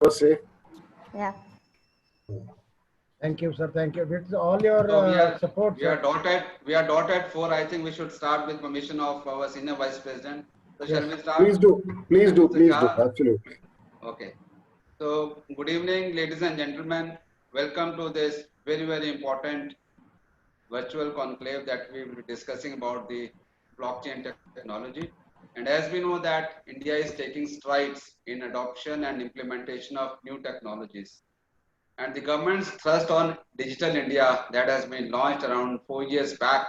first say? Yeah. Thank you, sir. Thank you. With all your So support, we are dot at 4. I think we should start with permission of our senior vice president. So shall we start? Please do. Please do. Mr. Please do. Jha? Absolutely. Okay. So good evening, ladies and gentlemen. Welcome to this very important virtual conclave that we will be discussing about the blockchain technology. And as we know that India is taking strides in adoption and implementation of new technologies. And the government's thrust on Digital India that has been launched around 4 years back,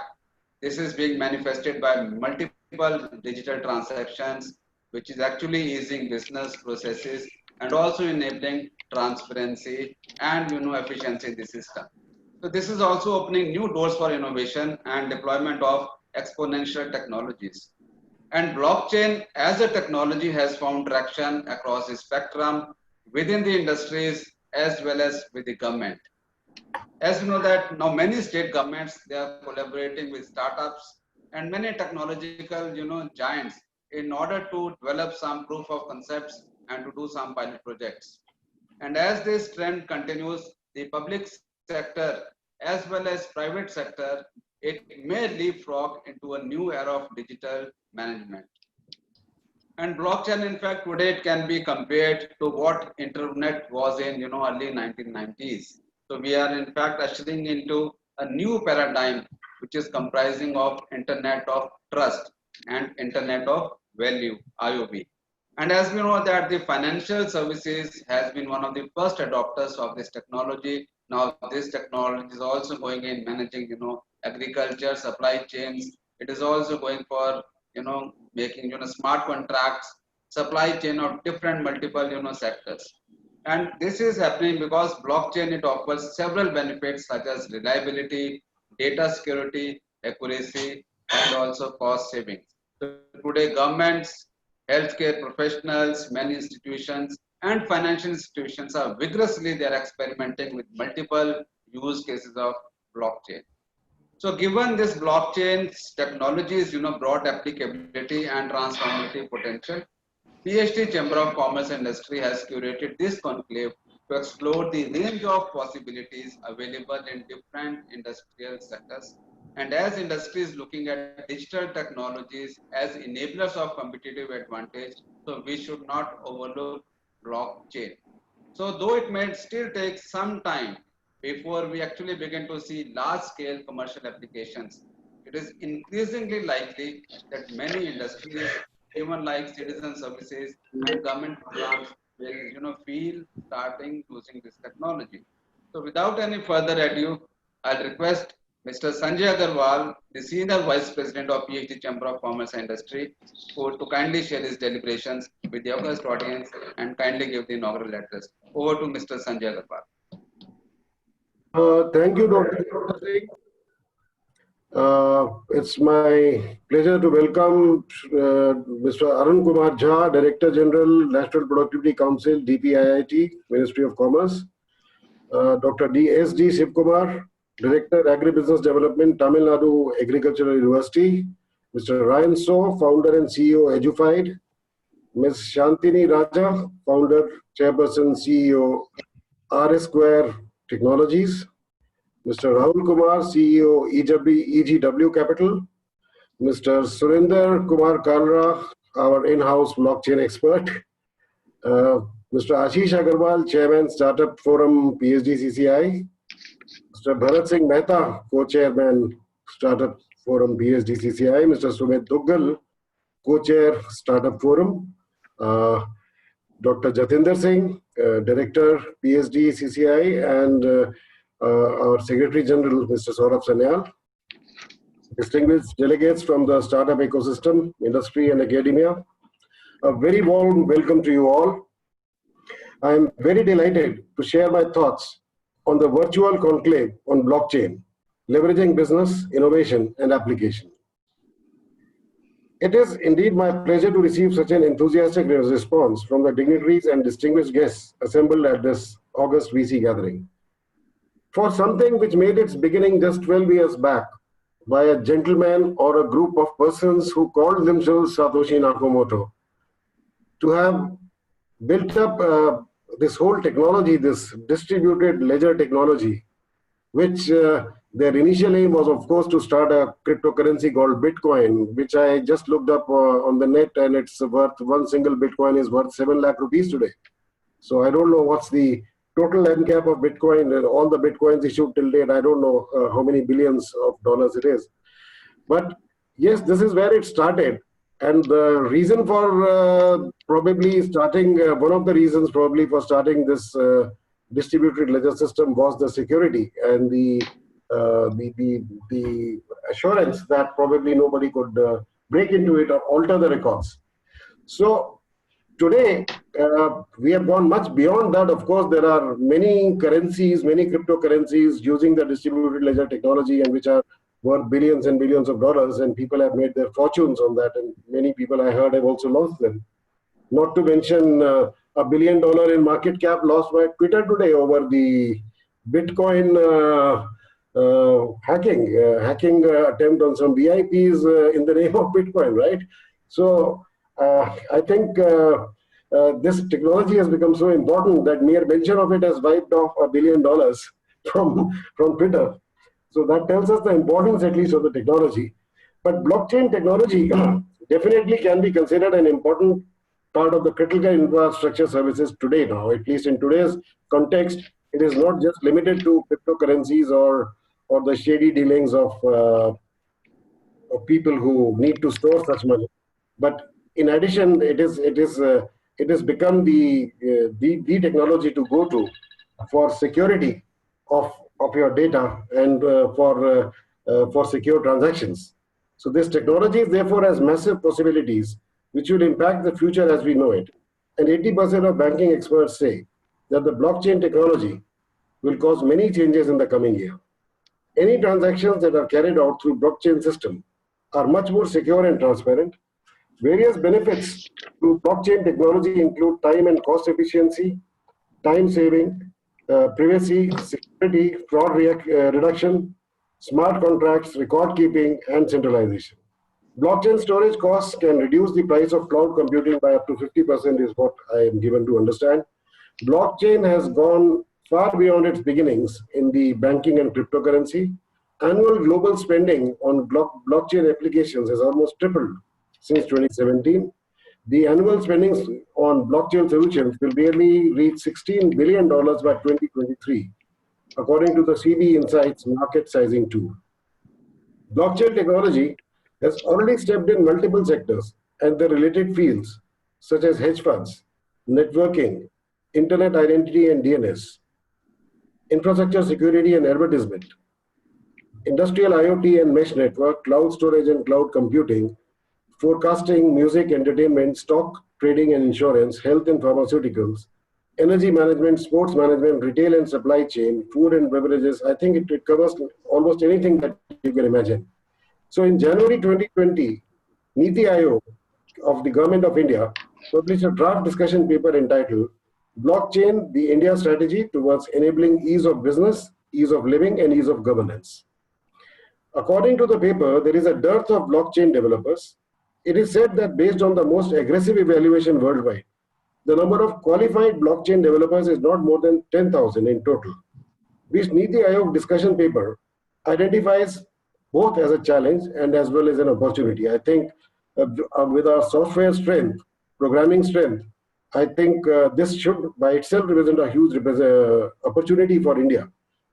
this is being manifested by multiple digital transactions, which is actually easing business processes and also enabling transparency and efficiency in the system. So this is also opening new doors for innovation and deployment of exponential technologies. And blockchain as a technology has found traction across the spectrum within the industries as well as with the government. As you know that now many state governments, they are collaborating with startups and many technological giants in order to develop some proof of concepts and to do some pilot projects. And as this trend continues, the public sector as well as private sector, it may leapfrog into a new era of digital management. And blockchain, in fact, today it can be compared to what internet was in early 1990s. So we are in fact ushering into a new paradigm, which is comprising of internet of trust and internet of value (IOV). And as we know that the financial services has been one of the first adopters of this technology. Now this technology is also going in managing agriculture, supply chains. It is also going for making smart contracts, supply chain of different multiple sectors. And this is happening because blockchain, it offers several benefits such as reliability, data security, accuracy, and also cost savings. So today governments, healthcare professionals, many institutions and financial institutions are vigorously they are experimenting with multiple use cases of blockchain. So given this blockchain's technologies, broad applicability and transformative potential, PhD Chamber of Commerce and Industry has curated this conclave to explore the range of possibilities available in different industrial sectors. And as industry is looking at digital technologies as enablers of competitive advantage, so we should not overlook blockchain. So though it may still take some time before we actually begin to see large-scale commercial applications, it is increasingly likely that many industries, even like citizen services and government programs, will feel starting using this technology. So without any further ado, I'll request Mr. Sanjay Agarwal, the Senior Vice President of PhD Chamber of Commerce and Industry, to kindly share his deliberations with the august audience and kindly give the inaugural address. Over to Mr. Sanjay Agarwal. Thank you, Dr. Singh. It's my pleasure to welcome Mr. Arun Kumar Jha, Director General, National Productivity Council, DPIIT, Ministry of Commerce. Dr. D.S.D. Shivkumar, Director, Agribusiness Development, Tamil Nadu Agricultural University. Mr. Ryan So, Founder and CEO, Edufied. Ms. Shantini Raja, Founder, Chairperson, CEO, RS Square Technologies. Mr. Rahul Kumar, CEO, EGW Capital. Mr. Surinder Kumar Kalra, our in-house blockchain expert. Mr. Ashish Agarwal, Chairman, Startup Forum, PHDCCI. Mr. Bharat Singh Mehta, Co-Chairman, Startup Forum, PHDCCI. Mr. Sumit Duggal, Co-Chair, Startup Forum. Dr. Jatinder Singh, Director, PHDCCI, and our Secretary General, Mr. Saurabh Sanyal. Distinguished delegates from the startup ecosystem, industry, and academia, a very warm welcome to you all. I am very delighted to share my thoughts on the virtual conclave on blockchain, leveraging business, innovation, and application. It is indeed my pleasure to receive such an enthusiastic response from the dignitaries and distinguished guests assembled at this August VC gathering. For something which made its beginning just 12 years back by a gentleman or a group of persons who called themselves Satoshi Nakamoto, to have built up this whole technology, this distributed ledger technology, which their initial aim was, of course, to start a cryptocurrency called Bitcoin, which I just looked up on the net, and it's worth, one single Bitcoin is worth 7 lakh rupees today. So I don't know what's the total MCAP of Bitcoin, and all the Bitcoins issued till date. I don't know how many billions of dollars it is. But yes, this is where it started. And the reason for probably starting, one of the reasons probably for starting this distributed ledger system was the security and the assurance that probably nobody could break into it or alter the records. So today, we have gone much beyond that. Of course, there are many currencies, many cryptocurrencies using the distributed ledger technology, and which are worth billions and billions of dollars, and people have made their fortunes on that, and many people I heard have also lost them. Not to mention $1 billion in market cap lost by Twitter today over the Bitcoin hacking attempt on some VIPs in the name of Bitcoin, right? So I think this technology has become so important that mere mention of it has wiped off $1 billion from Twitter. So that tells us the importance, at least, of the technology. But blockchain technology definitely can be considered an important part of the critical infrastructure services today now. At least in today's context, it is not just limited to cryptocurrencies or the shady dealings of people who need to store such money. But in addition, it has become the technology to go to for security of your data and for secure transactions. So this technology therefore has massive possibilities which will impact the future as we know it. And 80% of banking experts say that the blockchain technology will cause many changes in the coming year. Any transactions that are carried out through blockchain system are much more secure and transparent. Various benefits to blockchain technology include time and cost efficiency, time saving, privacy, security, fraud reduction, smart contracts, record keeping, and centralization. Blockchain storage costs can reduce the price of cloud computing by up to 50% is what I am given to understand. Blockchain has gone far beyond its beginnings in the banking and cryptocurrency. Annual global spending on blockchain applications has almost tripled since 2017. The annual spendings on blockchain solutions will nearly reach $16 billion by 2023, according to the CB Insights market sizing tool. Blockchain technology has already stepped in multiple sectors and the related fields, such as hedge funds, networking, internet identity and DNS, infrastructure security and advertisement, industrial IoT and mesh network, cloud storage and cloud computing, forecasting, music, entertainment, stock, trading and insurance, health and pharmaceuticals, energy management, sports management, retail and supply chain, food and beverages. I think it covers almost anything that you can imagine. So in January 2020, Niti Aayog of the Government of India published a draft discussion paper entitled Blockchain, the India Strategy Towards Enabling Ease of Business, Ease of Living and Ease of Governance. According to the paper, there is a dearth of blockchain developers. It is said that based on the most aggressive evaluation worldwide, the number of qualified blockchain developers is not more than 10,000 in total. This Niti Aayog discussion paper identifies both as a challenge and as well as an opportunity. I think with our software strength, programming strength, I think this should by itself represent a huge opportunity for India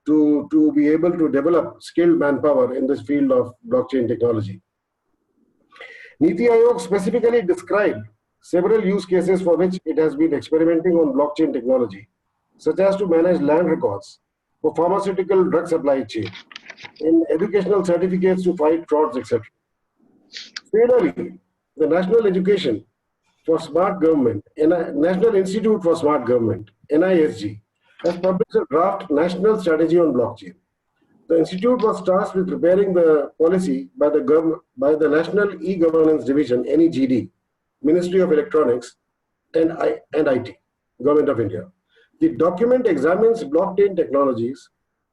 to be able to develop skilled manpower in this field of blockchain technology. Niti Aayog specifically described several use cases for which it has been experimenting on blockchain technology, such as to manage land records for pharmaceutical drug supply chain, in educational certificates to fight frauds, etc. Similarly, the National Education for Smart Government, National Institute for Smart Government, NISG, has published a draft national strategy on blockchain. The institute was tasked with preparing the policy by the National E-Governance Division, NEGD, Ministry of Electronics and IT, Government of India. The document examines blockchain technologies,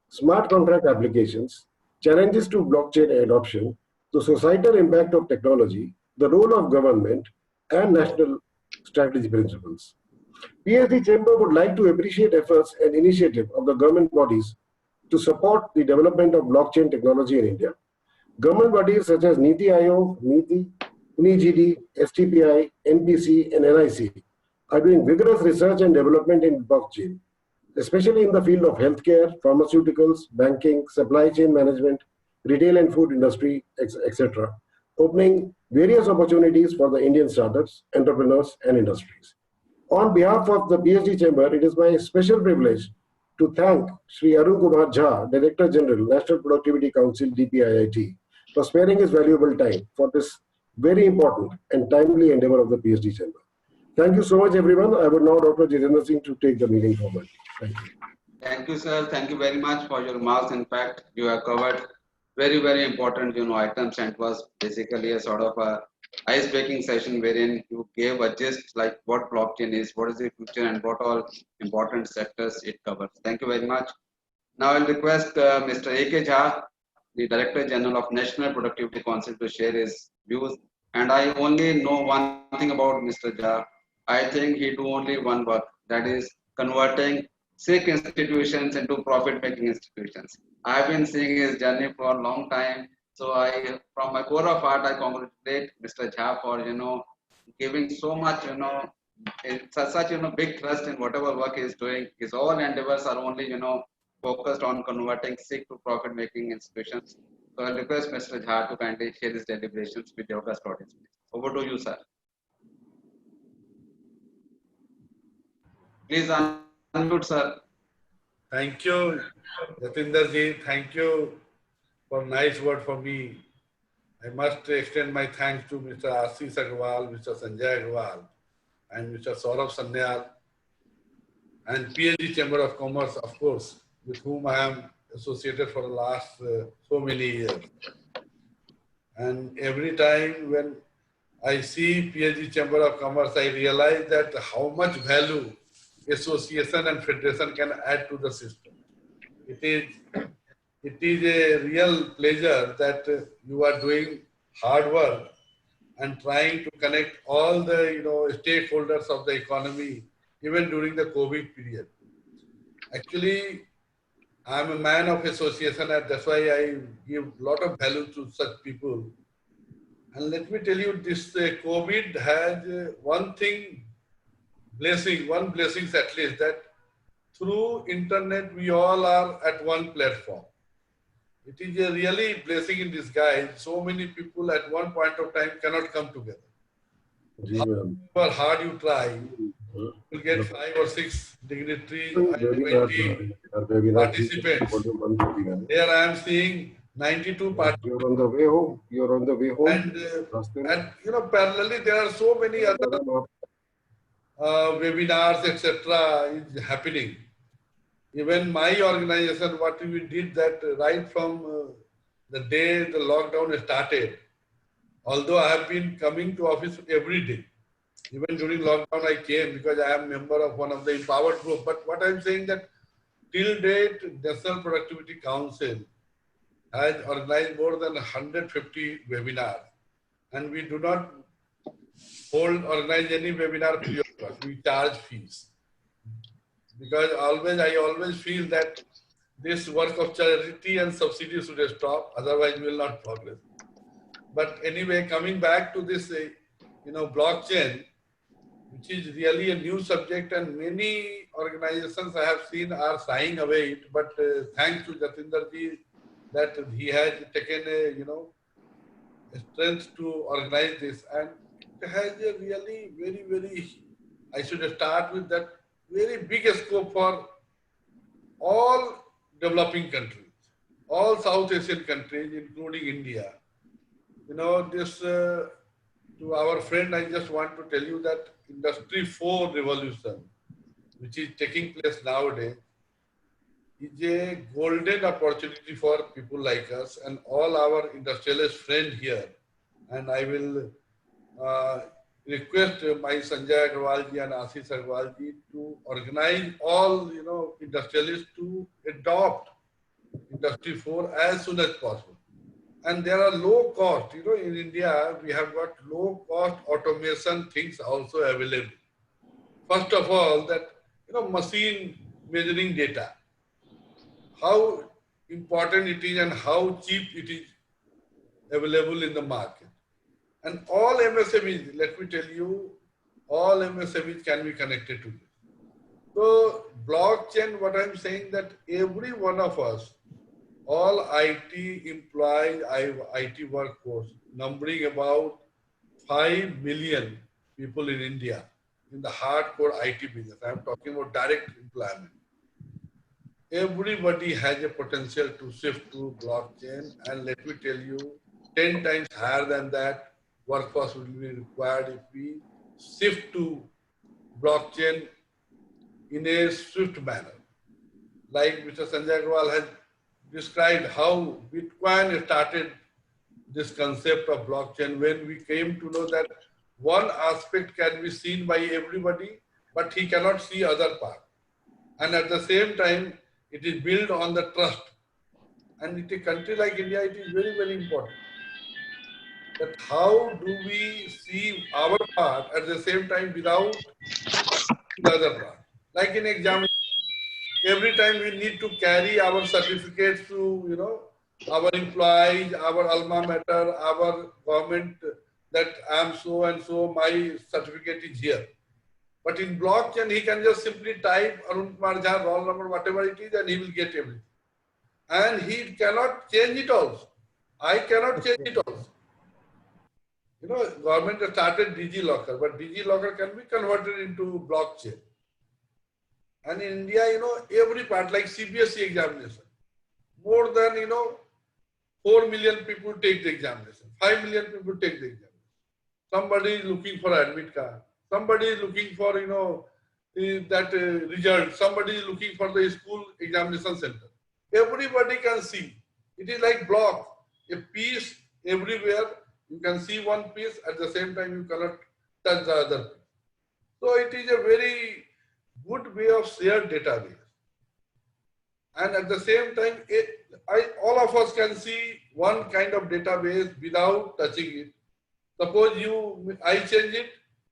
smart contract applications, challenges to blockchain adoption, the societal impact of technology, the role of government, and national strategy principles. PhD Chamber would like to appreciate efforts and initiative of the government bodies to support the development of blockchain technology in India. Government bodies such as NITI Aayog, NITI, UniGD, STPI, NPC, and NIC are doing vigorous research and development in blockchain, especially in the field of healthcare, pharmaceuticals, banking, supply chain management, retail and food industry, etc., opening various opportunities for the Indian startups, entrepreneurs, and industries. On behalf of the PhD Chamber, it is my special privilege to thank Sri Arun Kumar Jha, Director General, National Productivity Council, DPIIT, for sparing his valuable time for this very important and timely endeavor of the PhD Chamber. Thank you so much, everyone. I would now Dr. Jitendra Singh to take the meeting forward. Thank you. Thank you, sir. Thank you very much for your remarks. In fact, you have covered very important items, and was basically a sort of a ice-breaking session wherein you gave a gist like what blockchain is, what is the future, and what all important sectors it covers. Thank you very much. Now I'll request Mr. A.K. Jha, the Director General of National Productivity Council, to share his views. And I only know one thing about Mr. Jha. I think he do only one work, that is converting sick institutions into profit-making institutions. I've been seeing his journey for a long time. So I, from my core of heart, I congratulate Mr. Jha for giving so much such big trust in whatever work he is doing. His all endeavors are only focused on converting sick to profit-making institutions. So I'll request Mr. Jha to kindly share his deliberations with the august audience. Over to you, sir. Please unmute, sir. Thank you, Jatinder ji. Thank you for nice word for me. I must extend my thanks to Mr. Ashish Agarwal, Mr. Sanjay Agarwal, and Mr. Saurabh Sanyal, and PhD Chamber of Commerce, of course, with whom I am associated for the last so many years. And every time when I see PhD Chamber of Commerce, I realize that how much value association and federation can add to the system. It is a real pleasure that you are doing hard work and trying to connect all the stakeholders of the economy, even during the COVID period. Actually, I am a man of association, and that's why I give a lot of value to such people. And let me tell you, this COVID has one blessing at least, that through internet we all are at one platform. It is a really blessing in disguise. So many people at one point of time cannot come together. However hard you try, you will get 5 or 6 dignitaries and 20 participants. Here I am seeing 92 participants. You're on the way home. You're on the way home. And parallelly there are so many other webinars, etc. is happening. Even my organization, what we did that right from the day the lockdown started, although I have been coming to office every day, even during lockdown I came because I am a member of one of the empowered group. But what I am saying that till date, National Productivity Council has organized more than 150 webinars, and we do not organize any webinar free of cost. We charge fees. Because I always feel that this work of charity and subsidy should stop, otherwise we will not progress. But anyway, coming back to this, blockchain, which is really a new subject, and many organizations I have seen are shying away it. But thanks to Jatinder ji that he has taken a strength to organize this, and it has a really very. I should start with that. Very big scope for all developing countries, all South Asian countries, including India. To our friend, I just want to tell you that Industry 4 revolution, which is taking place nowadays, is a golden opportunity for people like us and all our industrialist friends here. And I will request my Sanjay Agarwal ji and Ashish Agarwal ji to organize all industrialists to adopt Industry 4 as soon as possible. And there are low cost, in India we have got low cost automation things also available. first of all, that machine measuring data, how important it is and how cheap it is available in the market. And all MSMEs, let me tell you, all MSMEs can be connected to this. So blockchain, what I'm saying, that every one of us, all IT employees, IT workforce, numbering about 5 million people in India, in the hardcore IT business. I'm talking about direct employment. Everybody has a potential to shift to blockchain, and let me tell you, 10 times higher than that workforce will be required if we shift to blockchain in a swift manner. Like Mr. Sanjay Agrawal has described how Bitcoin started this concept of blockchain, when we came to know that one aspect can be seen by everybody, but he cannot see other part. And at the same time, it is built on the trust. And in a country like India, it is very, very important that how do we see our part at the same time without the other part. Like in exam, every time we need to carry our certificates to, our employees, our alma mater, our government, that I am so and so, my certificate is here. But in blockchain, he can just simply type Arun Kumar Jha, roll number, whatever it is, and he will get everything. And he cannot change it also. I cannot change it also. Government has started DigiLocker, but DigiLocker can be converted into blockchain. And in India, every part, like CBSE examination, more than, 4 million people take the examination, 5 million people take the examination. Somebody is looking for admit card. Somebody is looking for, that result. Somebody is looking for the school examination center. Everybody can see. It is like block, a piece everywhere. You can see one piece, at the same time you cannot touch the other piece. So it is a very good way of shared database. And at the same time, all of us can see one kind of database without touching it. Suppose I change it,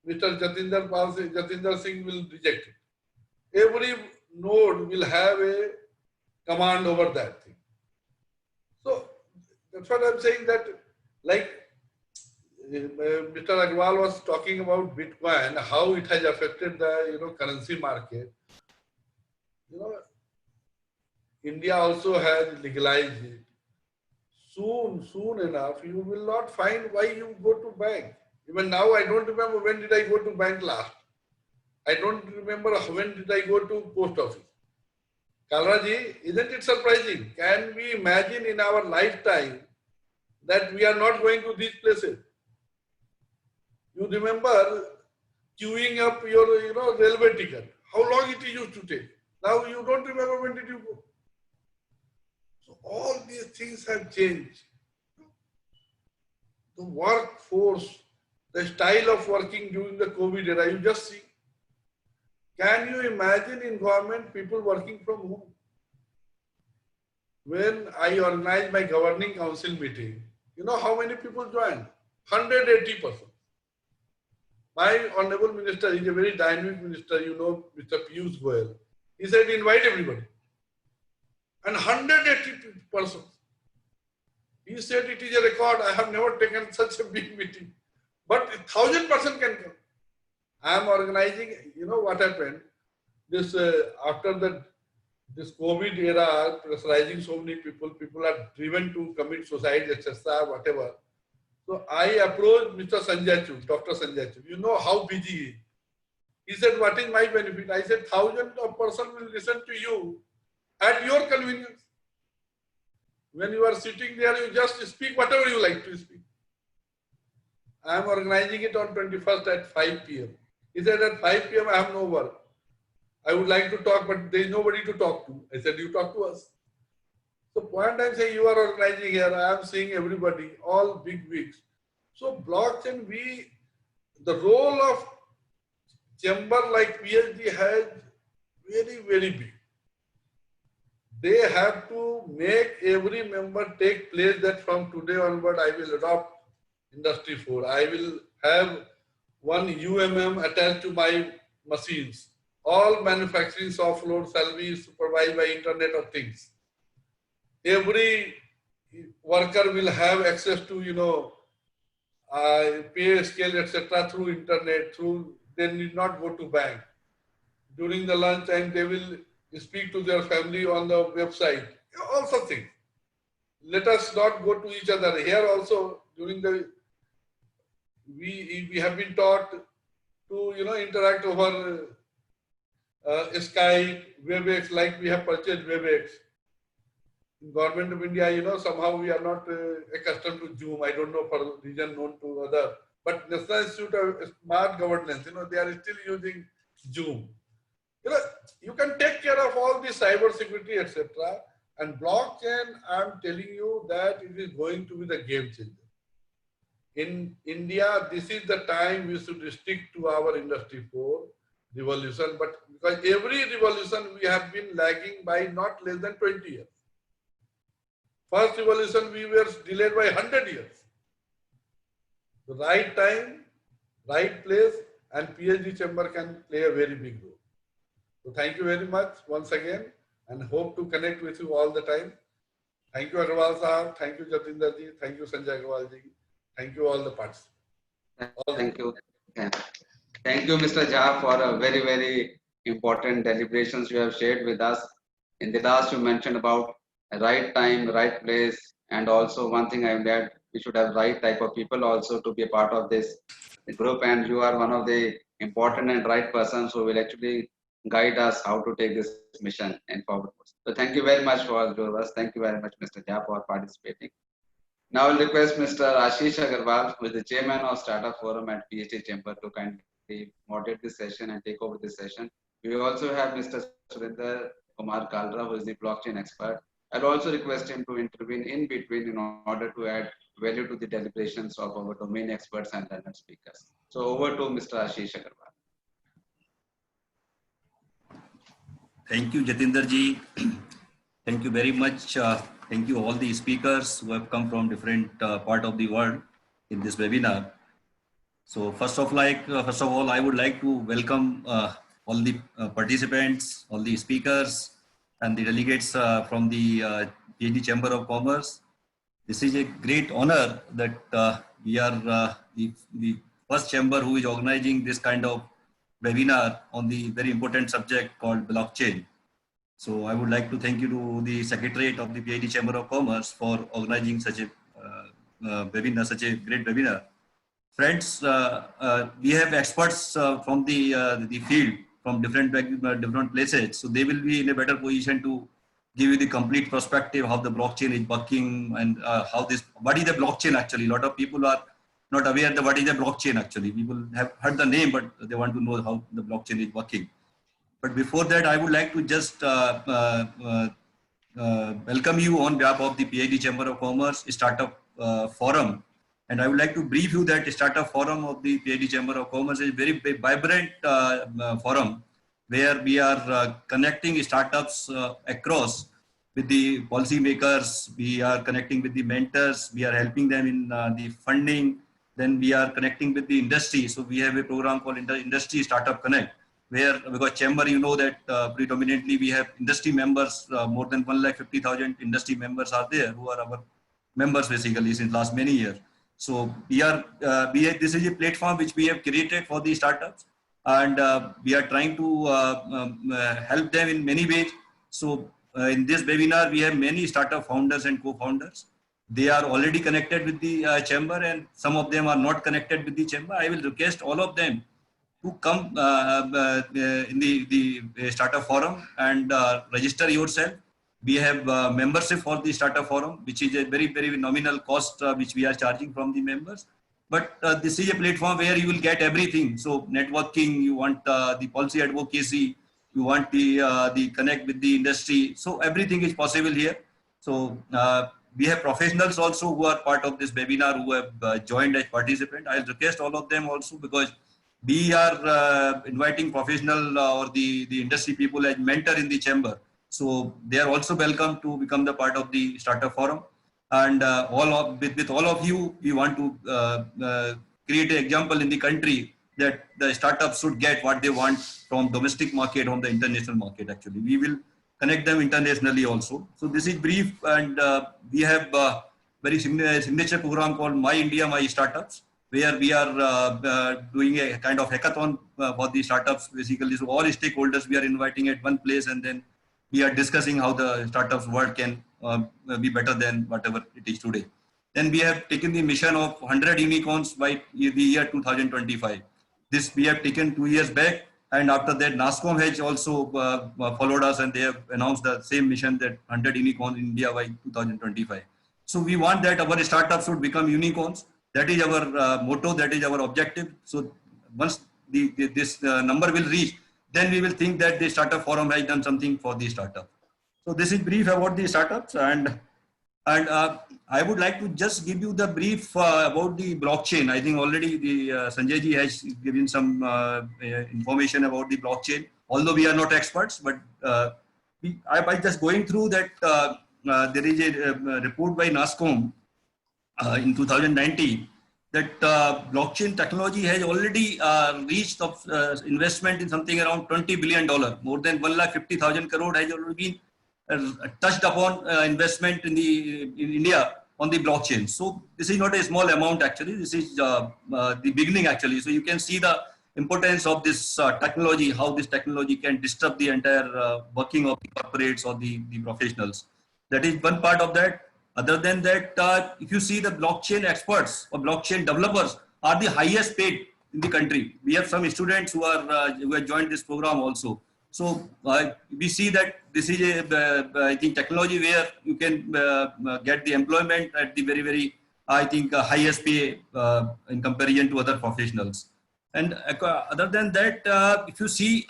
Mr. Jatinder Singh will reject it. Every node will have a command over that thing. So that's what I'm saying, that like Mr. Agrawal was talking about Bitcoin, how it has affected the currency market. India also has legalized it. Soon enough, you will not find why you go to bank. Even now, I don't remember when did I go to bank last. I don't remember when did I go to post office. Kalraji, isn't it surprising? Can we imagine in our lifetime that we are not going to these places? You remember queuing up your railway ticket. How long it used to take? Now you don't remember when did you go. So all these things have changed. The workforce, the style of working during the COVID era, you just see. Can you imagine in government people working from home? When I organized my governing council meeting, you know how many people joined? 180%. My honorable minister is a very dynamic minister, Mr. Piyush Goyal. He said, invite everybody. And 180%. He said it is a record. I have never taken such a big meeting. But 1,000% can come. I am organizing, what happened? This after this COVID era, pressurizing so many people are driven to commit suicide, etc., whatever. So I approached Mr. Sanjay Chu, Dr. Sanjay Chu. You know how busy he is. He said, what is my benefit? I said, thousands of persons will listen to you at your convenience. When you are sitting there, you just speak whatever you like to speak. I am organizing it on 21st at 5 p.m. He said, at 5 p.m. I have no work. I would like to talk, but there is nobody to talk to. I said, you talk to us. So point I'm saying, you are organizing here, I am seeing everybody, all big wigs. So blockchain, the role of chamber like PhD has very, very big. They have to make every member take place that from today onward, I will adopt Industry 4. I will have one UMM attached to my machines. All manufacturing soft load shall be supervised by Internet of Things. Every worker will have access to, pay scale, etc. through Internet, they need not go to bank. During the lunch time, they will speak to their family on the website. All such things. Let us not go to each other. Here also, during the, we have been taught to, interact over Skype, WebEx, like we have purchased WebEx. In Government of India, somehow we are not accustomed to Zoom. I don't know for reason known to other. But National Institute of Smart Governance, they are still using Zoom. You can take care of all the cyber security, etc. And blockchain, I'm telling you that it is going to be the game changer. In India, this is the time we should stick to our Industry 4 revolution. But because every revolution we have been lagging by not less than 20 years. First revolution we were delayed by 100 years. The right time, right place, and PhD chamber can play a very big role. So thank you very much once again, and hope to connect with you all the time. Thank you Agarwal sahab, thank you Jatinder ji, thank you Sanjay Agarwal ji, thank you all the participants. Thank you. Yeah. Thank you, Mr. Jha, for a very, very important deliberations you have shared with us. In the last, you mentioned about right time, right place, and also one thing I would add, we should have right type of people also to be a part of this group, and you are one of the important and right persons who will actually guide us how to take this mission and forward. So thank you very much for your us. Thank you very much, Mr. Jha, for participating. Now I'll request Mr. Ashish Agarwal, who is the chairman of Startup Forum at PhD Chamber, to kindly moderate this session and take over this session. We also have Mr. Surinder Kumar Kalra, who is the blockchain expert. I'll also request him to intervene in between in order to add value to the deliberations of our domain experts and learned speakers. So over to Mr. Ashish Agarwal. Thank you, Jatinder ji. Thank you very much. Thank you all the speakers who have come from different part of the world in this webinar. So first of all, I would like to welcome all the participants, all the speakers, and the delegates from the PhD Chamber of Commerce. This is a great honor that we are the first chamber who is organizing this kind of webinar on the very important subject called blockchain. So I would like to thank you to the Secretariat of the PhD Chamber of Commerce for organizing such a webinar, such a great webinar. Friends, we have experts from the field from different places, so they will be in a better position to give you the complete perspective how the blockchain is working and what is the blockchain actually. A lot of people are not aware of what is the blockchain actually. People have heard the name, but they want to know how the blockchain is working. But before that, I would like to just welcome you on behalf of the PhD Chamber of Commerce Startup Forum. And I would like to brief you that Startup Forum of the PhD Chamber of Commerce is a very vibrant forum where we are connecting startups across with the policymakers. We are connecting with the mentors. We are helping them in the funding. Then we are connecting with the industry. So we have a program called Industry Startup Connect, where because chamber, you know that predominantly we have industry members, more than 150,000 industry members are there who are our members basically since last many years. So this is a platform which we have created for the startups, and we are trying to help them in many ways. So in this webinar, we have many startup founders and co-founders. They are already connected with the chamber, and some of them are not connected with the chamber. I will request all of them to come in the startup forum and register yourself. We have membership for the startup forum, which is a very, very nominal cost which we are charging from the members. But this is a platform where you will get everything. So networking, you want the policy advocacy, you want the connect with the industry. So everything is possible here. So we have professionals also who are part of this webinar who have joined as participant. I'll request all of them also, because we are inviting professional or the industry people as mentor in the chamber. So they are also welcome to become the part of the startup forum. And with all of you, we want to create an example in the country that the startups should get what they want from domestic market on the international market. Actually, we will connect them internationally also. So this is brief, and we have very signature program called My India, My Startups, where we are doing a kind of hackathon for the startups basically. So all stakeholders we are inviting at one place, and then we are discussing how the startups world can be better than whatever it is today. Then we have taken the mission of 100 unicorns by the year 2025. This we have taken 2 years back, and after that NASSCOM has also followed us, and they have announced the same mission, that 100 unicorns in India by 2025. So we want that our startups should become unicorns. That is our motto, that is our objective. So once this number will reach, then we will think that the startup forum has done something for the startup. So this is brief about the startups, and I would like to just give you the brief about the blockchain. I think already the Sanjay ji has given some information about the blockchain, although we are not experts, but by just going through that, there is a report by NASSCOM in 2019 that blockchain technology has already reached investment in something around $20 billion. More than 150,000 crore has already been touched upon investment in India on the blockchain. So this is not a small amount actually. This is the beginning actually. So you can see the importance of this technology, how this technology can disrupt the entire working of the corporates or the professionals. That is one part of that. Other than that, if you see the blockchain experts or blockchain developers are the highest paid in the country. We have some students who have joined this program also. So we see that this is I think technology where you can get the employment at the very I think highest pay in comparison to other professionals. And other than that, if you see,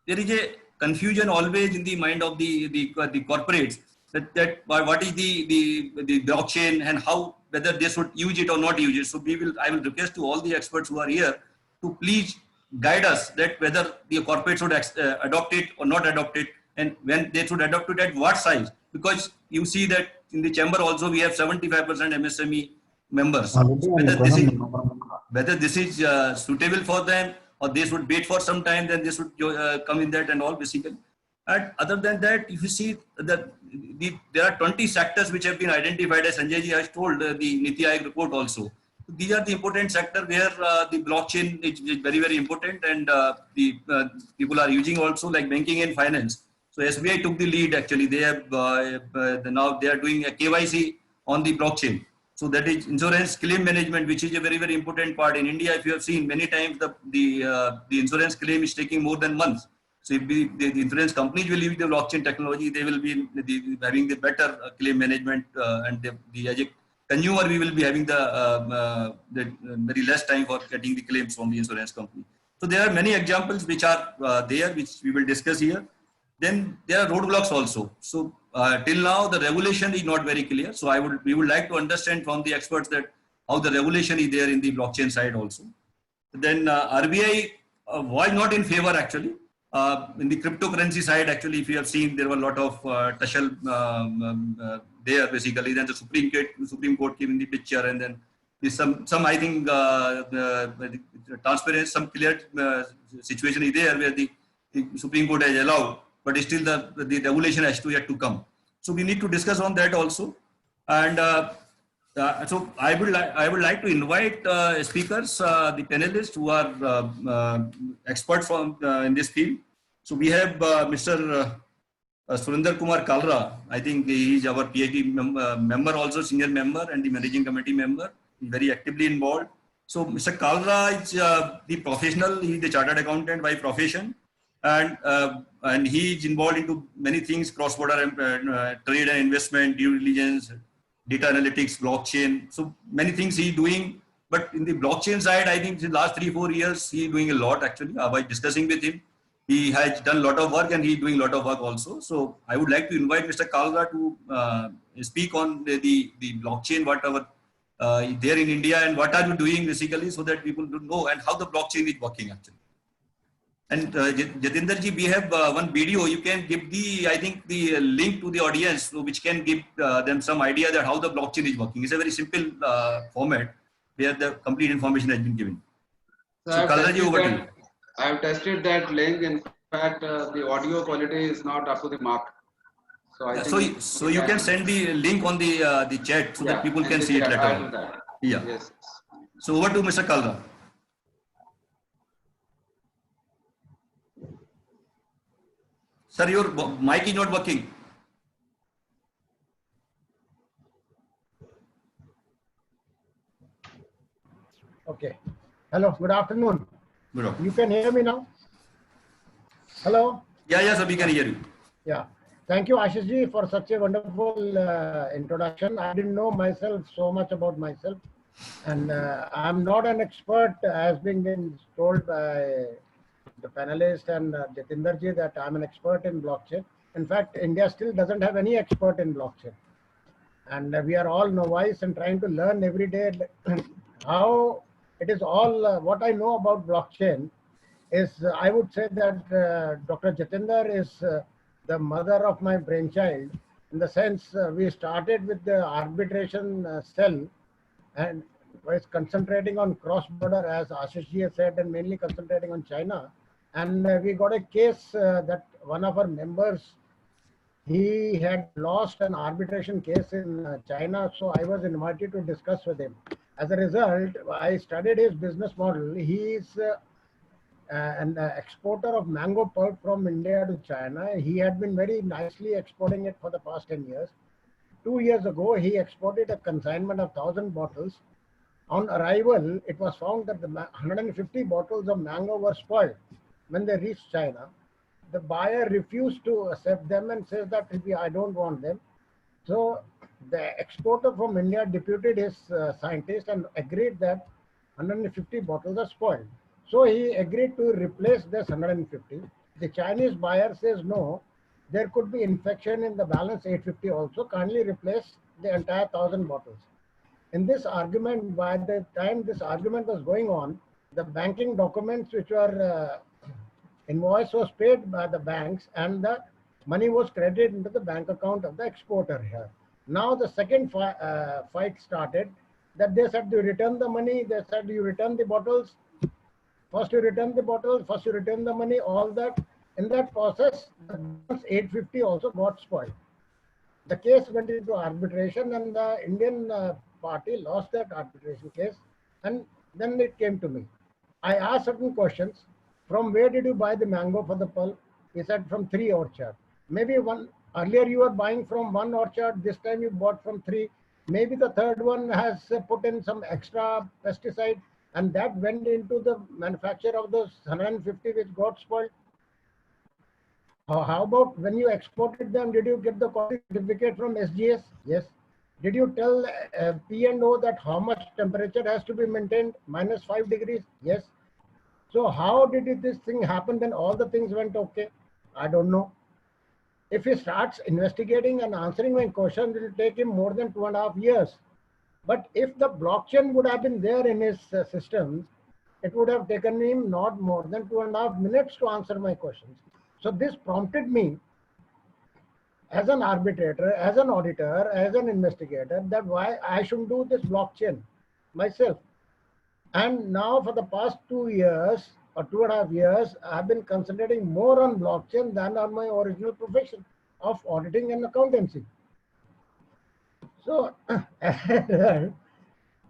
there is a confusion always in the mind of the corporates that what is the blockchain and how, whether they should use it or not use it. So I will request to all the experts who are here to please guide us that whether the corporate should adopt it or not adopt it, and when they should adopt it at what size. Because you see that in the chamber also we have 75% MSME members. Whether this is suitable for them or they should wait for some time, then they should come in that and all basically. And other than that, if you see that there are 20 sectors which have been identified, as Sanjay ji has told the Niti Aayog report also. These are the important sector where the blockchain is very important, and the people are using also, like banking and finance. So SBI took the lead actually. They have now they are doing a KYC on the blockchain. So that is insurance claim management, which is a very important part in India. If you have seen many times, the insurance claim is taking more than months. So if the insurance companies will use the blockchain technology, they will be having the better claim management, and as a consumer, we will be having the very less time for getting the claims from the insurance company. So there are many examples which are there, which we will discuss here. Then there are roadblocks also. So till now, the regulation is not very clear. So we would like to understand from the experts that how the regulation is there in the blockchain side also. Then RBI was not in favor actually. In the cryptocurrency side, actually, if you have seen, there were a lot of tussle there basically. Then the Supreme Court came in the picture, and then some I think the transparency, some clear situation is there where the Supreme Court has allowed, but still the regulation has yet to come. So we need to discuss on that also. And so I would like to invite speakers, the panelists who are experts from in this field. So we have Mr. Surinder Kumar Kalra. I think he is our PhD member also, senior member, and the managing committee member. He's very actively involved. So Mr. Kalra is the professional. He is the chartered accountant by profession, and he is involved into many things: cross-border trade and investment, due diligence, data analytics, blockchain. So many things he is doing. But in the blockchain side, I think in the last 3-4 years, he is doing a lot actually. By discussing with him, he has done a lot of work, and he is doing a lot of work also. So I would like to invite Mr. Kalra to speak on the blockchain, whatever there in India, and what are you doing basically, so that people don't know and how the blockchain is working actually. And Jatinder ji, we have one video. You can give I think the link to the audience, which can give them some idea that how the blockchain is working. It's a very simple format where the complete information has been given. So So Kalraji, over to you. I have tested that link. In fact, the audio quality is not up to the mark. So I think So you can send the link on the chat so that people can see it later I'll on. do that. Yeah. Yes. So over to Mr. Kalra. Sir, your mic is not working. Okay. Hello, good afternoon. Good afternoon. You can hear me now? Hello? Yeah, so we can hear you. Yeah. Thank you, Ashish ji, for such a wonderful introduction. I didn't know myself so much about myself. And I'm not an expert, as been told by the panelist and Jatinder ji, that I'm an expert in blockchain. In fact, India still doesn't have any expert in blockchain. And we are all novice and trying to learn every day how it is all. What I know about blockchain is, I would say that Dr. Jatinder is the mother of my brainchild, in the sense we started with the arbitration cell and was concentrating on cross-border, as Ashish ji has said, and mainly concentrating on China. And we got a case that one of our members, he had lost an arbitration case in China, so I was invited to discuss with him. As a result, I studied his business model. He is an exporter of mango pulp from India to China. He had been very nicely exporting it for the past 10 years. 2 years ago, he exported a consignment of 1,000 bottles. On arrival, it was found that the 150 bottles of mango were spoiled when they reached China. The buyer refused to accept them and says that I don't want them. So the exporter from India deputed his scientist and agreed that 150 bottles are spoiled. So he agreed to replace this 150. The Chinese buyer says no, there could be infection in the balance 850 also. Kindly replace the entire 1,000 bottles. In this argument, by the time this argument was going on, the banking documents which were invoice was paid by the banks and the money was credited into the bank account of the exporter here. Now the second fight started, that they said you return the money, they said you return the bottles, first you return the bottles, first you return the money, all that. In that process, the 850 also got spoiled. The case went into arbitration and the Indian party lost that arbitration case, and then it came to me. I asked certain questions. From where did you buy the mango for the pulp? He said from 3 orchards. Maybe one earlier you were buying from 1 orchard, this time you bought from 3. Maybe the third one has put in some extra pesticide and that went into the manufacture of those 150 which got spoiled. How about when you exported them, did you get the quality certificate from SGS? Yes. Did you tell P&O that how much temperature has to be maintained? -5 degrees? Yes. So how did this thing happen when all the things went okay? I don't know. If he starts investigating and answering my questions, it will take him more than 2.5 years. But if the blockchain would have been there in his system, it would have taken him not more than 2.5 minutes to answer my questions. So this prompted me as an arbitrator, as an auditor, as an investigator, that why I should do this blockchain myself. And now for the past 2 years or 2.5 years, I've been concentrating more on blockchain than on my original profession of auditing and accountancy. So,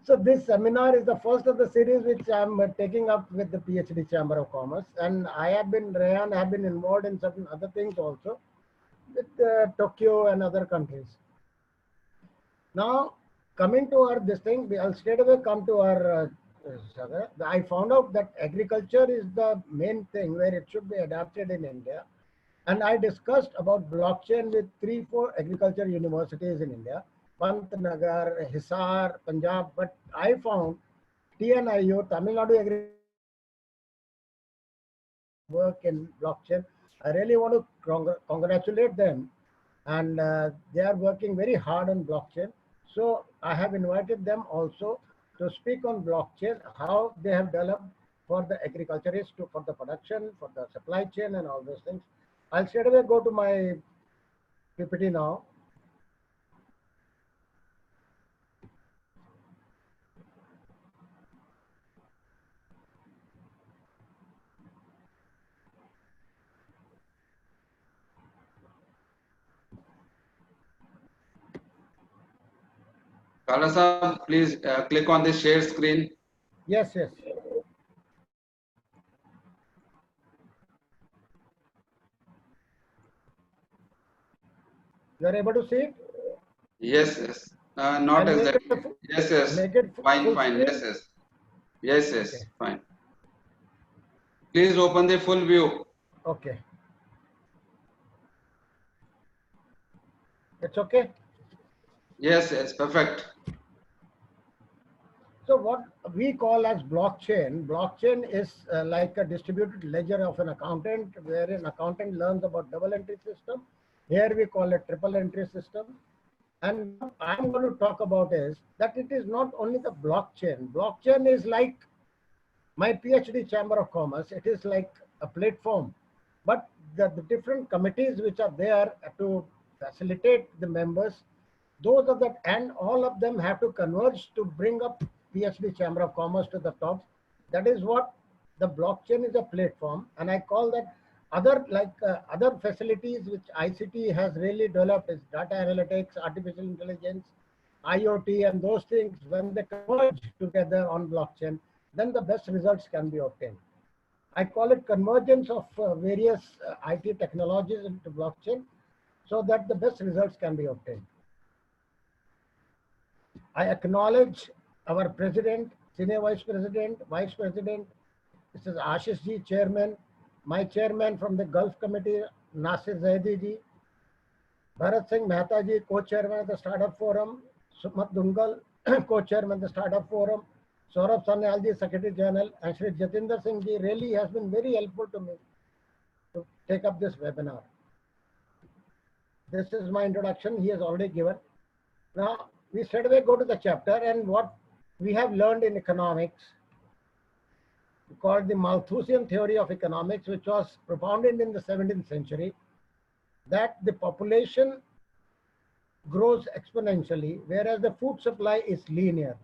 so this seminar is the first of the series which I'm taking up with the PhD Chamber of Commerce. And Rayan have been involved in certain other things also with Tokyo and other countries. Now, coming to our this thing, I'll straight away come to our I found out that agriculture is the main thing where it should be adapted in India. And I discussed about blockchain with 3-4 agriculture universities in India, Pantnagar, Hisar, Punjab. But I found TNIU, Tamil Nadu Agriculture work in blockchain. I really want to congratulate them. And they are working very hard on blockchain. So I have invited them also to speak on blockchain, how they have developed for the agriculturists, for the production, for the supply chain and all those things. I'll straight away go to my PPT now. Kala Sahab, please click on the share screen. Yes, yes. You are able to see it? Yes, yes. Not I'll make it exactly. Yes, yes. make it Fine, full fine. screen. Yes, yes. Yes, yes. Okay. Fine. Please open the full view. Okay. It's okay. Yes, yes. Perfect. So what we call as blockchain is like a distributed ledger of an accountant, where an accountant learns about double entry system. Here we call it triple entry system. And what I'm going to talk about is that it is not only the blockchain. Blockchain is like my PhD Chamber of Commerce. It is like a platform, but the different committees which are there to facilitate the members, those of that, and all of them have to converge to bring up PhD Chamber of Commerce to the top. That is what the blockchain is, a platform, and I call that other facilities which ICT has really developed is data analytics, artificial intelligence, IoT, and those things. When they converge together on blockchain, then the best results can be obtained. I call it convergence of various IT technologies into blockchain so that the best results can be obtained. I acknowledge our president, senior vice president, this is Ashish ji, chairman, my chairman from the Gulf Committee, Nasir Zaidi ji, Bharat Singh Mehta ji, co-chairman of the Startup Forum, Sumat Dungal, co-chairman of the Startup Forum, Saurabh Sanyal ji, Secretary General, and Shri Jatinder Singh ji really has been very helpful to me to take up this webinar. This is my introduction. He has already given. Now, we straight away go to the chapter, and what we have learned in economics, called the Malthusian theory of economics, which was propounded in the 17th century, that the population grows exponentially, whereas the food supply is linear.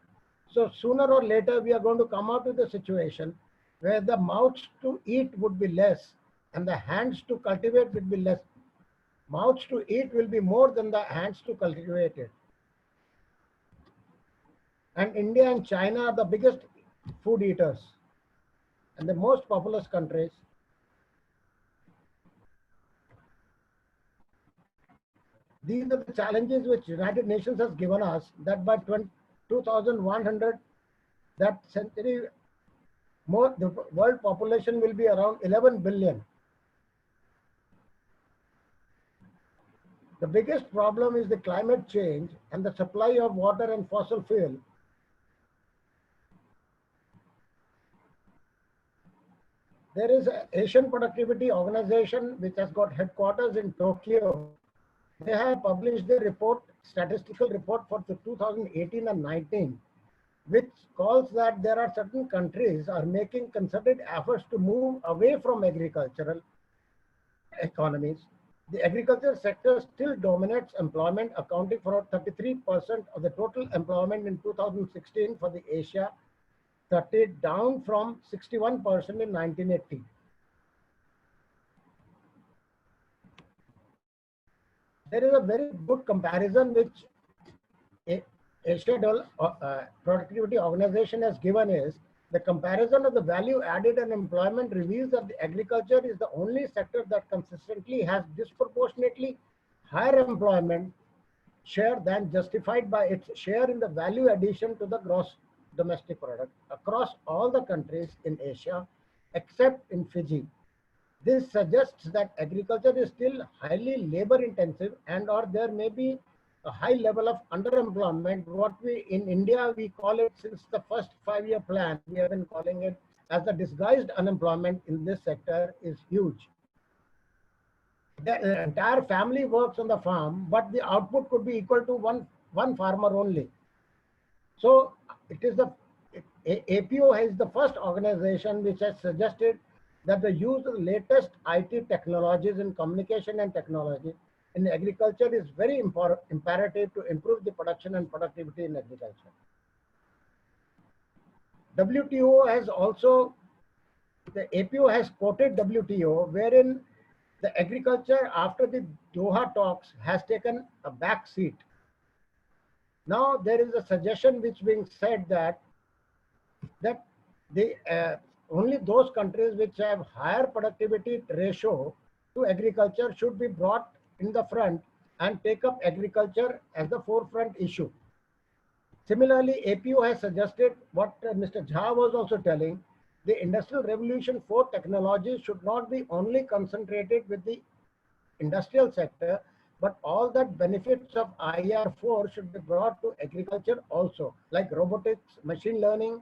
So sooner or later, we are going to come out with a situation where the mouths to eat would be less and the hands to cultivate would be less. Mouths to eat will be more than the hands to cultivate it. And India and China are the biggest food eaters and the most populous countries. These are the challenges which United Nations has given us, that by 2100, that century, the world population will be around 11 billion. The biggest problem is the climate change and the supply of water and fossil fuel. There is an Asian Productivity Organization which has got headquarters in Tokyo. They have published the report, statistical report for the 2018 and 19, which calls that there are certain countries are making concerted efforts to move away from agricultural economies. The agriculture sector still dominates employment, accounting for 33% of the total employment in 2016 for the Asia 30, down from 61% in 1980. There is a very good comparison which Asia Productivity Organization has given is the comparison of the value added and employment reveals that the agriculture is the only sector that consistently has disproportionately higher employment share than justified by its share in the value addition to the gross domestic product across all the countries in Asia except in Fiji. This suggests that agriculture is still highly labor intensive and or there may be a high level of underemployment. What we in India, we call it since the first 5-year plan, we have been calling it as the disguised unemployment in this sector is huge. The entire family works on the farm, but the output could be equal to one farmer only. So it is the APO is the first organization which has suggested that the use of the latest IT technologies in communication and technology in agriculture is very imperative to improve the production and productivity in agriculture. WTO has also, the APO has quoted WTO, wherein the agriculture after the Doha talks has taken a back seat. Now there is a suggestion which being said that the only those countries which have higher productivity ratio to agriculture should be brought in the front and take up agriculture as the forefront issue. Similarly, APO has suggested what Mr. Jha was also telling, the Industrial Revolution 4 technology should not be only concentrated with the industrial sector, but all that benefits of IR4 should be brought to agriculture also, like robotics, machine learning.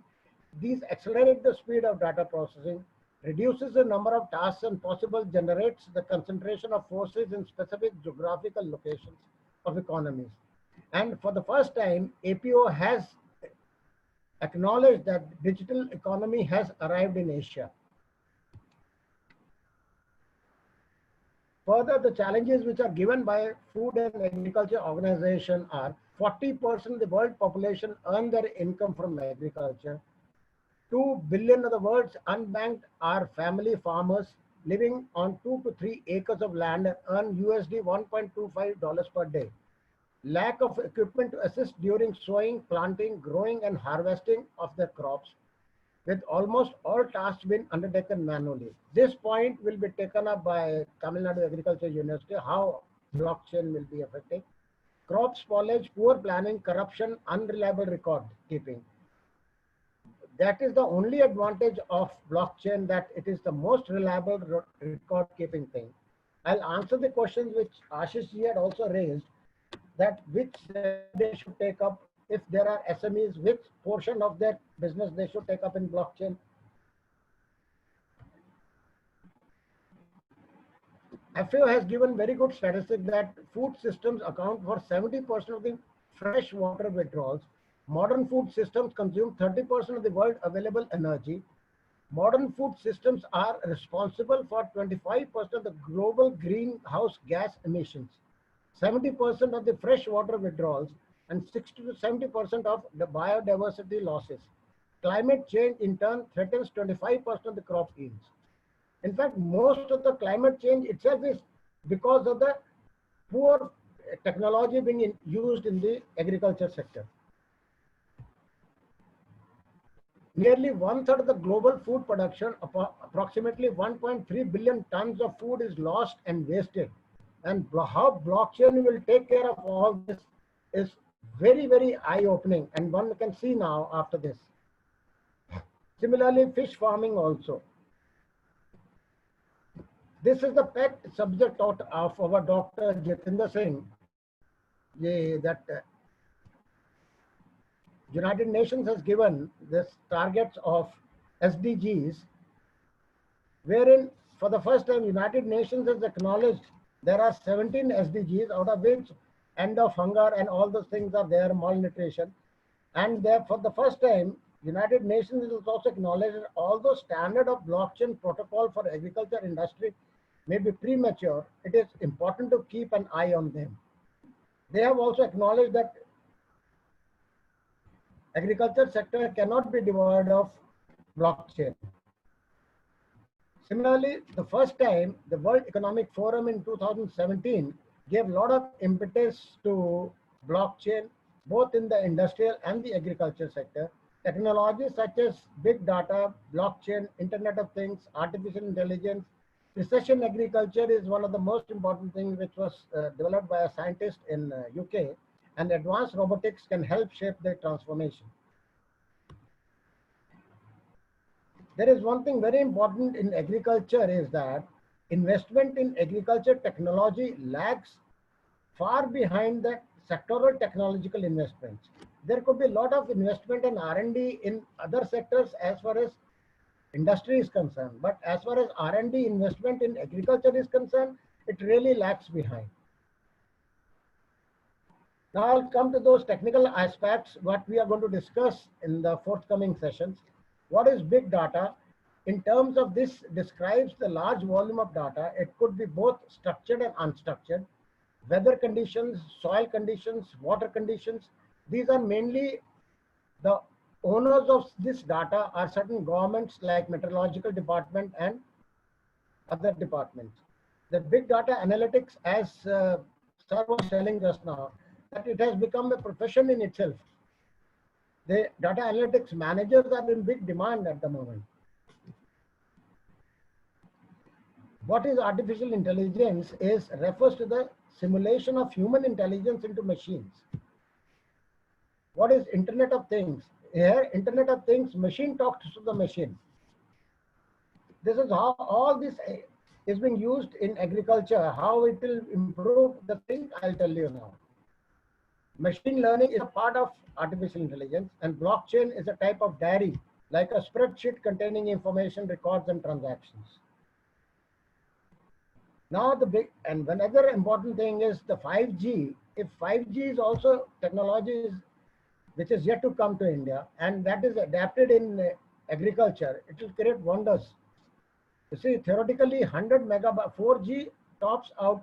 These accelerate the speed of data processing, reduces the number of tasks and possible generates the concentration of forces in specific geographical locations of economies. And for the first time, APO has acknowledged that digital economy has arrived in Asia. Further, the challenges which are given by Food and Agriculture Organization are 40% of the world population earn their income from agriculture. 2 billion of the world's unbanked are family farmers living on 2 to 3 acres of land and earn USD $1.25 per day. Lack of equipment to assist during sowing, planting, growing and harvesting of their crops, with almost all tasks being undertaken manually. This point will be taken up by Tamil Nadu Agriculture University, how blockchain will be affecting. Crop spoilage, poor planning, corruption, unreliable record keeping. That is the only advantage of blockchain, that it is the most reliable record keeping thing. I'll answer the questions which Ashish ji had also raised, that which they should take up. If there are SMEs, which portion of their business they should take up in blockchain. FAO has given very good statistics that food systems account for 70% of the fresh water withdrawals. Modern food systems consume 30% of the world available energy. Modern food systems are responsible for 25% of the global greenhouse gas emissions, 70% of the fresh water withdrawals, and 60 to 70% of the biodiversity losses. Climate change in turn threatens 25% of the crop yields. In fact, most of the climate change itself is because of the poor technology being used in the agriculture sector. Nearly 1/3 of the global food production, approximately 1.3 billion tons of food, is lost and wasted. And how blockchain will take care of all this is very, very eye-opening, and one can see now after this. Similarly, fish farming also. This is the pet subject of our Dr. Jitendra Singh, that United Nations has given this targets of SDGs, wherein for the first time United Nations has acknowledged there are 17 SDGs, out of which end of hunger and all those things are there, malnutrition. And there, for the first time, United Nations has also acknowledged that although standard of blockchain protocol for agriculture industry may be premature, it is important to keep an eye on them. They have also acknowledged that agriculture sector cannot be devoid of blockchain. Similarly, the first time the World Economic Forum in 2017 gave a lot of impetus to blockchain, both in the industrial and the agriculture sector. Technologies such as big data, blockchain, Internet of Things, artificial intelligence, precision agriculture is one of the most important things, which was developed by a scientist in UK, and advanced robotics can help shape the transformation. There is one thing very important in agriculture, is that investment in agriculture technology lags far behind the sectoral technological investments. There could be a lot of investment in R&D in other sectors as far as industry is concerned, but as far as R&D investment in agriculture is concerned, it really lags behind. Now I'll come to those technical aspects, what we are going to discuss in the forthcoming sessions. What is big data? In terms of this, describes the large volume of data. It could be both structured and unstructured. Weather conditions, soil conditions, water conditions. These are mainly the owners of this data are certain governments like meteorological department and other departments. The big data analytics, as Sir was telling just now, that it has become a profession in itself. The data analytics managers are in big demand at the moment. What is artificial intelligence is refers to the simulation of human intelligence into machines. What is Internet of Things? Here, Internet of Things, machine talks to the machine. This is how all this is being used in agriculture. How it will improve the thing, I'll tell you now. Machine learning is a part of artificial intelligence, and blockchain is a type of diary, like a spreadsheet containing information, records, and transactions. Now the big and another important thing is the 5G. If 5G is also technology which is yet to come to India, and that is adapted in agriculture, it will create wonders. You see, theoretically 100 megabytes, 4G tops out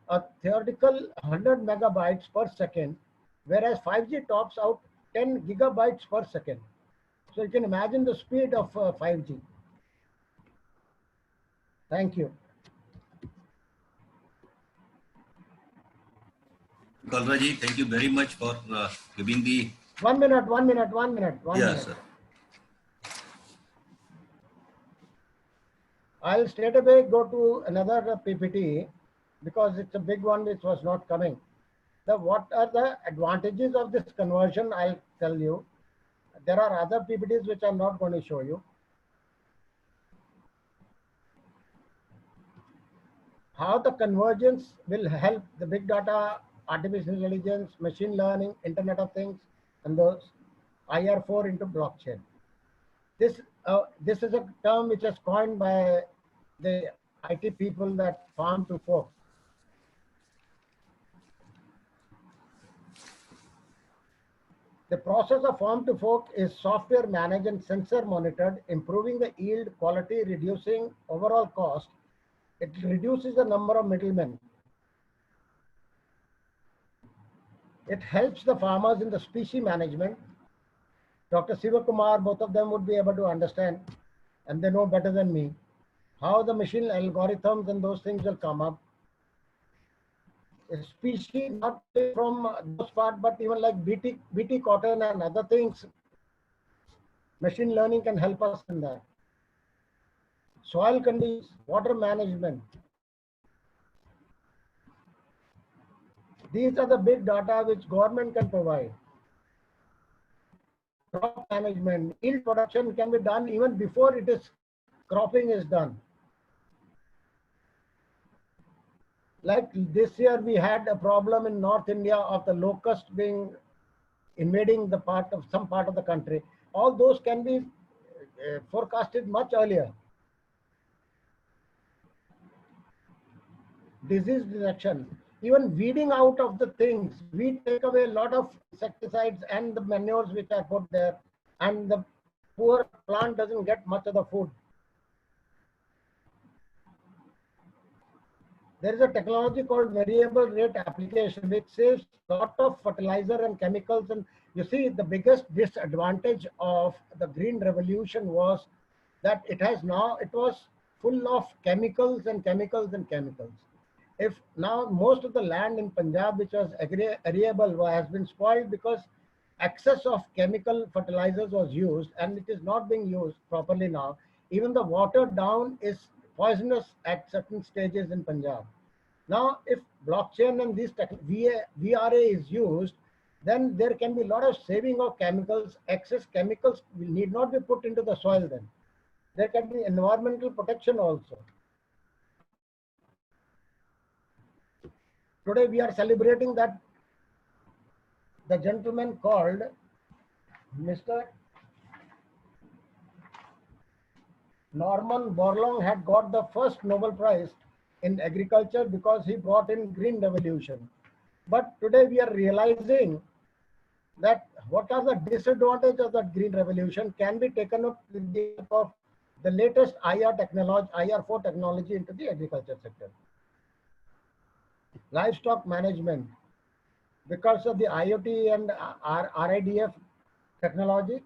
a theoretical 100 megabytes per second, whereas 5G tops out 10 gigabytes per second. So you can imagine the speed of 5G. Thank you. Kalraji, thank you very much for giving the... 1 minute. Yes, sir. I'll straight away go to another PPT because it's a big one which was not coming. What are the advantages of this conversion? I'll tell you. There are other PPTs which I'm not going to show you. How the convergence will help the big data, artificial intelligence, machine learning, Internet of Things, and those IR4 into blockchain. This is a term which is coined by the IT people, that farm to fork. The process of farm to fork is software managed and sensor monitored, improving the yield, quality, reducing overall cost. It reduces the number of middlemen. It helps the farmers in the species management. Dr. Sivakumar, both of them would be able to understand, and they know better than me, how the machine algorithms and those things will come up. A species, not from those parts, but even like BT cotton and other things, machine learning can help us in that. Soil conditions, water management. These are the big data which government can provide. Crop management, yield production can be done even before it is cropping is done. Like this year we had a problem in North India of the locust invading some part of the country. All those can be forecasted much earlier. Disease detection, even weeding out of the things. We take away a lot of insecticides and the manures which are put there, and the poor plant doesn't get much of the food. There is a technology called variable rate application which saves a lot of fertilizer and chemicals. And you see, the biggest disadvantage of the green revolution was that it was full of chemicals and chemicals and chemicals. If now most of the land in Punjab which was arable has been spoiled because excess of chemical fertilizers was used, and it is not being used properly now. Even the water down is poisonous at certain stages in Punjab. Now, if blockchain and this VRA is used, then there can be a lot of saving of chemicals. Excess chemicals need not be put into the soil then. There can be environmental protection also. Today we are celebrating that the gentleman called Mr. Norman Borlaug had got the first Nobel Prize in agriculture because he brought in green revolution. But today we are realizing that what are the disadvantages of that green revolution can be taken up with the help of the latest IR4 technology into the agriculture sector. Livestock management, because of the IoT and RIDF technology,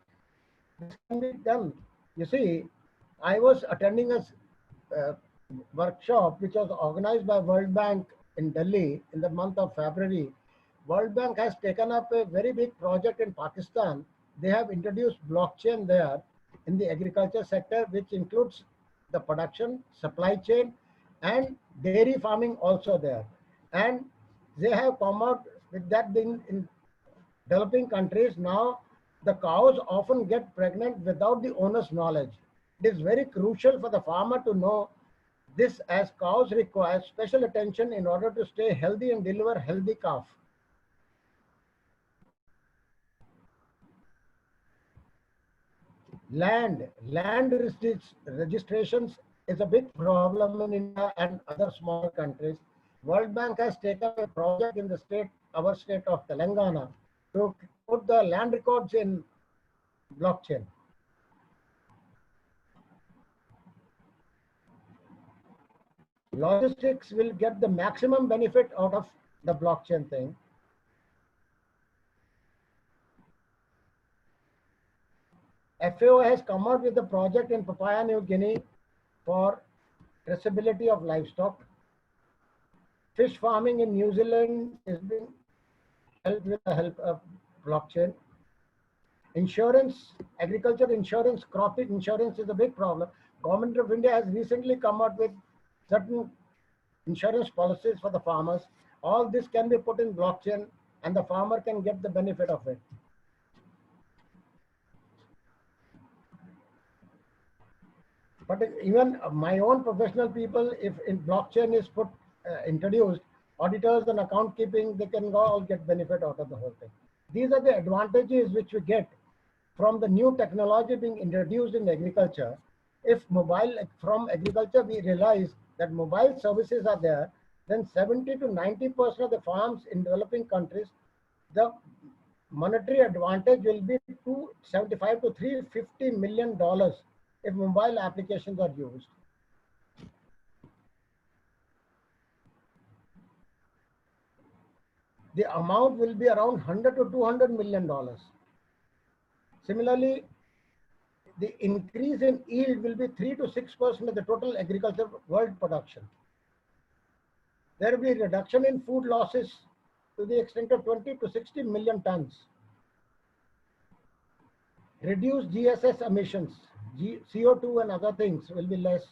this can be done. You see, I was attending a workshop which was organized by World Bank in Delhi in the month of February, World Bank has taken up a very big project in Pakistan. They have introduced blockchain there in the agriculture sector, which includes the production, supply chain, and dairy farming also there. And they have come out with that thing in developing countries. Now, the cows often get pregnant without the owner's knowledge. It is very crucial for the farmer to know this, as cows require special attention in order to stay healthy and deliver healthy calf. Land registrations is a big problem in India and other smaller countries. World Bank has taken a project in the state, our state of Telangana, to put the land records in blockchain. Logistics will get the maximum benefit out of the blockchain thing. FAO has come out with a project in Papua New Guinea for traceability of livestock. Fish farming in New Zealand is being helped with the help of blockchain. Insurance, agriculture insurance, crop insurance is a big problem. Government of India has recently come out with certain insurance policies for the farmers. All this can be put in blockchain and the farmer can get the benefit of it. But even my own professional people, if in blockchain is put introduced, auditors and account keeping, they can all get benefit out of the whole thing. These are the advantages which we get from the new technology being introduced in agriculture. If from agriculture we realize that mobile services are there, then 70 to 90% of the farms in developing countries, the monetary advantage will be $275 to $350 million if mobile applications are used. The amount will be around $100 to $200 million. Similarly, the increase in yield will be 3 to 6% of the total agriculture world production. There will be reduction in food losses to the extent of 20 to 60 million tons. Reduced GSS emissions, CO2 and other things will be less.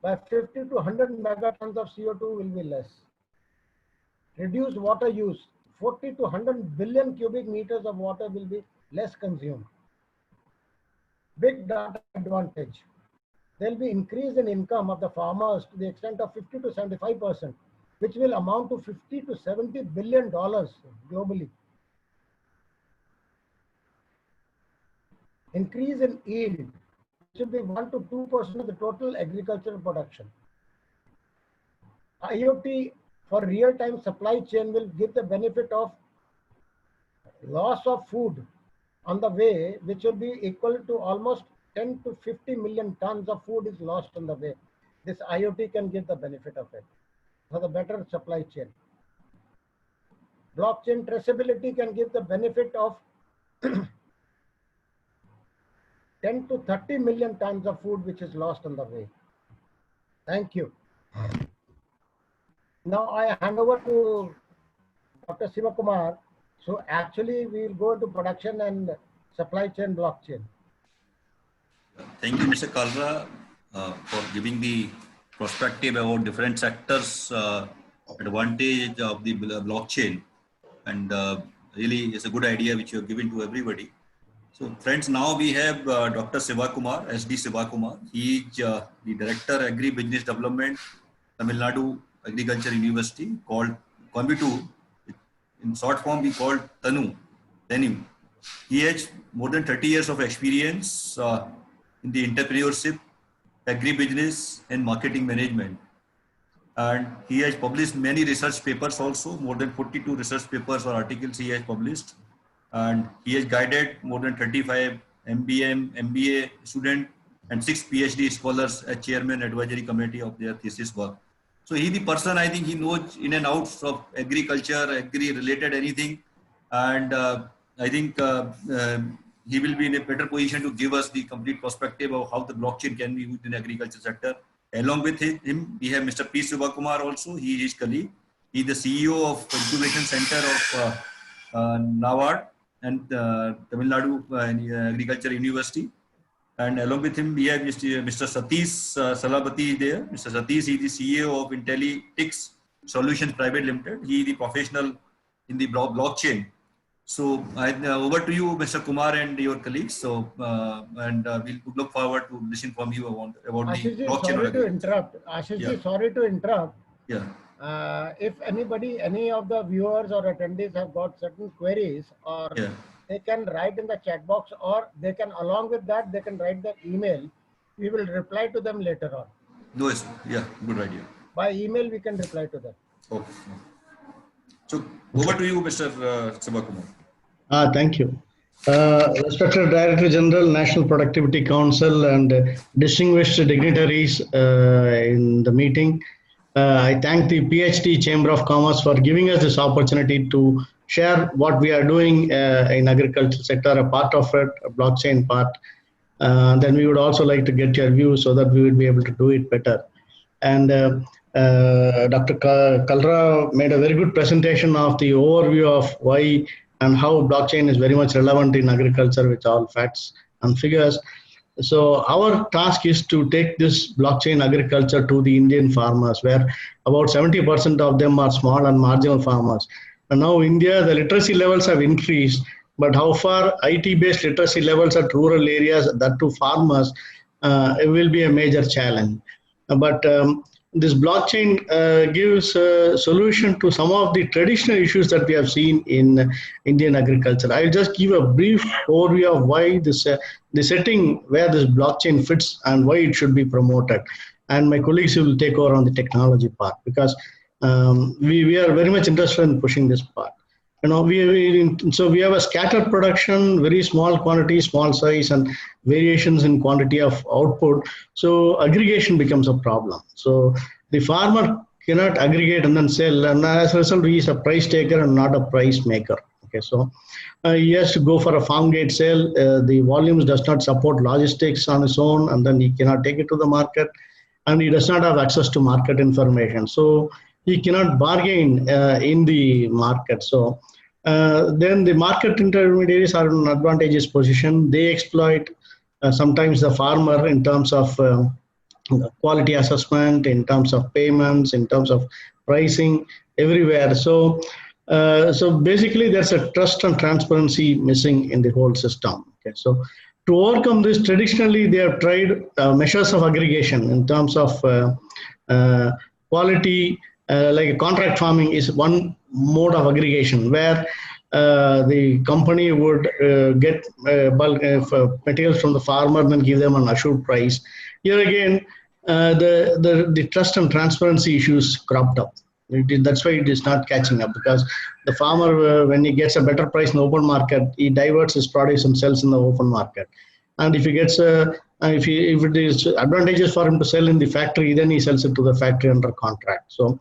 By 50 to 100 megatons of CO2 will be less. Reduced water use, 40 to 100 billion cubic meters of water will be less consumed. Big data advantage. There will be increase in income of the farmers to the extent of 50 to 75%, which will amount to $50 to $70 billion globally. Increase in yield, which will be 1 to 2% of the total agricultural production. IoT for real-time supply chain will give the benefit of loss of food on the way, which will be equal to almost 10 to 50 million tons of food is lost on the way. This IoT can give the benefit of it for the better supply chain. Blockchain traceability can give the benefit of 10 to 30 million tons of food which is lost on the way. Thank you. Now I hand over to Dr. Sivakumar. So actually we will go into production and supply chain blockchain. Thank you, Mr. Kalra, for giving the perspective about different sectors, advantage of the blockchain. And really it's a good idea which you have given to everybody. So friends, now we have Dr. Sivakumar, SD Sivakumar. He is the Director Agri-Business Development, Tamil Nadu Agriculture University, called Coimbatore. In short form, we call TANU. He has more than 30 years of experience in the entrepreneurship, agribusiness, and marketing management. And he has published many research papers also, more than 42 research papers or articles he has published. And he has guided more than 35 MBA students and 6 PhD scholars as chairman advisory committee of their thesis work. So he the person, I think he knows in and outs of agriculture, agri-related anything. And I think he will be in a better position to give us the complete perspective of how the blockchain can be used in the agriculture sector. Along with him, we have Mr. P. Sivakumar also. He is his colleague. He's the CEO of Incubation Center of NABARD and Tamil Nadu Agriculture University. And along with him, we have Mr. Satish Salabati there. Mr. Satish is the CEO of IntelliTix Solutions Private Limited. He is the professional in the blockchain. So over to you, Mr. Kumar, and your colleagues. So we'll look forward to listen from you about the blockchain. Sorry to interrupt. Ashishji, sorry to interrupt. Yeah. If any of the viewers or attendees have got certain queries, or they can write in the chat box, or they can, along with that, they can write the email. We will reply to them later on. No, yeah, good idea. By email, we can reply to them. Okay. So over to you, Mr. Sivakumar. Thank you. Respected Director General, National Productivity Council, and distinguished dignitaries in the meeting. I thank the PhD Chamber of Commerce for giving us this opportunity to share what we are doing in agriculture sector, a part of it, a blockchain part. Then we would also like to get your views so that we would be able to do it better. And Dr. Kalra made a very good presentation of the overview of why and how blockchain is very much relevant in agriculture with all facts and figures. So our task is to take this blockchain agriculture to the Indian farmers, where about 70% of them are small and marginal farmers. And now India, the literacy levels have increased, but how far IT-based literacy levels at rural areas, that to farmers, it will be a major challenge. But this blockchain gives a solution to some of the traditional issues that we have seen in Indian agriculture. I'll just give a brief overview of why this, the setting where this blockchain fits and why it should be promoted. And my colleagues will take over on the technology part, because we are very much interested in pushing this part. You know, so we have a scattered production, very small quantity, small size, and variations in quantity of output. So aggregation becomes a problem. So the farmer cannot aggregate and then sell, and as a result, he is a price taker and not a price maker. Okay, so he has to go for a farm gate sale. The volumes does not support logistics on its own, and then he cannot take it to the market, and he does not have access to market information. So he cannot bargain in the market. So then the market intermediaries are in an advantageous position. They exploit sometimes the farmer in terms of quality assessment, in terms of payments, in terms of pricing, everywhere. So so basically there's a trust and transparency missing in the whole system. Okay, so to overcome this, traditionally they have tried measures of aggregation in terms of quality. Like contract farming is one mode of aggregation, where the company would get bulk materials from the farmer and then give them an assured price. Here again, the trust and transparency issues cropped up. That's why it is not catching up, because the farmer, when he gets a better price in the open market, he diverts his produce and sells in the open market. And if he gets if it is advantageous for him to sell in the factory, then he sells it to the factory under contract. So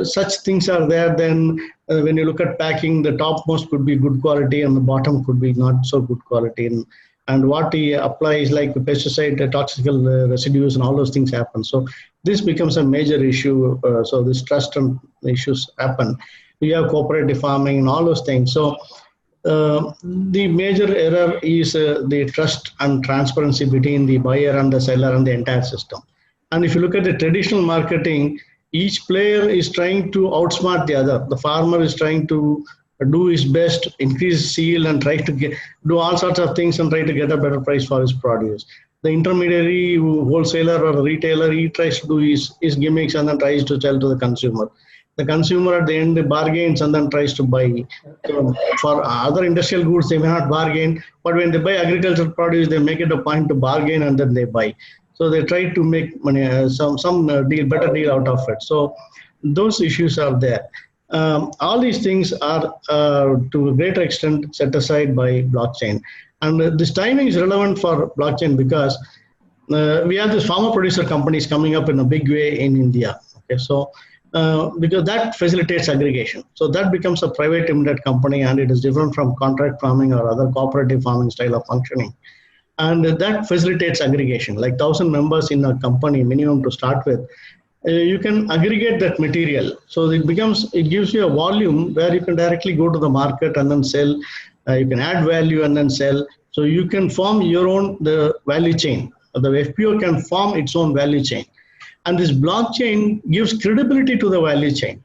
such things are there. Then when you look at packing, the topmost could be good quality and the bottom could be not so good quality. And what he applies, like the pesticide, the toxic residues and all those things happen. So this becomes a major issue. So this trust and issues happen. We have cooperative farming and all those things. So the major error is the trust and transparency between the buyer and the seller and the entire system. And if you look at the traditional marketing, each player is trying to outsmart the other. The farmer is trying to do his best, increase yield, and try to do all sorts of things and try to get a better price for his produce. The intermediary, wholesaler or retailer, he tries to do his gimmicks and then tries to sell to the consumer. The consumer at the end bargains and then tries to buy. For other industrial goods, they may not bargain, but when they buy agricultural produce, they make it a point to bargain and then they buy. So they try to make money, better deal out of it. So those issues are there. All these things are to a greater extent set aside by blockchain. And this timing is relevant for blockchain because we have this farmer producer companies coming up in a big way in India. Okay, so because that facilitates aggregation. So that becomes a private limited company, and it is different from contract farming or other cooperative farming style of functioning. And that facilitates aggregation, like 1,000 members in a company minimum to start with. you can aggregate that material. So it gives you a volume where you can directly go to the market and then sell. You can add value and then sell. So you can form your own the value chain. The FPO can form its own value chain. And this blockchain gives credibility to the value chain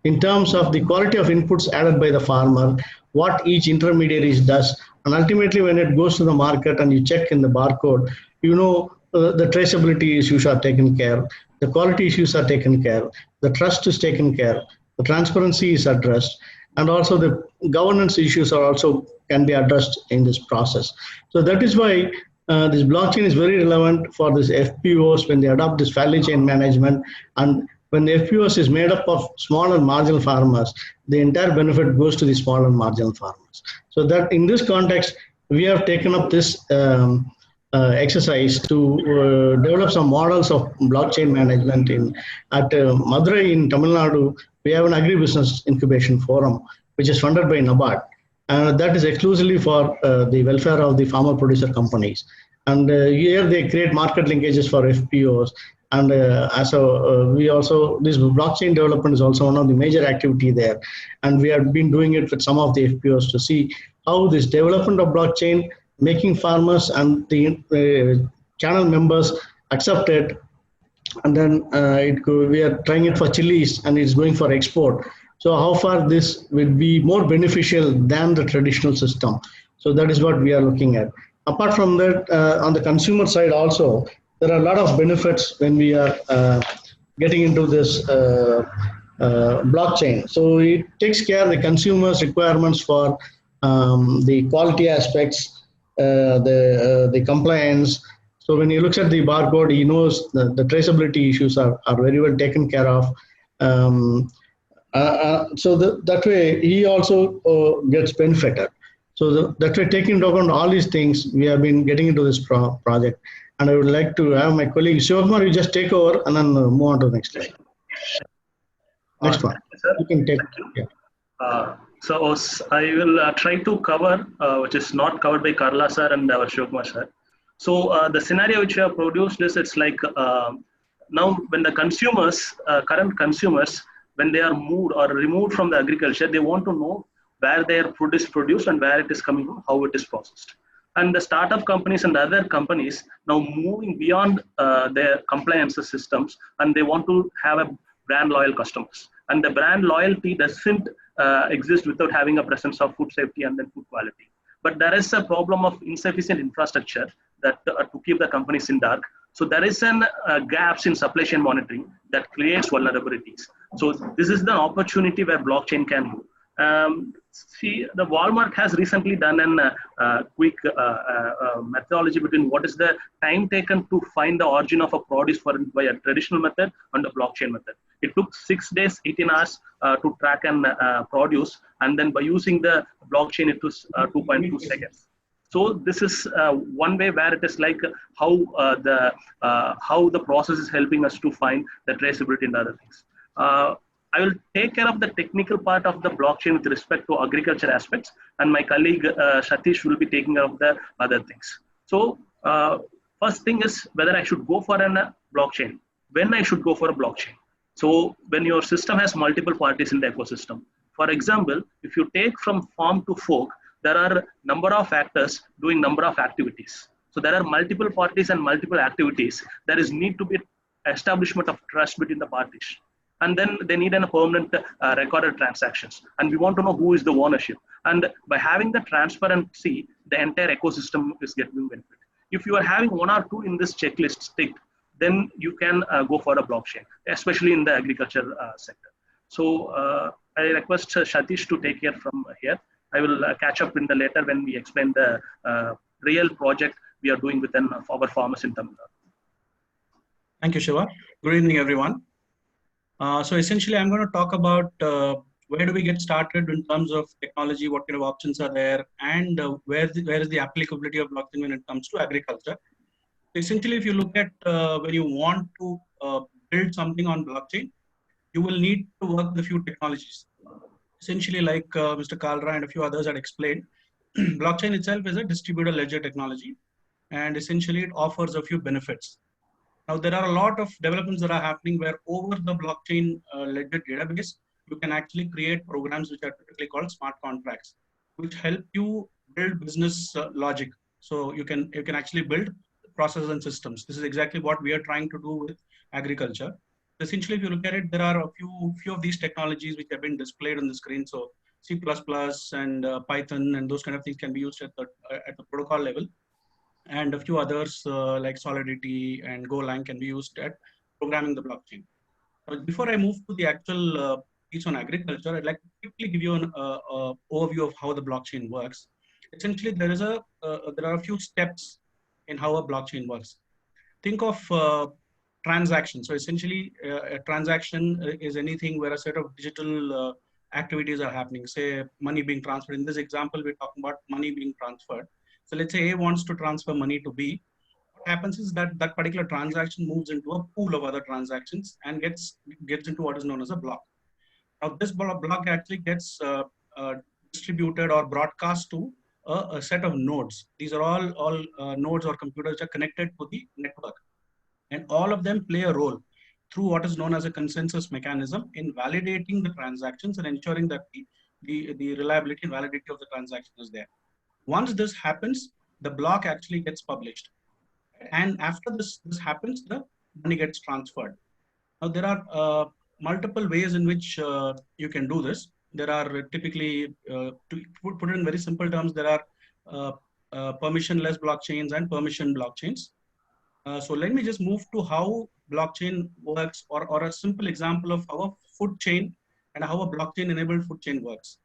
in terms of the quality of inputs added by the farmer, what each intermediary does. And ultimately, when it goes to the market and you check in the barcode, you know the traceability issues are taken care of, the quality issues are taken care of, the trust is taken care of, the transparency is addressed, and also the governance issues are also can be addressed in this process. So that is why this blockchain is very relevant for this FPOs when they adopt this value chain management. And when the FPOs is made up of small and marginal farmers, the entire benefit goes to the small and marginal farmers. So that in this context, we have taken up this exercise to develop some models of blockchain management at Madurai in Tamil Nadu. We have an agribusiness incubation forum, which is funded by NABARD. That is exclusively for the welfare of the farmer producer companies. And here they create market linkages for FPOs. And we also, this blockchain development is also one of the major activity there. And we have been doing it with some of the FPOs to see how this development of blockchain, making farmers and the channel members accept it. And then we are trying it for chilies and it's going for export. So how far this will be more beneficial than the traditional system. So that is what we are looking at. Apart from that, on the consumer side also, there are a lot of benefits when we are getting into this blockchain. So it takes care of the consumers' requirements for the quality aspects, the compliance. So when he looks at the barcode, he knows the traceability issues are very well taken care of. So that way he also gets benefited. So that way, taking into account all these things, we have been getting into this project. And I would like to have my colleague Shivakumar, you just take over and then move on to the next slide. Next one. You can take. Yeah. So I will try to cover, which is not covered by Karla sir and our Shivakumar sir. So the scenario which we have produced is, it's like now when the consumers, current consumers, when they are moved or removed from the agriculture, they want to know where their food is produced and where it is coming from, how it is processed. And the startup companies and other companies now moving beyond their compliance systems, and they want to have a brand loyal customers. And the brand loyalty doesn't exist without having a presence of food safety and then food quality. But there is a problem of insufficient infrastructure that to keep the companies in dark. So there is an gaps in supply chain monitoring that creates vulnerabilities. So this is the opportunity where blockchain can move. See, the Walmart has recently done a quick methodology between what is the time taken to find the origin of a produce by a traditional method and a blockchain method. It took 6 days, 18 hours to track and produce, and then by using the blockchain, it was 2.2 seconds. So this is one way where it is like how the process is helping us to find the traceability and other things. I will take care of the technical part of the blockchain with respect to agriculture aspects, and my colleague Satish will be taking care of the other things. So first thing is whether I should go for a blockchain, when I should go for a blockchain. So when your system has multiple parties in the ecosystem, for example, if you take from farm to fork, there are number of actors doing number of activities. So there are multiple parties and multiple activities. There is need to be establishment of trust between the parties. And then they need a permanent recorded transactions. And we want to know who is the ownership. And by having the transparency, the entire ecosystem is getting benefit. If you are having one or two in this checklist ticked, then you can go for a blockchain, especially in the agriculture sector. So I request Satish to take care from here. I will catch up in the later when we explain the real project we are doing within our farmers in Tamil Nadu. Thank you, Shiva. Good evening, everyone. So essentially, I'm going to talk about where do we get started in terms of technology, what kind of options are there, and where is the applicability of blockchain when it comes to agriculture. So essentially, if you look at when you want to build something on blockchain, you will need to work with a few technologies. Essentially, like Mr. Kalra and a few others had explained, blockchain itself is a distributed ledger technology, and essentially it offers a few benefits. Now, there are a lot of developments that are happening where over the blockchain ledger database, you can actually create programs which are typically called smart contracts, which help you build business logic. So you can actually build processes and systems. This is exactly what we are trying to do with agriculture. Essentially, if you look at it, there are a few of these technologies which have been displayed on the screen. So C++ and Python and those kind of things can be used at the protocol level. And a few others like Solidity and Golang can be used at programming the blockchain. Before I move to the actual piece on agriculture, I'd like to quickly give you an overview of how the blockchain works. Essentially, there are a few steps in how a blockchain works. Think of transactions. So essentially, a transaction is anything where a set of digital activities are happening. Say money being transferred. In this example, we're talking about money being transferred. So let's say A wants to transfer money to B. What happens is that that particular transaction moves into a pool of other transactions and gets into what is known as a block. Now, this block actually gets distributed or broadcast to a set of nodes. These are all nodes or computers which are connected to the network. And all of them play a role through what is known as a consensus mechanism in validating the transactions and ensuring that the reliability and validity of the transaction is there. Once this happens, the block actually gets published. And after this happens, the money gets transferred. Now, there are multiple ways in which you can do this. There are typically, to put it in very simple terms, there are permissionless blockchains and permission blockchains. So let me just move to how blockchain works, or a simple example of how a food chain and how a blockchain-enabled food chain works.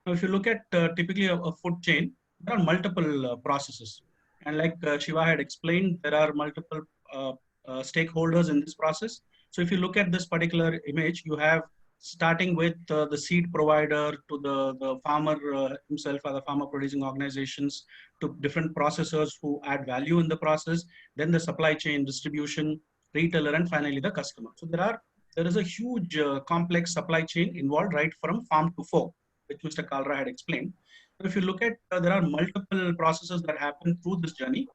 Now, if you look at typically a food chain, there are multiple processes. And like Shiva had explained, there are multiple stakeholders in this process. So if you look at this particular image, you have starting with the seed provider to the farmer himself, or the farmer producing organizations, to different processors who add value in the process, then the supply chain, distribution, retailer, and finally the customer. So there is a huge complex supply chain involved right from farm to fork, which Mr. Kalra had explained. So if you look at, there are multiple processes that happen through this journey.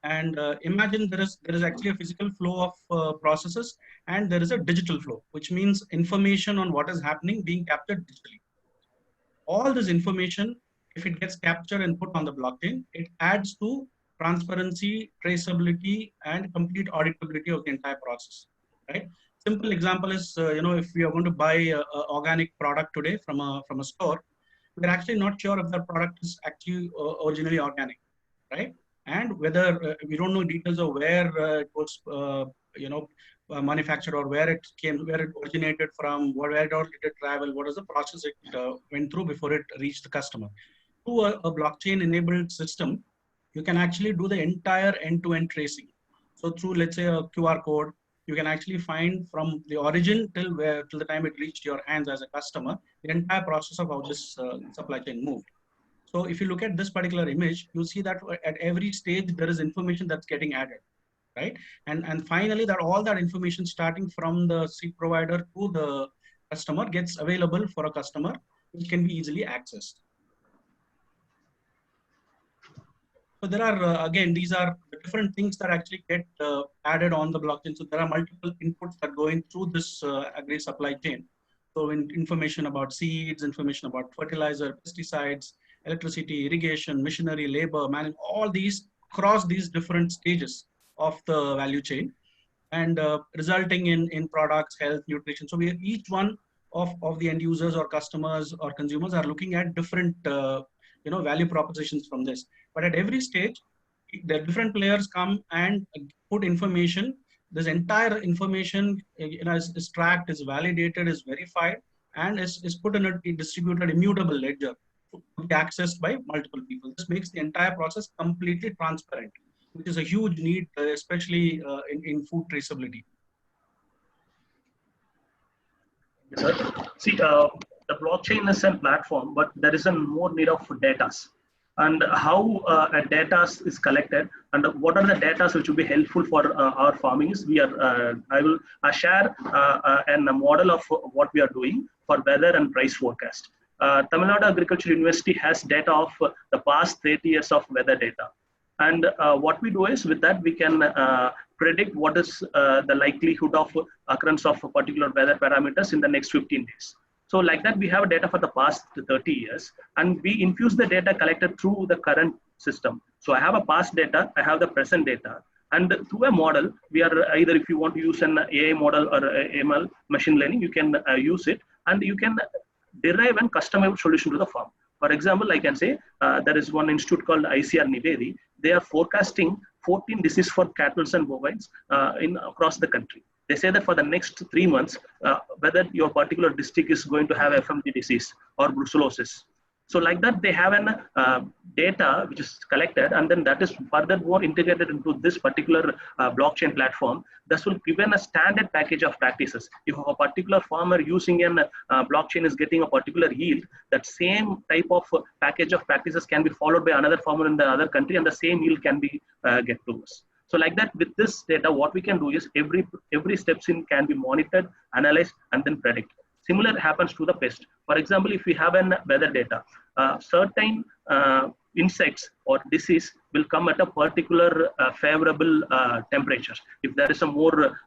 And imagine there is actually a physical flow of processes, and there is a digital flow, which means information on what is happening being captured digitally. All this information, if it gets captured and put on the blockchain, it adds to transparency, traceability, and complete auditability of the entire process. Right? Simple example is, if we are going to buy an organic product today from a store, we're actually not sure if that product is actually originally organic, right? And whether we don't know details of where it was, manufactured, or where it came, where it originated from, where did it travel, what is the process it went through before it reached the customer. Through a blockchain-enabled system, you can actually do the entire end-to-end tracing. So through, let's say, a QR code, you can actually find from the origin till the time it reached your hands as a customer, the entire process of how this supply chain moved. So if you look at this particular image, you'll see that at every stage, there is information that's getting added, right? And finally, that all that information starting from the seed provider to the customer gets available for a customer, which can be easily accessed. So there are, again, these are the different things that actually get added on the blockchain. So there are multiple inputs that go in through this agri supply chain. So information about seeds, information about fertilizer, pesticides, electricity, irrigation, machinery, labor, management, all these cross these different stages of the value chain, and resulting in products, health, nutrition. So each one of the end users or customers or consumers are looking at different value propositions from this. But at every stage, the different players come and put information. This entire information is tracked, is validated, is verified, and is put in a distributed immutable ledger to be accessed by multiple people. This makes the entire process completely transparent, which is a huge need, especially in food traceability. Sir, see, the blockchain is a platform, but there is a more need of data. And how data is collected, and what are the data which will be helpful for our farming is I will share a model of what we are doing for weather and price forecast. Tamil Nadu Agriculture University has data of the past 30 years of weather data. And what we do is with that, we can predict what is the likelihood of occurrence of particular weather parameters in the next 15 days. So like that, we have data for the past 30 years, and we infuse the data collected through the current system. So I have a past data, I have the present data, and through a model, we are either, if you want to use an AI model or ML machine learning, you can use it, and you can derive and customize solution to the farm. For example, I can say there is one institute called ICR Nivedi. They are forecasting 14 diseases for cattle and bovines across the country. They say that for the next 3 months, whether your particular district is going to have FMD disease or brucellosis. So like that, they have an data which is collected, and then that is further more integrated into this particular blockchain platform. This will give a standard package of practices. If a particular farmer using an blockchain is getting a particular yield, that same type of package of practices can be followed by another farmer in the other country, and the same yield can be get to us. So like that, with this data, what we can do is every steps in can be monitored, analyzed, and then predict. Similar happens to the pest. For example, if we have an weather data, certain insects or disease will come at a particular favorable temperature. If there is a more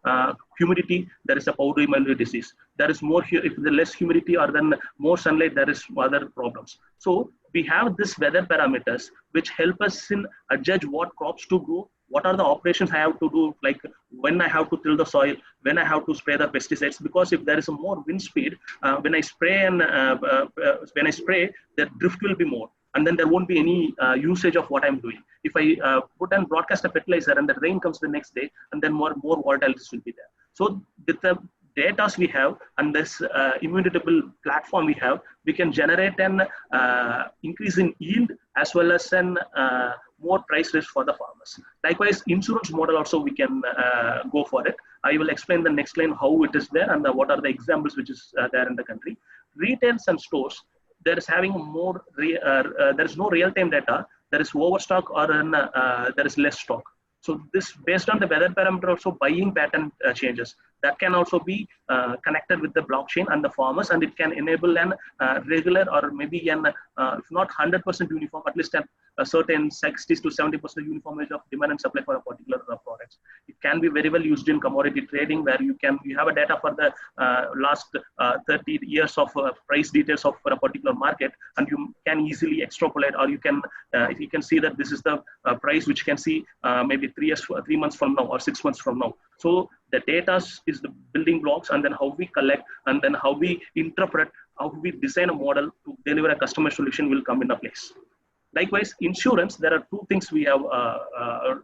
humidity, there is a powdery mildew disease. There is more, if the less humidity or then more sunlight, there is other problems. So we have this weather parameters which help us in judge what crops to grow, what are the operations I have to do, like when I have to till the soil, when I have to spray the pesticides. Because if there is a more wind speed, when I spray and the drift will be more, and then there won't be any usage of what I'm doing. If I put and broadcast a fertilizer and the rain comes the next day, and then more volatilities will be there. So with the data we have and this immutable platform we have, we can generate an increase in yield as well as an more price risk for the farmers. Likewise, insurance model also we can go for it. I will explain the next line how it is there and what are the examples which is there in the country. Retails and stores, there is having more, there is no real-time data, there is overstock or there is less stock. So this based on the weather parameter also buying pattern changes. That can also be connected with the blockchain and the farmers, and it can enable an regular or maybe an if not 100% uniform, at least a certain 60 to 70% uniformity of demand and supply for a particular product. It can be very well used in commodity trading, where you have a data for the last 30 years of price details of for a particular market, and you can easily extrapolate, or you can see that this is the price which you can see maybe 3 months from now or 6 months from now. So the data is the building blocks, and then how we collect, and then how we interpret, how we design a model to deliver a customer solution will come into place. Likewise, insurance, there are two things we have,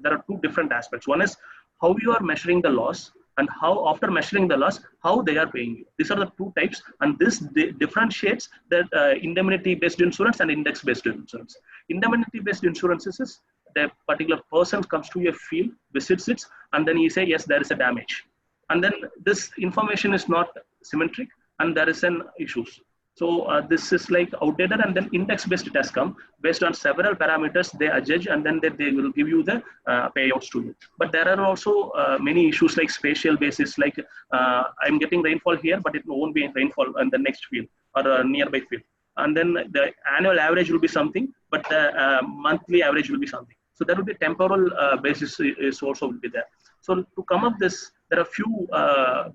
there are two different aspects. One is how you are measuring the loss, and how after measuring the loss, how they are paying you. These are the two types, and this differentiates the indemnity-based insurance and index-based insurance. Indemnity-based insurance is the particular person comes to your field, visits it, and then he say, yes, there is a damage. And then this information is not symmetric, and there is an issues. So this is like outdated, and then index-based it has come based on several parameters they judge, and then they will give you the payouts to you. But there are also many issues like spatial basis, like I'm getting rainfall here, but it won't be rainfall on the next field or a nearby field. And then the annual average will be something, but the monthly average will be something. So there will be temporal basis is also will be there. So to come up this, there are few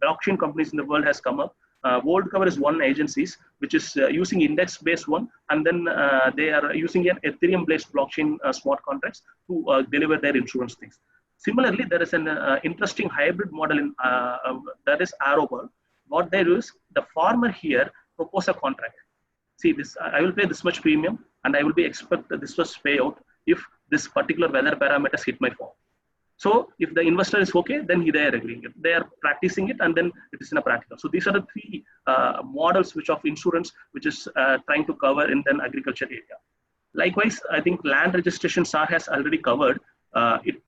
blockchain companies in the world has come up. WorldCover is one agency which is using index-based one, and then they are using an Ethereum-based blockchain smart contracts to deliver their insurance things. Similarly, there is an interesting hybrid model in that is Arrowbird. What they do is the farmer here propose a contract. See this, I will pay this much premium, and I will be expect this much payout if this particular weather parameters hit my farm. So if the investor is okay, then they are agreeing it. They are practicing it, and then it is in a practical. So these are the three models which of insurance which is trying to cover in the agriculture area. Likewise, I think land registration SAR has already covered. It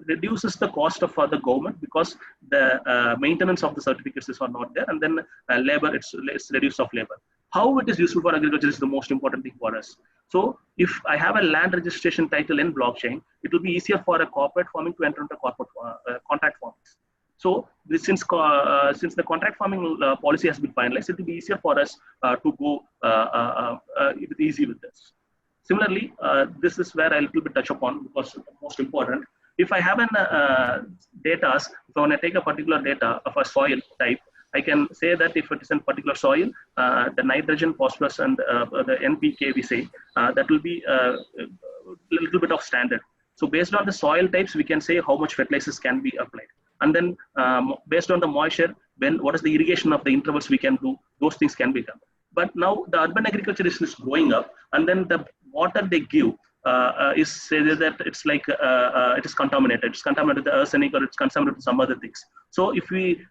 reduces the cost of the government because the maintenance of the certificates is not there, and then labor, it's reduced of labor. How it is useful for agriculture is the most important thing for us. So if I have a land registration title in blockchain, it will be easier for a corporate farming to enter into corporate contract farming. So this, since the contract farming policy has been finalized, it will be easier for us to go easy with this. Similarly, this is where I little bit touch upon because most important. If I have data, so when I take a particular data of a soil type, I can say that if it is in particular soil, the nitrogen, phosphorus, and the NPK, we say, that will be a little bit of standard. So based on the soil types, we can say how much fertilizers can be applied. And then based on the moisture, what is the irrigation of the intervals we can do, those things can be done. But now the urban agriculture is growing up, and then the water they give is say that it's like it is contaminated. It's contaminated with arsenic, or it's contaminated with some other things. So if we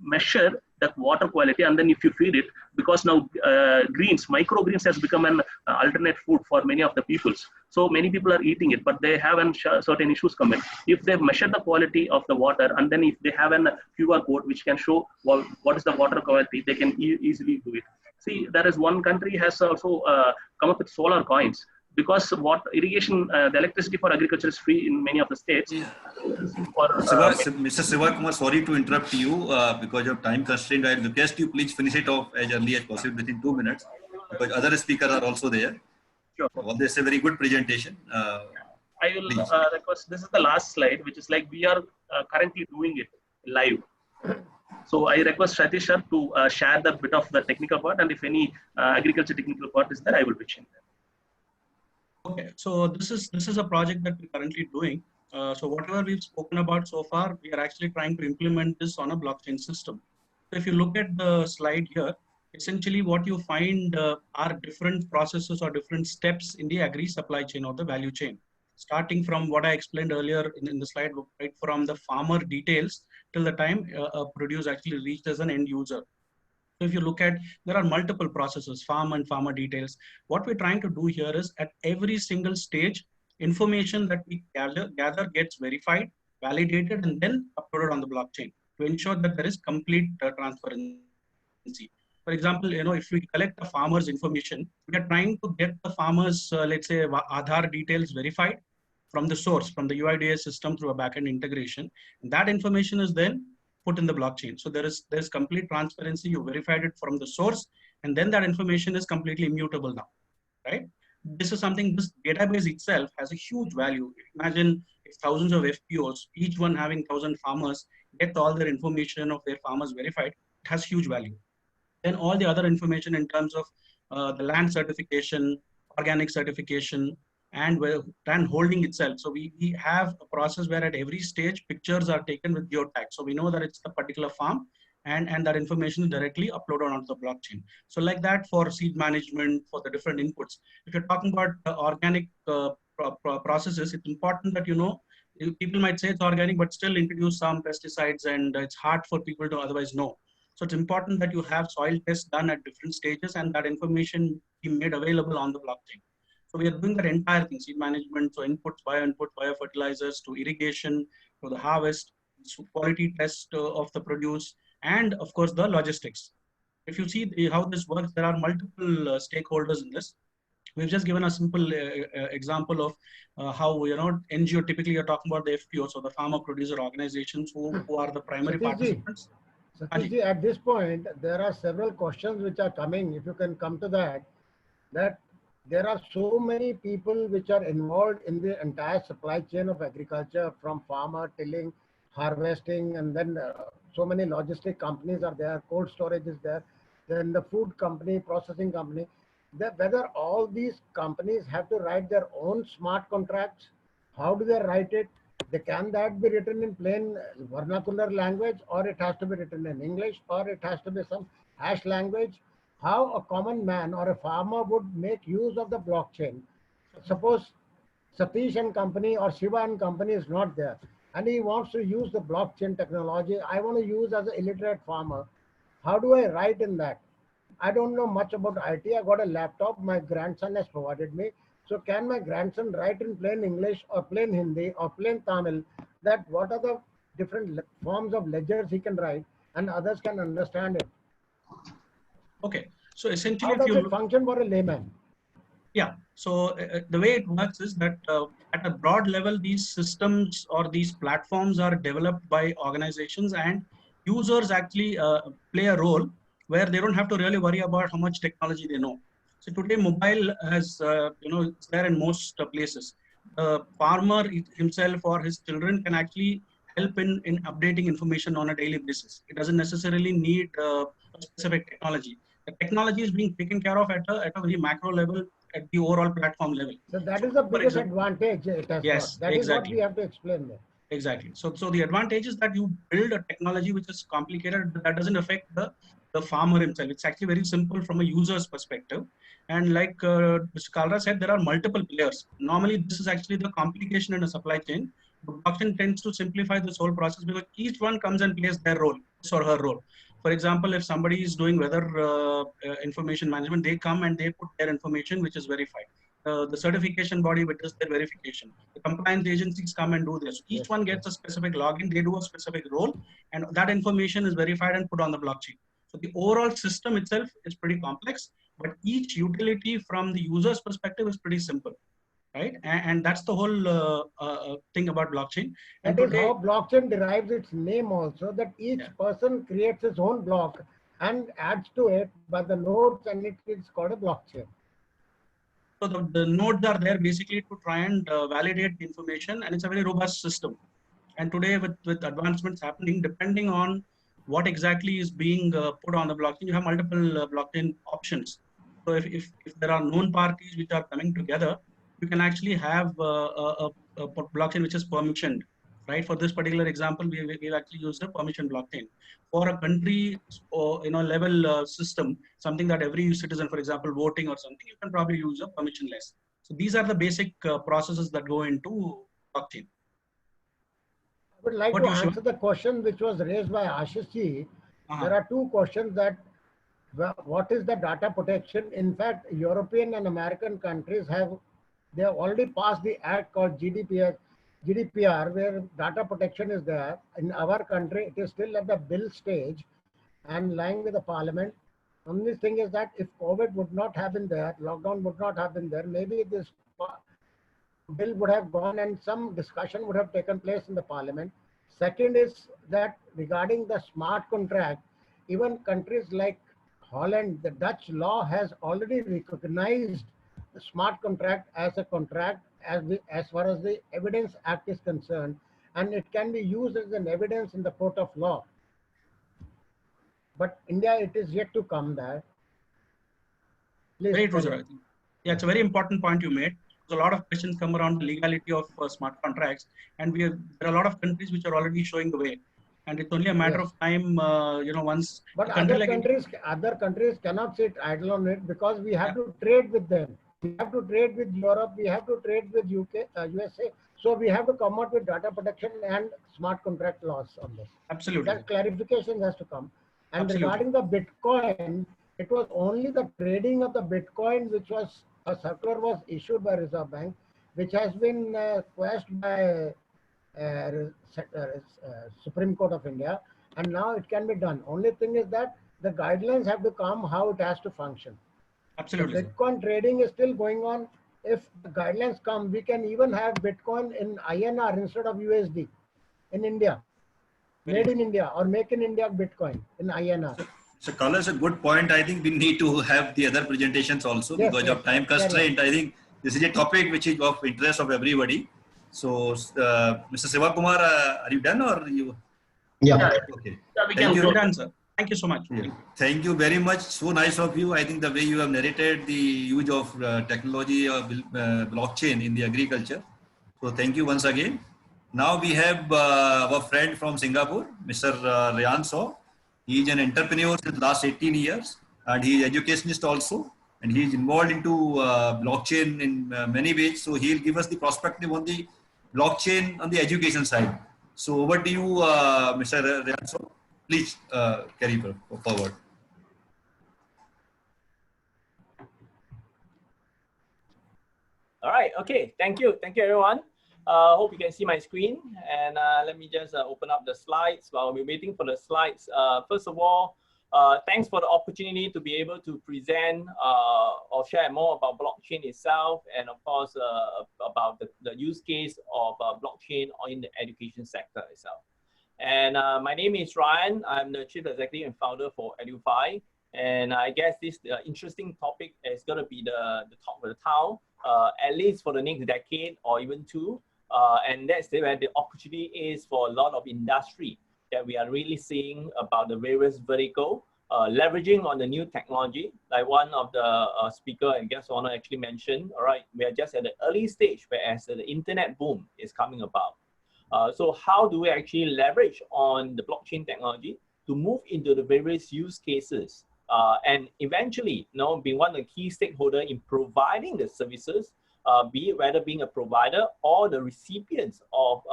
measure that water quality, and then if you feed it, because now microgreens has become an alternate food for many of the peoples. So many people are eating it, but they have certain issues come in. If they measure the quality of the water, and then if they have an QR code which can show what is the water quality, they can easily do it. See, there is one country has also come up with solar coins, because what irrigation, the electricity for agriculture is free in many of the states. Yeah. Mr. Siva Kumar, sorry to interrupt you because of time constraint. I request you please finish it off as early as possible within 2 minutes, because other speakers are also there. Sure. Well, this is a very good presentation. I will request, this is the last slide, which is like we are currently doing it live. So I request Satish sir to share the bit of the technical part, and if any agriculture technical part is there, I will pitch in there. Okay, so this is a project that we're currently doing. So whatever we've spoken about so far, we are actually trying to implement this on a blockchain system. So if you look at the slide here, essentially what you find are different processes or different steps in the agri supply chain or the value chain. Starting from what I explained earlier in the slide, right from the farmer details till the time a produce actually reached as an end user. So if you look at, there are multiple processes, farm and farmer details. What we're trying to do here is at every single stage, information that we gather gets verified, validated, and then uploaded on the blockchain to ensure that there is complete transparency. For example, if we collect the farmer's information, we are trying to get the farmer's, let's say, Aadhaar details verified from the source, from the UIDS system through a backend integration. And that information is then put in the blockchain. So there's complete transparency. You verified it from the source, and then that information is completely immutable now, right? This is something, this database itself has a huge value. Imagine if thousands of FPOs, each one having 1,000 farmers, get all their information of their farmers verified, it has huge value. Then all the other information in terms of the land certification, organic certification, and holding itself. So we have a process where at every stage pictures are taken with geotag. So we know that it's the particular farm, and that information is directly uploaded onto the blockchain. So like that for seed management, for the different inputs. If you're talking about organic processes, it's important that people might say it's organic, but still introduce some pesticides, and it's hard for people to otherwise know. So it's important that you have soil tests done at different stages, and that information be made available on the blockchain. So we are doing that entire thing, seed management, so inputs, biofertilizers, to irrigation, to the harvest, so quality test of the produce, and of course the logistics. If you see how this works, there are multiple stakeholders in this. We've just given a simple example of how, NGO, typically you're talking about the FPO, so the farmer producer organizations who are the primary participants. Satish, at this point, there are several questions which are coming. If you can come to that there are so many people which are involved in the entire supply chain of agriculture, from farmer, tilling, harvesting, and then so many logistic companies are there, cold storage is there, then the food company, processing company. Whether all these companies have to write their own smart contracts, how do they write it? Can that be written in plain vernacular language, or it has to be written in English, or it has to be some hash language? How a common man or a farmer would make use of the blockchain? Suppose Satish and company or Shiva and company is not there, and he wants to use the blockchain technology. I want to use as an illiterate farmer. How do I write in that? I don't know much about IT. I got a laptop my grandson has provided me. So can my grandson write in plain English or plain Hindi or plain Tamil, that what are the different forms of ledgers he can write and others can understand it? Okay, so essentially, how does it function for a layman? Yeah, so the way it works is that at a broad level, these systems or these platforms are developed by organizations, and users actually play a role where they don't have to really worry about how much technology they know. So today, mobile has, it's there in most places. the farmer himself or his children can actually help in updating information on a daily basis. It doesn't necessarily need a specific technology. The technology is being taken care of at a very macro level, at the overall platform level. So that So, is the for biggest example, advantage it has yes, got. That is what we have to explain there. Exactly. So the advantage is that you build a technology which is complicated, but that doesn't affect the farmer himself. It's actually very simple from a user's perspective. And like Mr. Kalra said, there are multiple players. Normally, this is actually the complication in a supply chain. The blockchain tends to simplify this whole process because each one comes and plays their role, his or her role. For example, if somebody is doing weather information management, they come and they put their information, which is verified. The certification body which does their verification. The compliance agencies come and do this. Each one gets a specific login, they do a specific role, and that information is verified and put on the blockchain. So the overall system itself is pretty complex, but each utility from the user's perspective is pretty simple, right? And that's the whole thing about blockchain. And that is how blockchain derives its name also, that each person creates his own block and adds to it by the nodes, and it is called a blockchain. So the nodes are there basically to try and validate the information, and it's a very robust system. And today with advancements happening, depending on what exactly is being put on the blockchain, you have multiple blockchain options. So if there are known parties which are coming together, you can actually have a blockchain which is permissioned, right? For this particular example, we've actually used a permission blockchain. For a country or level system, something that every citizen, for example, voting or something, you can probably use a permissionless. So these are the basic processes that go into blockchain. I would like to answer the question which was raised by Ashish ji. There are two questions that what is the data protection? In fact, European and American countries have already passed the act called GDPR, where data protection is there. In our country, it is still at the bill stage and lying with the parliament. Only thing is that if COVID would not have been there, lockdown would not have been there, maybe this bill would have gone and some discussion would have taken place in the parliament. Second is that regarding the smart contract, even countries like Holland, the Dutch law has already recognized the smart contract as a contract as far as the Evidence Act is concerned, and it can be used as an evidence in the court of law. But India, it is yet to come there. Please. Very true, sir. Yeah, it's a very important point you made. A lot of questions come around the legality of smart contracts, and there are a lot of countries which are already showing the way, and it's only a matter of time, once. But other countries cannot sit idle on it, because we have to trade with them. We have to trade with Europe. We have to trade with USA. So we have to come out with data protection and smart contract laws on this. Absolutely. That clarification has to come. And regarding the Bitcoin, it was only the trading of the Bitcoin which was. A circular was issued by Reserve Bank, which has been quashed by Supreme Court of India, and now it can be done. Only thing is that the guidelines have to come how it has to function. Absolutely. The Bitcoin trading is still going on. If the guidelines come, we can even have Bitcoin in INR instead of USD in India, made in India, or make in India Bitcoin in INR. So, Kala is a good point. I think we need to have the other presentations also because of time constraint. I think this is a topic which is of interest of everybody. So, Mr. Siva Kumar, are you done or you? Yeah. Okay. Thank you. Done, sir. Thank you so much. Yeah. Thank you very much. So nice of you. I think the way you have narrated the use of technology or blockchain in the agriculture. So thank you once again. Now we have our friend from Singapore, Mr. Rayan Saw. He is an entrepreneur since the last 18 years, and he is educationist also, and he is involved into blockchain in many ways. So he will give us the perspective on the blockchain on the education side. So over to you, Mr. Rayan Saw. Please carry forward. All right. Okay. Thank you. Thank you, everyone. Hope you can see my screen. And let me just open up the slides while we're waiting for the slides. First of all, thanks for the opportunity to be able to present or share more about blockchain itself, and of course about the use case of blockchain in the education sector itself. And my name is Ryan. I'm the Chief Executive and Founder for EduFi. And I guess this interesting topic is going to be the talk of the town, at least for the next decade or even two. And that's where the opportunity is for a lot of industry that we are really seeing about the various vertical, leveraging on the new technology, like one of the speaker and guest owner actually mentioned. All right, we are just at the early stage, whereas the internet boom is coming about. So how do we actually leverage on the blockchain technology to move into the various use cases, and eventually, being one of the key stakeholders in providing the services, be it whether being a provider or the recipients of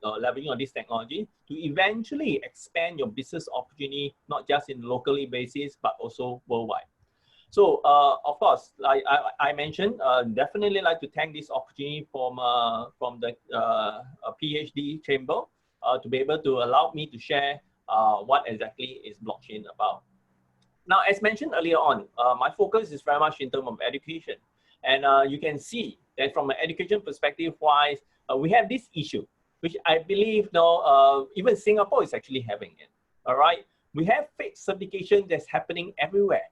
leveraging on this technology to eventually expand your business opportunity, not just in locally basis, but also worldwide. So, of course, like I mentioned, definitely like to thank this opportunity from the PhD chamber to be able to allow me to share what exactly is blockchain about. Now, as mentioned earlier on, my focus is very much in terms of education. And you can see that from an education perspective wise, we have this issue, which I believe even Singapore is actually having it. All right. We have fake certification that's happening everywhere,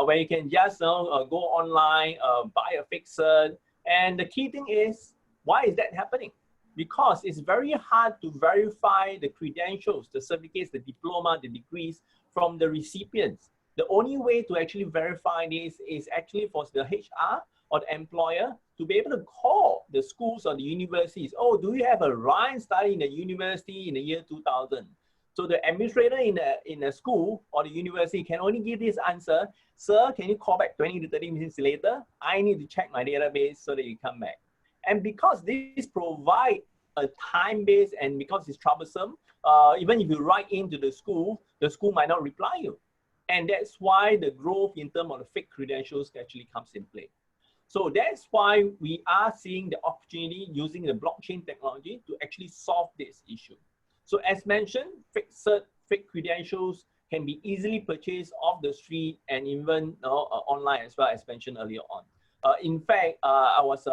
where you can just go online, buy a fake cert. And the key thing is, why is that happening? Because it's very hard to verify the credentials, the certificates, the diploma, the degrees from the recipients. The only way to actually verify this is actually for the HR or the employer to be able to call the schools or the universities. Oh, do you have a Ryan study in the university in the year 2000? So the administrator in a school or the university can only give this answer. Sir, can you call back 20 to 30 minutes later? I need to check my database so that you come back. And because this provide a time base and because it's troublesome, even if you write into the school might not reply you. And that's why the growth in terms of the fake credentials actually comes in play. So that's why we are seeing the opportunity using the blockchain technology to actually solve this issue. So as mentioned, fake credentials can be easily purchased off the street and even online as well, as mentioned earlier on. In fact, I was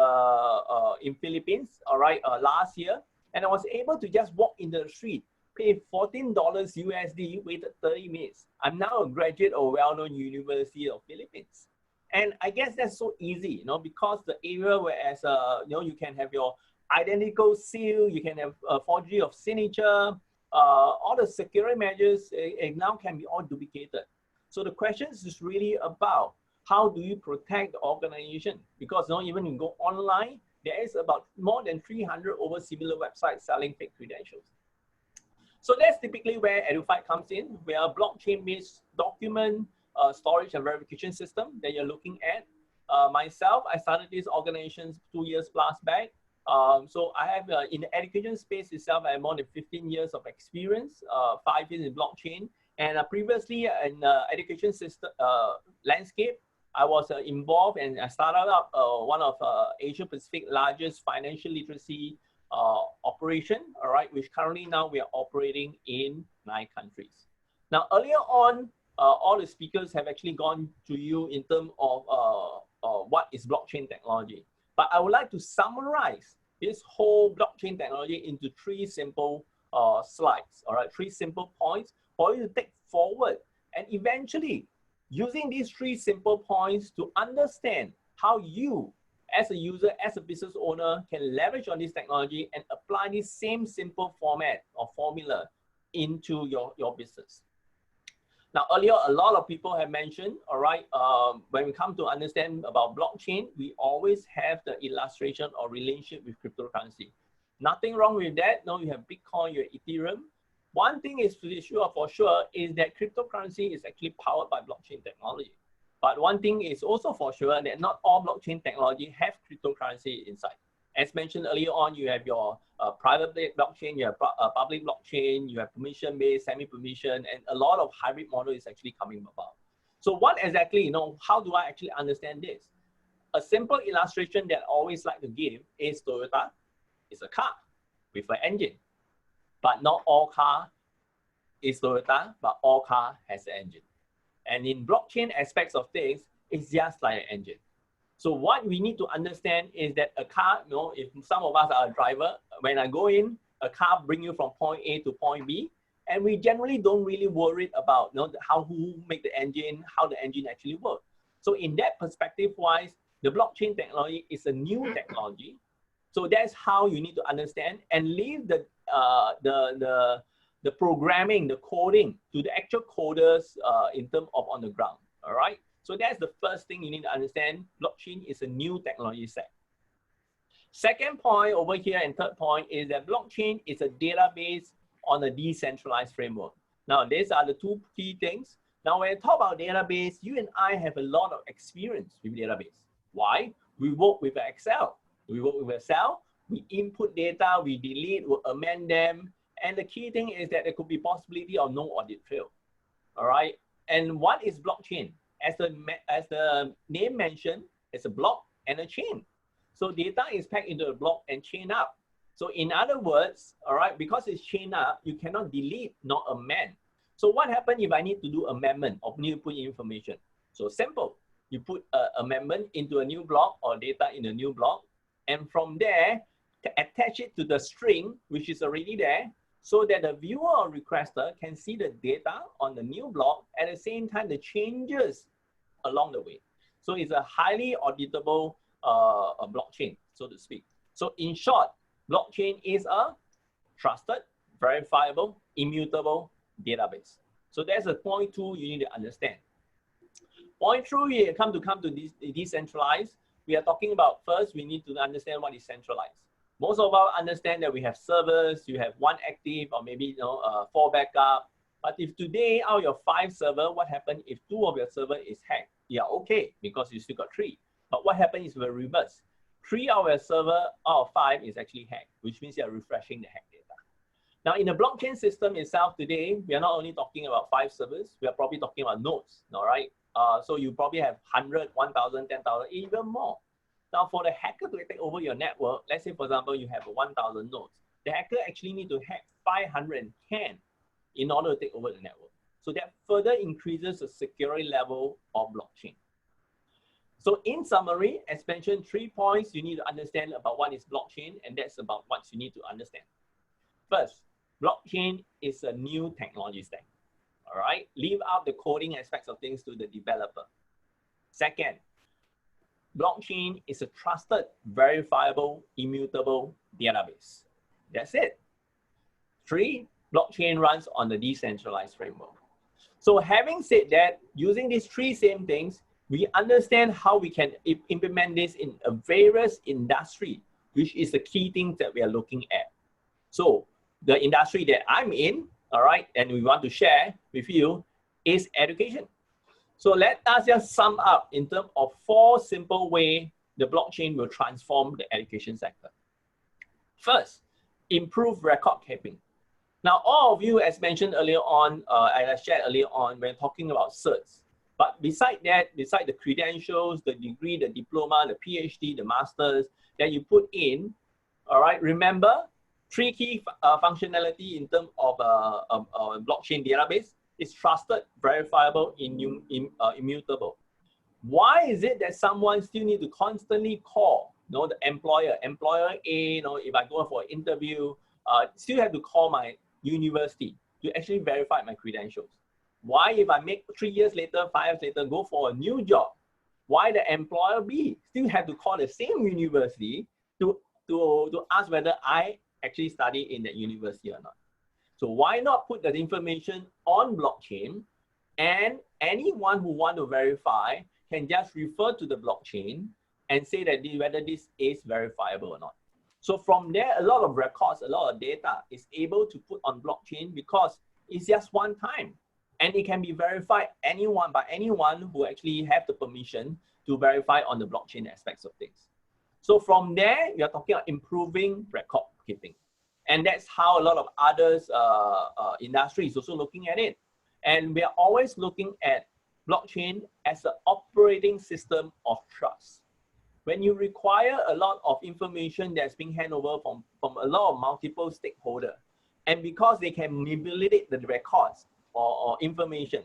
in Philippines, all right, last year, and I was able to just walk in the street, pay $14 USD, waited 30 minutes. I'm now a graduate of a well-known University of Philippines. And I guess that's so easy, because the area whereas, you can have your identical seal, you can have a forgery of signature, all the security measures it now can be all duplicated. So the question is really about how do you protect the organization? Because even you go online, there is about more than 300 over similar websites selling fake credentials. So that's typically where Edufied comes in. We are a blockchain-based document storage and verification system that you're looking at. Myself, I started this organization 2 years plus back. So I have in the education space itself, I have more than 15 years of experience, 5 years in blockchain. And previously in education system landscape, I was involved and I started up one of Asia Pacific largest financial literacy operation, all right, which currently now we are operating in 9 countries. Now, earlier on, all the speakers have actually gone to you in terms of what is blockchain technology. But I would like to summarize this whole blockchain technology into 3 simple slides, all right, 3 simple points for you to take forward. And eventually, using these 3 simple points to understand how you, as a user, as a business owner, can leverage on this technology and apply this same simple format or formula into your business. Now, earlier, a lot of people have mentioned, all right, when we come to understand about blockchain, we always have the illustration or relationship with cryptocurrency. Nothing wrong with that. No, you have Bitcoin, you have Ethereum. One thing is for sure is that cryptocurrency is actually powered by blockchain technology. But one thing is also for sure that not all blockchain technology have cryptocurrency inside. As mentioned earlier on, you have your private blockchain, you have public blockchain, you have permission-based, semi-permission, and a lot of hybrid model is actually coming about. So what exactly, how do I actually understand this? A simple illustration that I always like to give is Toyota is a car with an engine. But not all car is Toyota, but all car has an engine. And in blockchain aspects of things, it's just like an engine. So what we need to understand is that a car, if some of us are a driver, when I go in, a car bring you from point A to point B, And we generally don't really worry about how who make the engine, how the engine actually works. So in that perspective wise, the blockchain technology is a new technology. So that's how you need to understand and leave the programming, the coding to the actual coders in terms of on the ground. All right. So that's the first thing you need to understand. Blockchain is a new technology set. Second point over here and third point is that blockchain is a database on a decentralized framework. Now, these are the two key things. Now, when I talk about database, you and I have a lot of experience with database. Why? We work with Excel. We work with Excel, we input data, we delete, we amend them. And the key thing is that there could be possibility of no audit trail. All right. And what is blockchain? As the name mentioned, it's a block and a chain. So data is packed into a block and chain up. So in other words, all right, because it's chain up, you cannot delete nor amend. So what happens if I need to do amendment or need to put information? So simple, you put an amendment into a new block or data in a new block, and from there, attach it to the string, which is already there, so that the viewer or requester can see the data on the new block, at the same time, the changes along the way. So it's a highly auditable blockchain, so to speak. So in short, blockchain is a trusted, verifiable, immutable database. So that's a point two you need to understand. Point three, we come to this decentralized. We are talking about first, we need to understand what is centralized. Most of us understand that we have servers, you have one active or maybe 4 backup. But if today out of your 5 server, what happens if 2 of your server is hacked? Yeah, okay, because you still got 3. But what happens is the reverse. 3 of your server out of 5 is actually hacked, which means you are refreshing the hacked data. Now in the blockchain system itself today, we are not only talking about 5 servers, we are probably talking about nodes, all right? So you probably have 100, 1,000, 10,000, even more. Now for the hacker to take over your network, let's say for example, you have 1,000 nodes. The hacker actually need to hack 510 in order to take over the network. So that further increases the security level of blockchain. So in summary, as mentioned, 3 points you need to understand about what is blockchain, and that's about what you need to understand. First, blockchain is a new technology stack. All right, leave out the coding aspects of things to the developer. Second, blockchain is a trusted, verifiable, immutable database. That's it. 3, blockchain runs on the decentralized framework. So having said that, using these 3 same things, we understand how we can implement this in a various industry, which is the key thing that we are looking at. So the industry that I'm in, all right, and we want to share with you is education. So let us just sum up in terms of 4 simple ways the blockchain will transform the education sector. First, improve record keeping. Now, all of you, as mentioned earlier on, and I shared earlier on, when talking about certs. But beside that, beside the credentials, the degree, the diploma, the PhD, the masters that you put in, all right, remember 3 key functionality in terms of a blockchain database is trusted, verifiable, immutable. Why is it that someone still need to constantly call, the employer A, if I go for an interview, still have to call my university to actually verify my credentials? Why, if I make 3 years later, 5 years later, go for a new job, why the employer B still have to call the same university to ask whether I actually study in that university or not? So why not put that information on blockchain, and anyone who want to verify can just refer to the blockchain and say that whether this is verifiable or not. So from there, a lot of records, a lot of data is able to put on blockchain because it's just one time. And it can be verified by anyone who actually have the permission to verify on the blockchain aspects of things. So from there, we are talking about improving record keeping. And that's how a lot of others industries also looking at it. And we are always looking at blockchain as an operating system of trust. When you require a lot of information that's being handed over from a lot of multiple stakeholders, and because they can manipulate the records or information,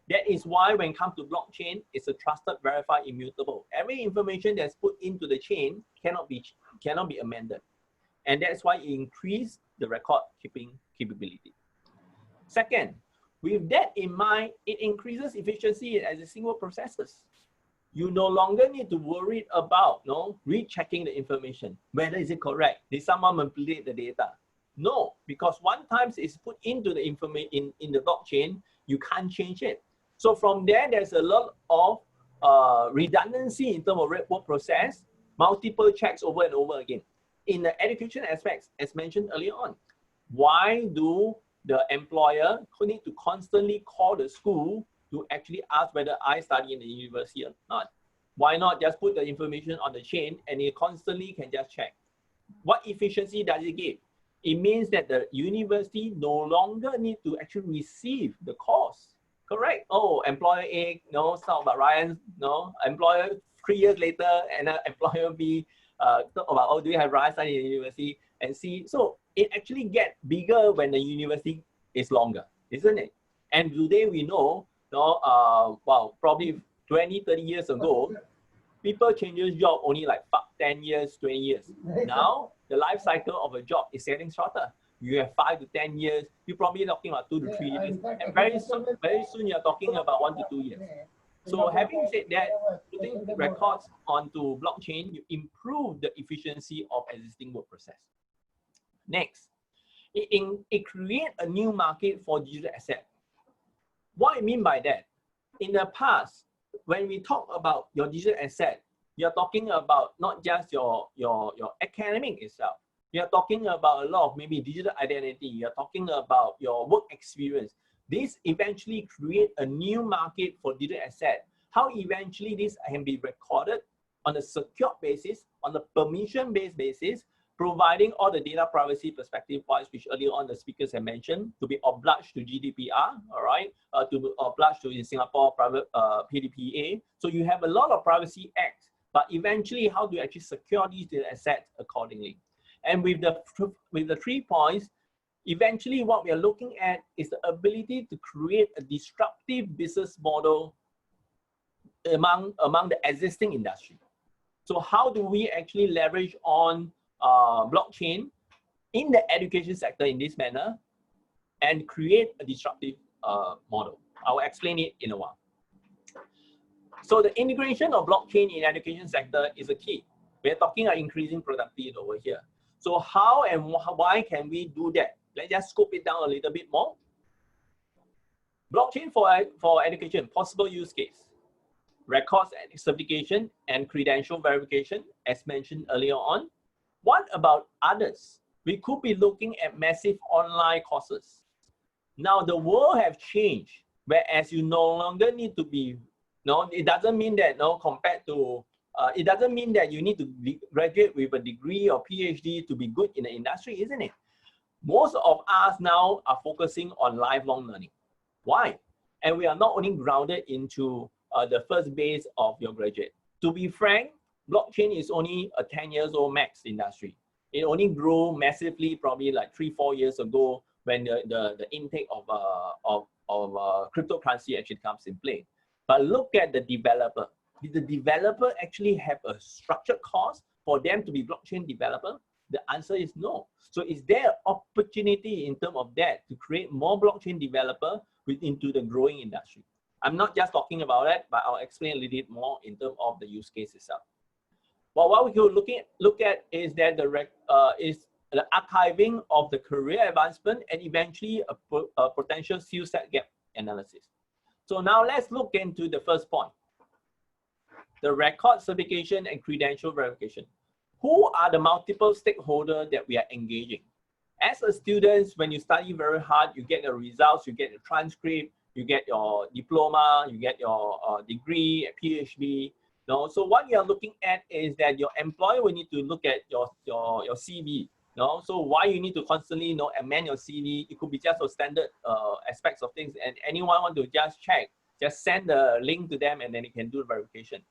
that is why when it comes to blockchain, it's a trusted, verified, immutable. Every information that's put into the chain cannot be amended. And that's why it increased the record keeping capability. Second, with that in mind, it increases efficiency in existing work processes. You no longer need to worry about rechecking the information. Whether is it correct? Did someone manipulate the data? No, because one time it's put into the information in the blockchain, you can't change it. So from there, there's a lot of redundancy in terms of work process, multiple checks over and over again. In the education aspects, as mentioned earlier on, why do the employer need to constantly call the school to actually ask whether I study in the university or not? Why not just put the information on the chain and it constantly can just check? What efficiency does it give? It means that the university no longer need to actually receive the course. Correct? Oh, employer A, talk about Ryan, employer 3 years later, and employer B talk about, oh, do you have Ryan studying in the university? And see, so it actually gets bigger when the university is longer, isn't it? And today we know, well, probably 20, 30 years ago, people changes job only like 10 years, 20 years. Now, the life cycle of a job is getting shorter. You have 5 to 10 years, you're probably talking about 2 to 3 years. And very soon you're talking about 1 to 2 years. So having said that, putting records onto blockchain, you improve the efficiency of existing work process. Next, it creates a new market for digital asset. What I mean by that, in the past, when we talk about your digital asset, you're talking about not just your academic itself. You're talking about a lot of maybe digital identity. You're talking about your work experience. This eventually create a new market for digital asset. How eventually this can be recorded on a secure basis, on a permission-based basis, providing all the data privacy perspective points, which earlier on the speakers have mentioned, to be obliged to GDPR, all right, to be obliged to in Singapore private PDPA. So you have a lot of privacy acts, but eventually how do you actually secure these data assets accordingly? And with the 3 points, eventually what we are looking at is the ability to create a disruptive business model among the existing industry. So how do we actually leverage on blockchain in the education sector in this manner and create a disruptive model? I will explain it in a while. So the integration of blockchain in education sector is a key. We're talking about increasing productivity over here. So how and why can we do that? Let's just scope it down a little bit more. Blockchain for education, possible use case. Records and certification and credential verification, as mentioned earlier on. What about others? We could be looking at massive online courses. Now the world have changed, whereas you no longer need to be, it doesn't mean that, compared to, it doesn't mean that you need to graduate with a degree or PhD to be good in the industry, isn't it? Most of us now are focusing on lifelong learning. Why? And we are not only grounded into the first base of your graduate. To be frank, blockchain is only a 10 years old max industry. It only grew massively probably like 3-4 years ago when the intake of cryptocurrency actually comes in play. But look at the developer. Did the developer actually have a structured cost for them to be blockchain developer? The answer is no. So is there an opportunity in terms of that to create more blockchain developer into the growing industry? I'm not just talking about that, but I'll explain a little bit more in terms of the use case itself. Well, what we could look at is that the archiving of the career advancement and eventually a potential skill set gap analysis. So now let's look into the first point, the record certification and credential verification. Who are the multiple stakeholders that we are engaging? As a student, when you study very hard, you get the results, you get the transcript, you get your diploma, you get your degree, PhD. So what you are looking at is that your employer will need to look at your CV. So why you need to constantly amend your CV? It could be just a standard aspects of things, and anyone want to just check, just send the link to them, and then it can do the verification.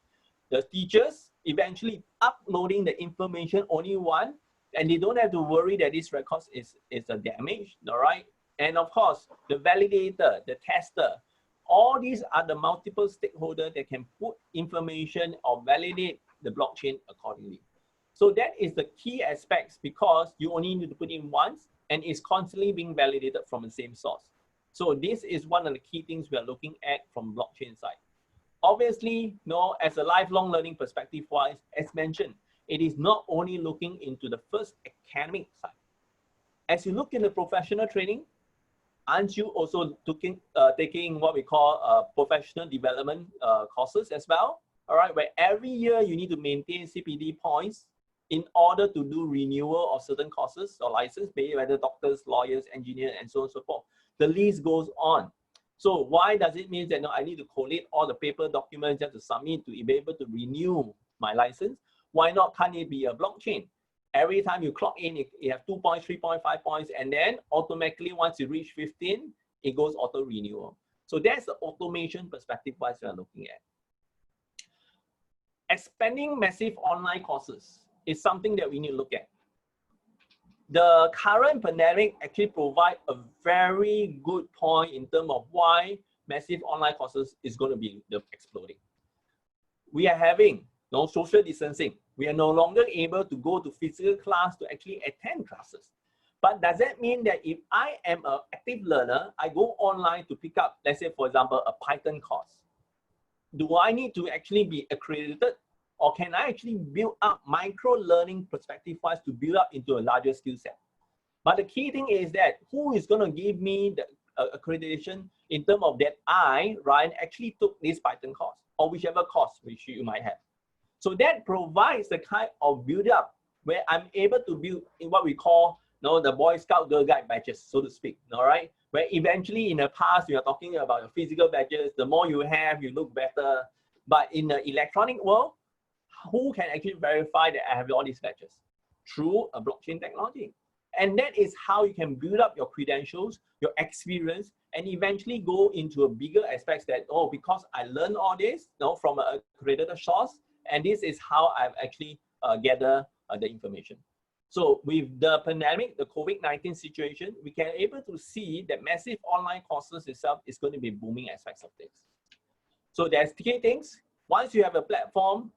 The teachers eventually uploading the information only one, and they don't have to worry that this record is a damage, all right? And of course, the validator, the tester, all these are the multiple stakeholders that can put information or validate the blockchain accordingly. So that is the key aspects, because you only need to put in once and it's constantly being validated from the same source. So this is one of the key things we are looking at from blockchain side. Obviously, as a lifelong learning perspective wise, as mentioned, it is not only looking into the first academic side. As you look in the professional training, aren't you also taking what we call professional development courses as well? All right, where every year you need to maintain CPD points in order to do renewal of certain courses or license, be it whether doctors, lawyers, engineers, and so on and so forth. The list goes on. So why does it mean that I need to collate all the paper documents just to submit to be able to renew my license? Why not? Can't it be a blockchain? Every time you clock in, you have 2 points, 3 points, 5 points, and then automatically once you reach 15, it goes auto renewal. So that's the automation perspective wise we are looking at. Expanding massive online courses is something that we need to look at. The current pandemic actually provides a very good point in terms of why massive online courses is going to be exploding. We are having no social distancing. We are no longer able to go to physical class to actually attend classes. But does that mean that if I am an active learner, I go online to pick up, let's say, for example, a Python course? Do I need to actually be accredited, or can I actually build up micro learning perspective-wise to build up into a larger skill set? But the key thing is that who is going to give me the accreditation in terms of that Ryan, actually took this Python course or whichever course which you might have. So that provides the kind of build up where I'm able to build in what we call the Boy Scout Girl Guide badges, so to speak, all right? Where eventually in the past, we are talking about your physical badges, the more you have, you look better. But in the electronic world, who can actually verify that I have all these badges? Through a blockchain technology. And that is how you can build up your credentials, your experience, and eventually go into a bigger aspects that, because I learned all this from an accredited source, and this is how I've actually gathered the information. So with the pandemic, the COVID-19 situation, we can able to see that massive online courses itself is going to be booming aspects of this. So there's three things. Once you have a platform,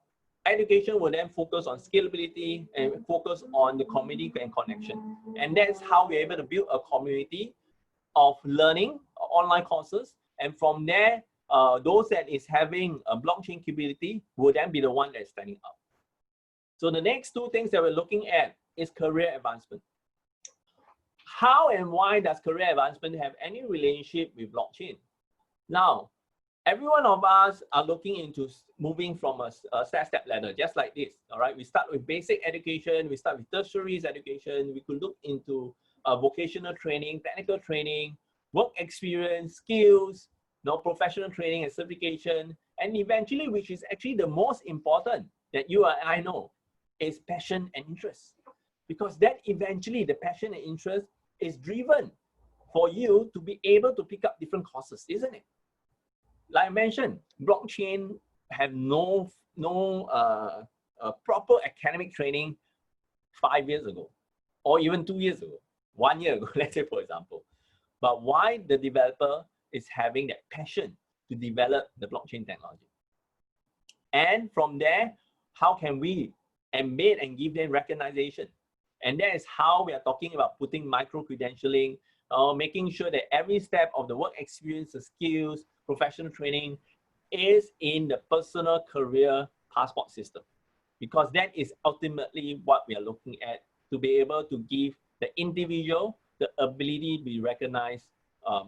education will then focus on scalability and focus on the community and connection. And that's how we're able to build a community of learning online courses. And from there, those that is having a blockchain capability will then be the one that's standing up. So the next two things that we're looking at is career advancement. How and why does career advancement have any relationship with blockchain? Now, every one of us are looking into moving from a step ladder, just like this, all right? We start with basic education, we start with tertiary education, we could look into vocational training, technical training, work experience, skills, professional training and certification, and eventually, which is actually the most important that you and I know, is passion and interest. Because that eventually, the passion and interest is driven for you to be able to pick up different courses, isn't it? Like I mentioned, blockchain have no proper academic training 5 years ago, or even 2 years ago, 1 year ago, let's say, for example. But why the developer is having that passion to develop the blockchain technology? And from there, how can we embed and give them recognition? And that is how we are talking about putting micro-credentialing, making sure that every step of the work experience, the skills, professional training is in the personal career passport system. Because that is ultimately what we are looking at, to be able to give the individual the ability to be recognized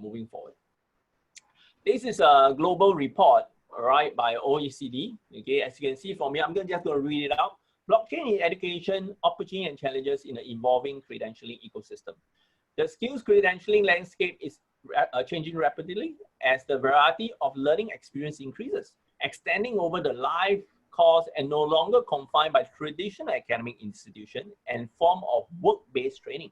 moving forward. This is a global report, right, by OECD. Okay, as you can see from here, I'm just going to read it out. Blockchain in education, opportunity and challenges in an evolving credentialing ecosystem. The skills credentialing landscape is changing rapidly as the variety of learning experience increases, extending over the life course and no longer confined by traditional academic institution and form of work-based training.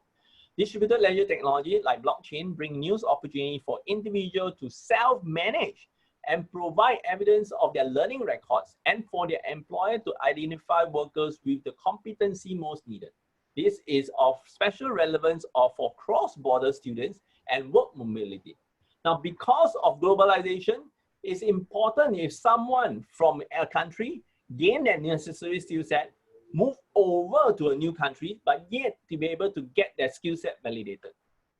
Distributed ledger technology like blockchain bring new opportunity for individuals to self-manage and provide evidence of their learning records, and for their employer to identify workers with the competency most needed. This is of special relevance for cross-border students and work mobility. Now, because of globalization, it's important if someone from a country gain that necessary skill set, move over to a new country, but yet to be able to get that skill set validated.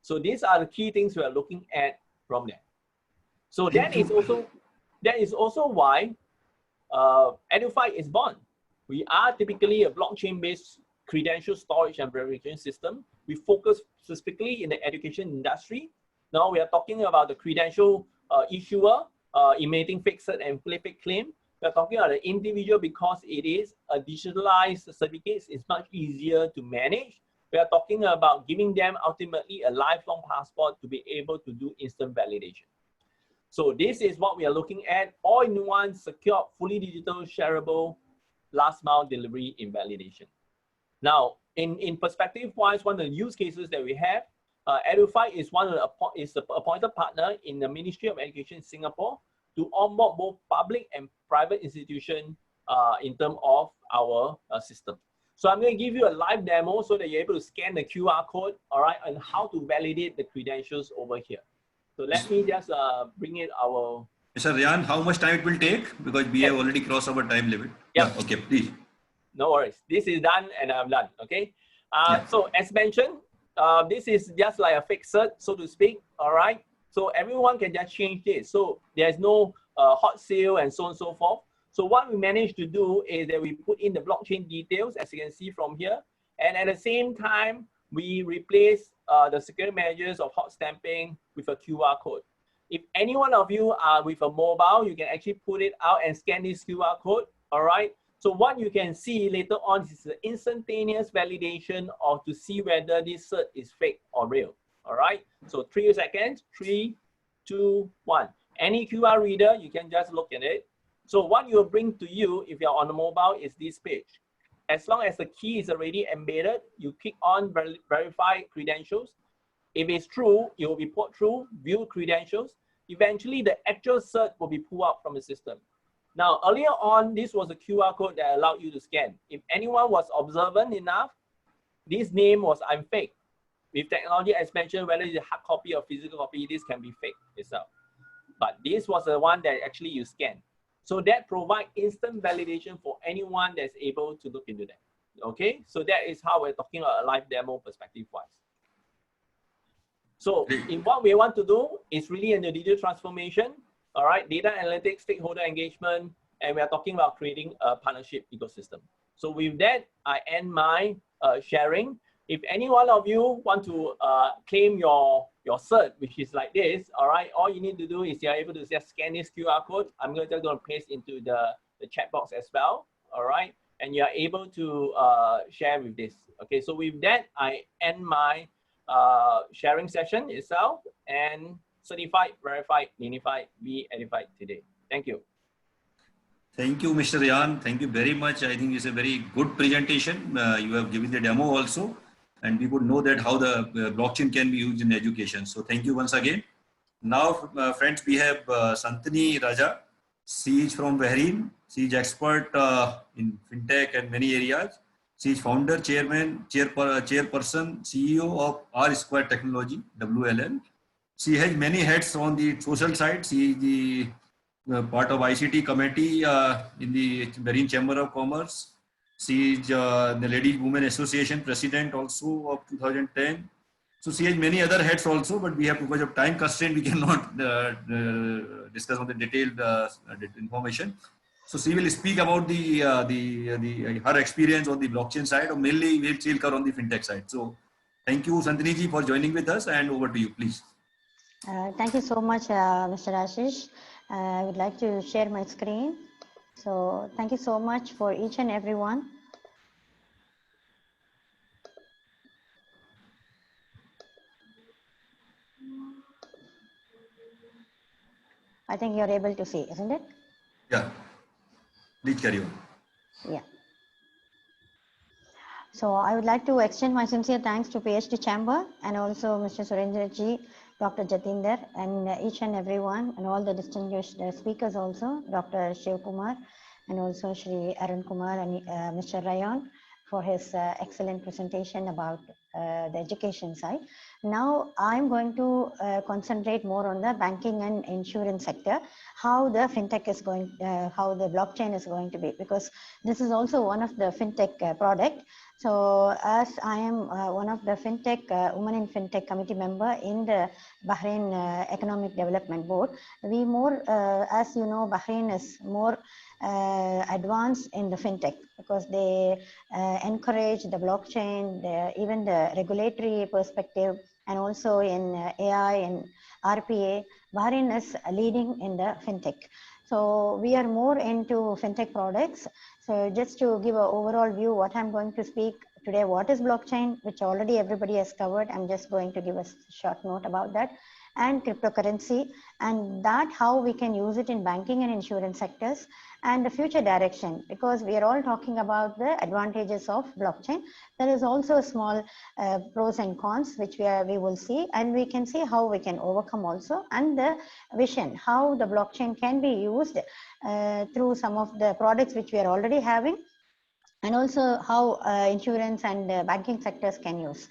So these are the key things we are looking at from there. So that is also why Edufy is born. We are typically a blockchain-based credential storage and verification system. We focus specifically in the education industry. Now we are talking about the credential issuer emitting fake cert and fake claim. We are talking about the individual because it is a digitalized certificate. It's much easier to manage. We are talking about giving them ultimately a lifelong passport to be able to do instant validation. So this is what we are looking at: all-in-one, secure, fully digital, shareable, last-mile delivery in validation. Now, in perspective-wise, one of the use cases that we have, Edufy is the appointed partner in the Ministry of Education in Singapore to onboard both public and private institutions in terms of our system. So I'm going to give you a live demo so that you're able to scan the QR code, all right, and how to validate the credentials over here. So let me just bring it our... Mr. Ryan, how much time it will take? Because we have already crossed our time limit. Yep. Yeah, okay, please. No worries. This is done and I'm done, okay? So as mentioned, this is just like a fake cert, so to speak, all right? So everyone can just change this. So there's no hot sale and so on and so forth. So what we managed to do is that we put in the blockchain details, as you can see from here. And at the same time, we replace the security measures of hot stamping with a QR code. If any one of you are with a mobile, you can actually put it out and scan this QR code, all right? So what you can see later on is the instantaneous validation of to see whether this cert is fake or real, all right? So 3 seconds, 3, 2, 1. Any QR reader, you can just look at it. So what you'll bring to you if you're on the mobile is this page. As long as the key is already embedded, you click on verify credentials. If it's true, it will be put through view credentials. Eventually, the actual cert will be pulled out from the system. Now, earlier on, this was a QR code that allowed you to scan. If anyone was observant enough, this name was I'm fake. With technology, as mentioned, whether it's a hard copy or physical copy, this can be fake itself. But this was the one that actually you scan. So that provides instant validation for anyone that's able to look into that. Okay, so that is how we're talking about a live demo perspective-wise. So in what we want to do is really in the digital transformation, all right, data analytics, stakeholder engagement, and we are talking about creating a partnership ecosystem. So with that, I end my sharing. If any one of you want to claim your cert, which is like this, all right, all you need to do is you're able to just scan this QR code. I'm just going to paste into the chat box as well, all right, and you're able to share with this. Okay, so with that, I end my sharing session itself, and certified, verified, unified, be edified today. Thank you. Thank you, Mr. Ryan. Thank you very much. I think it's a very good presentation. You have given the demo also, and we would know that how the blockchain can be used in education. So thank you once again. Now, friends, we have Santani Raja. She is from Bahrain. She is expert in fintech and many areas. She is founder, chairperson, CEO of R Square Technology, WLL. She has many hats on the social side. She is the part of ICT committee in the Bahrain Chamber of Commerce. She is the Ladies Women Association president also of 2010. So she has many other heads also, but we have, because of time constraint, we cannot discuss on the detailed information. So she will speak about her experience on the blockchain side, or mainly we'll cover on the fintech side. So thank you, Santani ji, for joining with us, and over to you, please. Thank you so much, Mr. Ashish. I would like to share my screen. So thank you so much for each and everyone. I think you're able to see, isn't it? Yeah. Please carry on. Yeah. So I would like to extend my sincere thanks to PhD Chamber and also Mr. Surendra ji, Dr. Jatinder, and each and everyone, and all the distinguished speakers also, Dr. Shiv Kumar, and also Shri Arun Kumar and Mr. Rayan, for his excellent presentation about the education side. Now I'm going to concentrate more on the banking and insurance sector, how the fintech is going, how the blockchain is going to be, because this is also one of the fintech product. So as I am one of the fintech, women in fintech committee member in the Bahrain Economic Development Board, we more, as you know, Bahrain is more advanced in the fintech because they encourage the blockchain, even the regulatory perspective, and also in AI and RPA. Bahrain is leading in the fintech. So we are more into fintech products. So just to give an overall view, what I'm going to speak today, what is blockchain, which already everybody has covered. I'm just going to give a short note about that, and cryptocurrency, and that how we can use it in banking and insurance sectors, and the future direction, because we are all talking about the advantages of blockchain. There is also a small pros and cons which we will see, and we can see how we can overcome also, and the vision how the blockchain can be used through some of the products which we are already having, and also how insurance and banking sectors can use.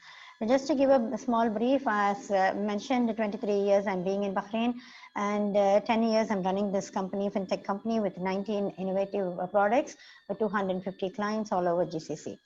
Just to give a small brief, as mentioned, 23 years I'm being in Bahrain, and 10 years I'm running this company, fintech company, with 19 innovative products with 250 clients all over GCC.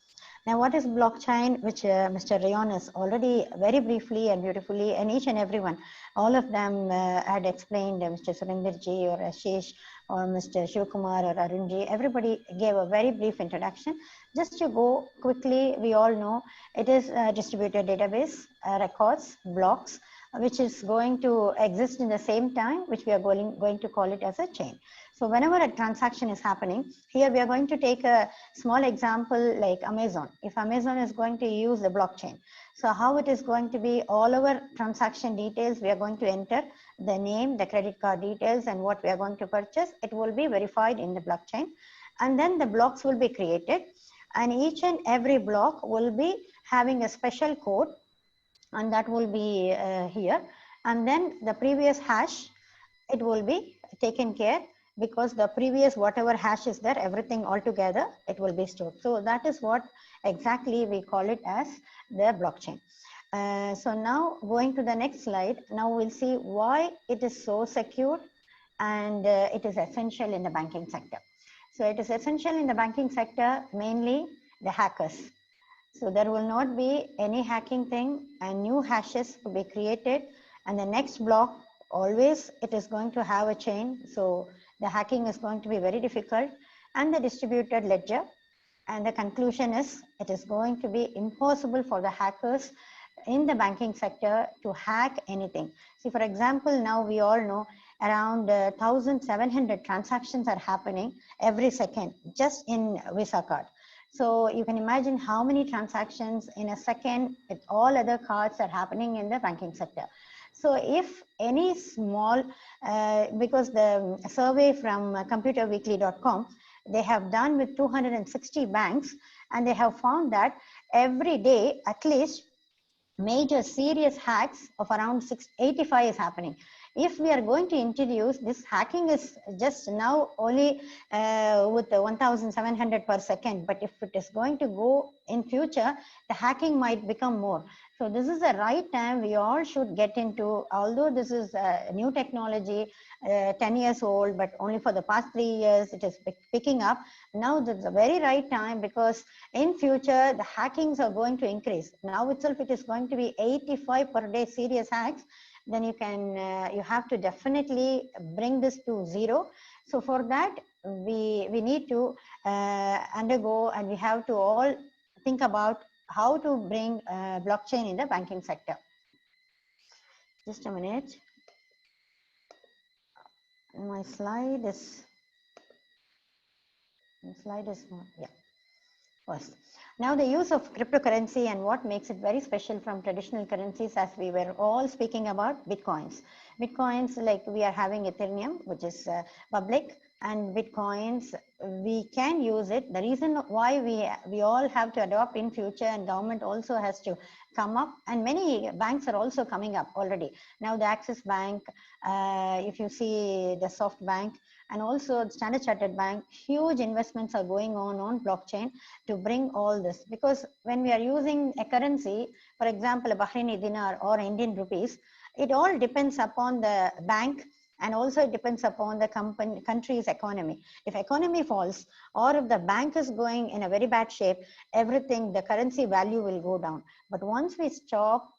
Now, what is blockchain, which Mr. Rayon has already very briefly and beautifully, and each and everyone, all of them had explained, Mr. Surendraji or Ashish or Mr. Shivkumar or Arunji, everybody gave a very brief introduction. Just to go quickly, we all know it is a distributed database, records, blocks, which is going to exist in the same time, which we are going to call it as a chain. So whenever a transaction is happening, here we are going to take a small example like Amazon. If Amazon is going to use the blockchain, so how it is going to be, all our transaction details, we are going to enter the name, the credit card details, and what we are going to purchase. It will be verified in the blockchain, and then the blocks will be created, and each and every block will be having a special code, and that will be here, and then the previous hash, it will be taken care, because the previous whatever hash is there, everything all together, it will be stored. So that is what exactly we call it as the blockchain. So now going to the next slide, now we'll see why it is so secure, and it is essential in the banking sector. So it is essential in the banking sector, mainly the hackers. So there will not be any hacking thing, and new hashes will be created, and the next block, always it is going to have a chain. So the hacking is going to be very difficult, and the distributed ledger. And the conclusion is, it is going to be impossible for the hackers in the banking sector to hack anything. See, for example, now we all know around 1,700 transactions are happening every second just in Visa card. So you can imagine how many transactions in a second with all other cards are happening in the banking sector. So if any small, because the survey from computerweekly.com, they have done with 260 banks, and they have found that every day at least major serious hacks of around 685 is happening. If we are going to introduce this, hacking is just now only with 1,700 per second, but if it is going to go in future, the hacking might become more. So this is the right time we all should get into, although this is a new technology, 10 years old, but only for the past 3 years it is picking up. Now this is a very right time, because in future the hackings are going to increase. Now itself it is going to be 85 per day serious hacks. Then you can, you have to definitely bring this to zero. So for that, we need to undergo, and we have to all think about how to bring blockchain in the banking sector. Just a minute. My slide is not, yeah. First. Now the use of cryptocurrency and what makes it very special from traditional currencies, as we were all speaking about Bitcoins. Bitcoins, like we are having Ethereum, which is public, and Bitcoins, we can use it. The reason why we all have to adopt in future, and government also has to come up, and many banks are also coming up already. Now the Axis Bank, if you see the SoftBank, and also Standard Chartered Bank, huge investments are going on blockchain to bring all this. Because when we are using a currency, for example, a Bahraini dinar or Indian rupees, it all depends upon the bank, and also it depends upon the country's economy. If economy falls, or if the bank is going in a very bad shape, everything, the currency value will go down. But once we stop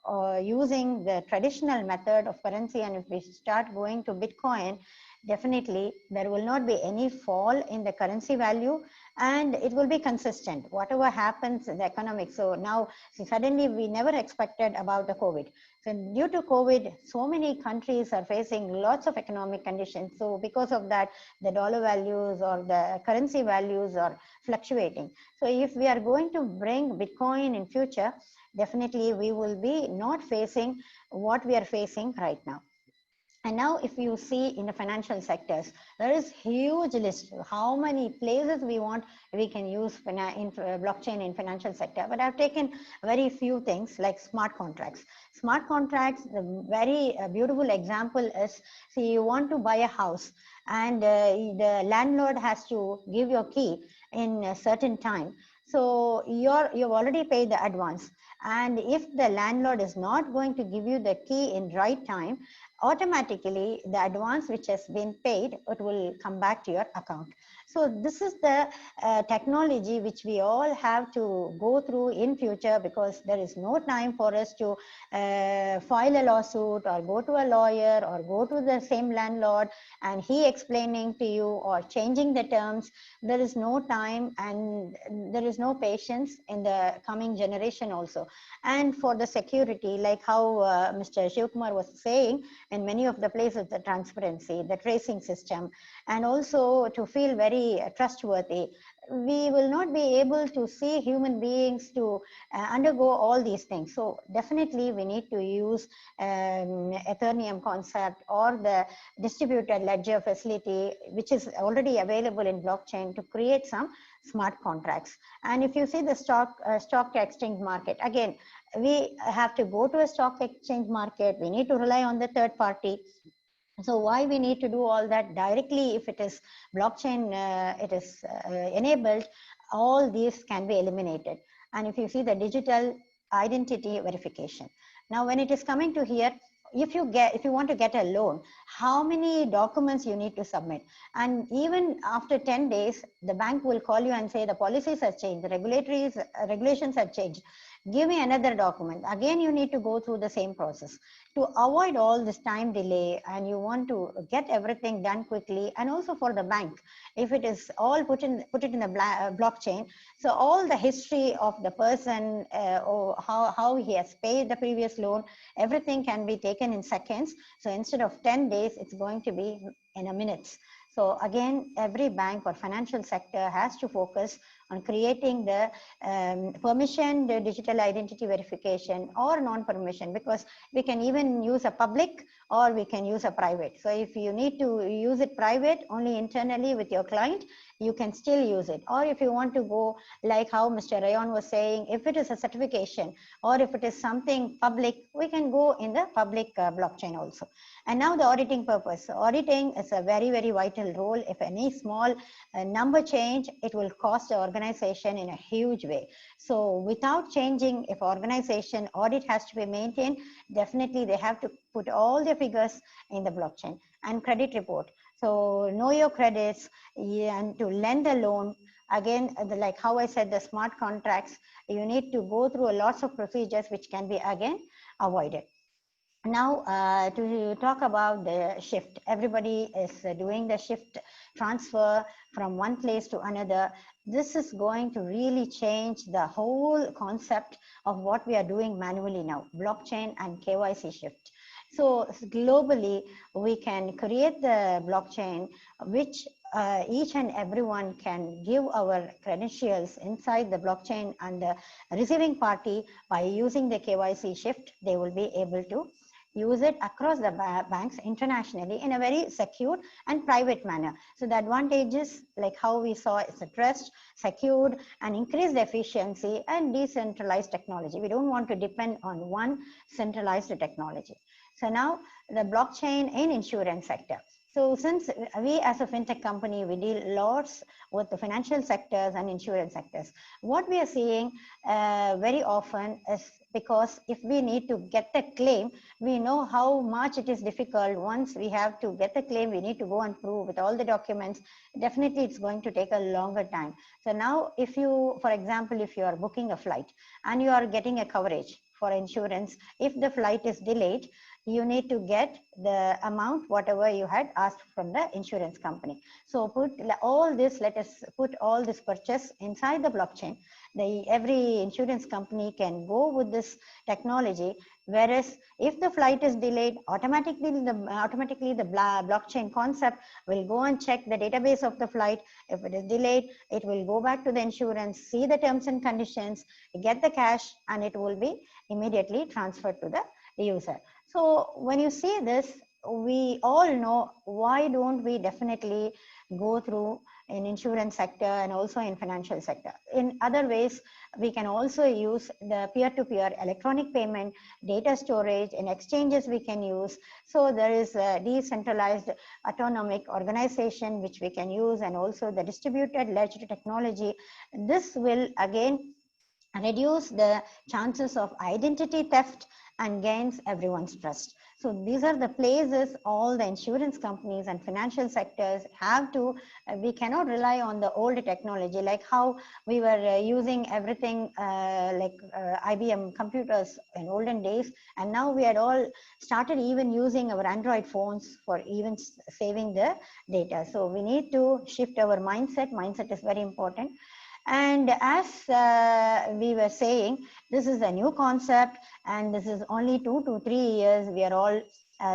using the traditional method of currency, and if we start going to Bitcoin, definitely there will not be any fall in the currency value, and it will be consistent whatever happens in the economic. So now suddenly we never expected about the COVID. So due to COVID, so many countries are facing lots of economic conditions. So because of that, the dollar values or the currency values are fluctuating. So if we are going to bring Bitcoin in future, definitely we will be not facing what we are facing right now. And now if you see in the financial sectors, there is huge list of how many places we can use blockchain in financial sector. But I've taken very few things like smart contracts. Smart contracts, the very beautiful example is, see, you want to buy a house, and the landlord has to give your key in a certain time. So you've already paid the advance. And if the landlord is not going to give you the key in right time, automatically the advance which has been paid, it will come back to your account. So this is the technology which we all have to go through in future, because there is no time for us to file a lawsuit or go to a lawyer or go to the same landlord and he explaining to you or changing the terms. There is no time and there is no patience in the coming generation also. And for the security, like how Mr. Shivkumar was saying, in many of the places, the transparency, the tracing system, and also to feel very trustworthy. We will not be able to see human beings to undergo all these things. So definitely we need to use Ethereum concept or the distributed ledger facility, which is already available in blockchain, to create some smart contracts. And if you see the stock exchange market, again, we have to go to a stock exchange market. We need to rely on the third party. So why we need to do all that directly? If it is blockchain, it is enabled, all these can be eliminated. And if you see the digital identity verification. Now, when it is coming to here, if you want to get a loan, how many documents you need to submit? And even after 10 days, the bank will call you and say the policies have changed, the regulations have changed. Give me another document. Again, you need to go through the same process. To avoid all this time delay, and you want to get everything done quickly, and also for the bank, if it is all put it in the blockchain, so all the history of the person, or how he has paid the previous loan, everything can be taken in seconds. So instead of 10 days, it's going to be in a minutes. So again, every bank or financial sector has to focus on creating the permission, the digital identity verification, or non-permission, because we can even use a public or we can use a private. So if you need to use it private only internally with your client, you can still use it. Or if you want to go like how Mr. Rayon was saying, if it is a certification or if it is something public, we can go in the public blockchain also. And now the auditing purpose. Auditing is a very, very vital role. If any small number change, it will cost the organization in a huge way. So without changing, if organization audit has to be maintained, definitely they have to put all the figures in the blockchain. And credit report. So know your credits, and to lend a loan, again, like how I said, the smart contracts, you need to go through lots of procedures which can be again avoided. Now, to talk about the shift, everybody is doing the shift transfer from one place to another. This is going to really change the whole concept of what we are doing manually now, blockchain and KYC shift. So globally, we can create the blockchain, which each and everyone can give our credentials inside the blockchain, and the receiving party, by using the KYC shift, they will be able to use it across the banks internationally in a very secure and private manner. So the advantages, like how we saw, it's a trust, secured, and increased efficiency and decentralized technology. We don't want to depend on one centralized technology. So now the blockchain in insurance sector. So since we as a fintech company, we deal lots with the financial sectors and insurance sectors. What we are seeing very often is, because if we need to get the claim, we know how much it is difficult. Once we have to get the claim, we need to go and prove with all the documents. Definitely it's going to take a longer time. So now if you, for example, if you are booking a flight and you are getting a coverage for insurance, if the flight is delayed, you need to get the amount whatever you had asked from the insurance company. So put all this, let us put all this purchase inside the blockchain. Every insurance company can go with this technology, whereas if the flight is delayed, automatically the blockchain concept will go and check the database of the flight. If it is delayed, it will go back to the insurance, see the terms and conditions, get the cash, and it will be immediately transferred to the user. So when you see this, we all know, why don't we definitely go through in insurance sector and also in financial sector. In other ways, we can also use the peer-to-peer electronic payment, data storage, and exchanges we can use. So there is a decentralized autonomic organization which we can use, and also the distributed ledger technology. This will again reduce the chances of identity theft and gains everyone's trust. So these are the places all the insurance companies and financial sectors have to, we cannot rely on the old technology, like how we were using everything like IBM computers in olden days, and now we had all started even using our Android phones for even saving the data. So we need to shift our mindset. Mindset is very important. And as we were saying, this is a new concept, and this is only 2 to 3 years. We are all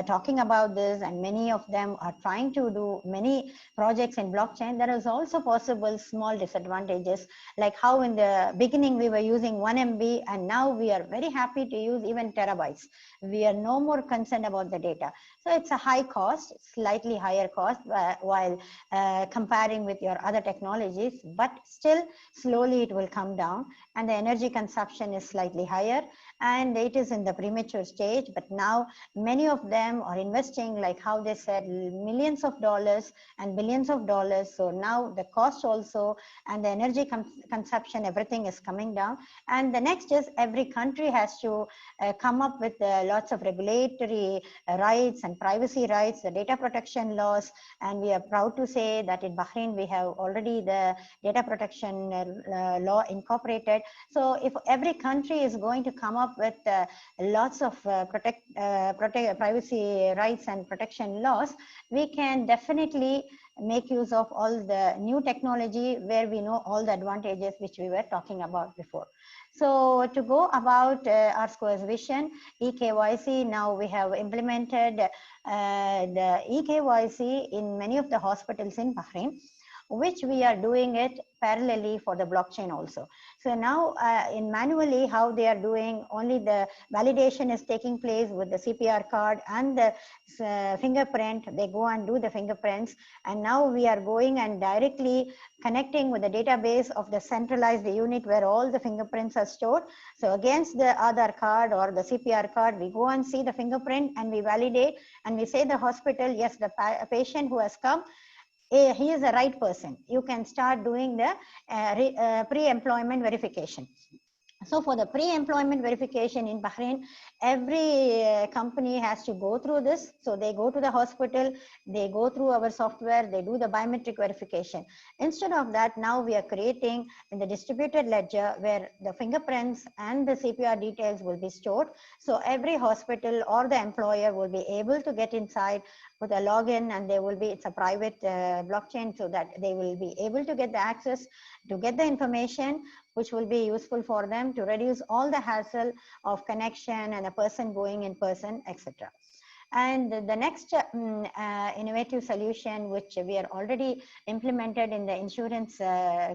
talking about this, and many of them are trying to do many projects in blockchain. There is also possible small disadvantages, like how in the beginning we were using 1 MB, and now we are very happy to use even terabytes. We are no more concerned about the data. So it's a high cost, slightly higher cost while comparing with your other technologies, but still slowly it will come down, and the energy consumption is slightly higher, and it is in the premature stage. But now many of them are investing, like how they said, millions of dollars and billions of dollars. So now the cost also and the energy consumption, everything is coming down. And the next is, every country has to come up with lots of regulatory rights and privacy rights, the data protection laws. And we are proud to say that in Bahrain we have already the data protection law incorporated. So if every country is going to come up with lots of privacy rights and protection laws, we can definitely make use of all the new technology where we know all the advantages which we were talking about before. So to go about R-Square's vision, eKYC, now we have implemented the eKYC in many of the hospitals in Bahrain, which we are doing it parallelly for the blockchain also. So now in manually how they are doing, only the validation is taking place with the CPR card and the fingerprint. They go and do the fingerprints, and now we are going and directly connecting with the database of the centralized unit where all the fingerprints are stored. So against the Aadhaar card or the CPR card, we go and see the fingerprint and we validate, and we say the hospital, yes, the patient who has come, he is the right person. You can start doing the pre-employment verification. So for the pre-employment verification in Bahrain, every company has to go through this. So they go to the hospital, they go through our software, they do the biometric verification. Instead of that, now we are creating in the distributed ledger where the fingerprints and the CPR details will be stored. So every hospital or the employer will be able to get inside with a login, and they will be, it's a private blockchain, so that they will be able to get the access to get the information which will be useful for them to reduce all the hassle of connection and a person going in person, etc. And the next innovative solution which we are already implemented in the insurance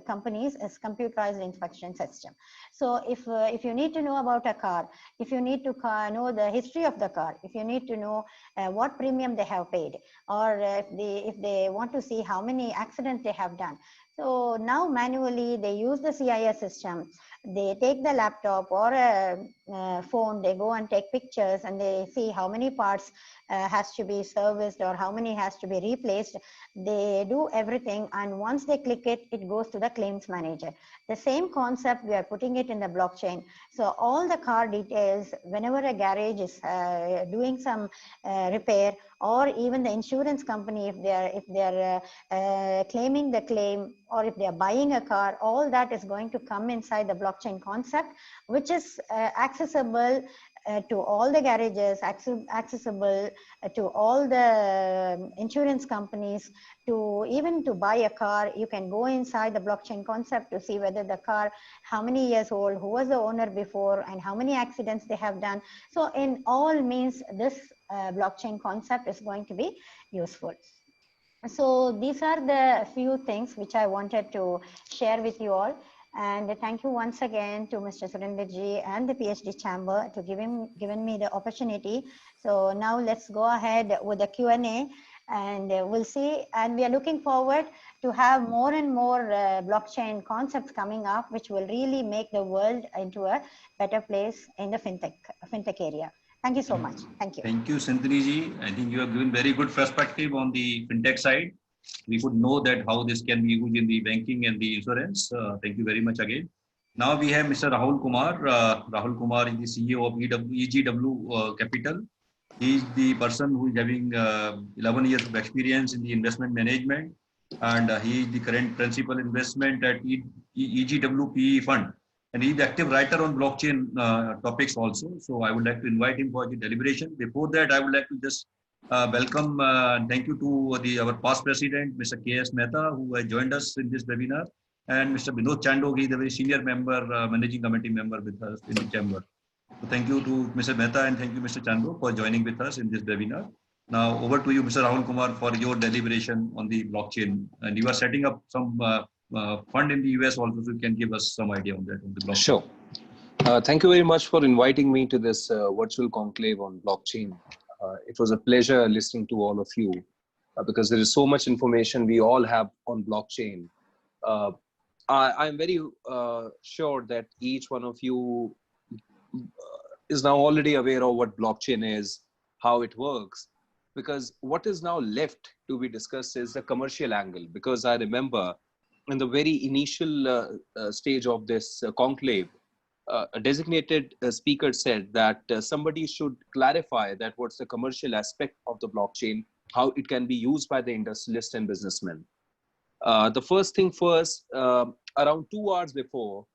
companies is computerized inspection system. So if you need to know about a car, if you need to know the history of the car, if you need to know what premium they have paid, or if they want to see how many accidents they have done. So now manually they use the CIS system. They take the laptop or a phone, they go and take pictures and they see how many parts has to be serviced or how many has to be replaced. They do everything, and once they click it, it goes to the claims manager. The same concept, we are putting it in the blockchain. So all the car details, whenever a garage is doing some repair, or even the insurance company, if they are claiming the claim, or if they are buying a car, all that is going to come inside the blockchain concept, which is accessible to all the garages, accessible to all the insurance companies. To even to buy a car, you can go inside the blockchain concept to see whether the car, how many years old, who was the owner before, and how many accidents they have done. So in all means, this blockchain concept is going to be useful. So these are the few things which I wanted to share with you all. And thank you once again to Mr. Surendraji and the PhD chamber to given me the opportunity. So now let's go ahead with the Q&A, and we'll see. And we are looking forward to have more and more blockchain concepts coming up, which will really make the world into a better place in the fintech area. Thank you so much. Thank you. Thank you, Sindhini ji. I think you have given very good perspective on the fintech side. We could know that how this can be used in the banking and the insurance. Thank you very much again. Now we have Mr. Rahul Kumar. Rahul Kumar is the CEO of EGW Capital. He is the person who is having 11 years of experience in the investment management, and he is the current principal investment at EGW PE Fund. And he is the active writer on blockchain topics also. So I would like to invite him for the deliberation. Before that, I would like to just welcome and thank you to our past president, Mr. K.S. Mehta, who has joined us in this webinar, and Mr. Binod Chandok, he is a very senior member, managing committee member with us in the chamber. So thank you to Mr. Mehta and thank you, Mr. Chandok, for joining with us in this webinar. Now over to you, Mr. Rahul Kumar, for your deliberation on the blockchain. And you are setting up some fund in the US also, so you can give us some idea on that, on the blockchain. Sure. Thank you very much for inviting me to this virtual conclave on blockchain. It was a pleasure listening to all of you because there is so much information we all have on blockchain. I'm very sure that each one of you is now already aware of what blockchain is, how it works, because what is now left to be discussed is the commercial angle. Because I remember in the very initial stage of this conclave, a designated speaker said that somebody should clarify that what's the commercial aspect of the blockchain, how it can be used by the industrialist and businessmen. The first thing first, around 2 hours before,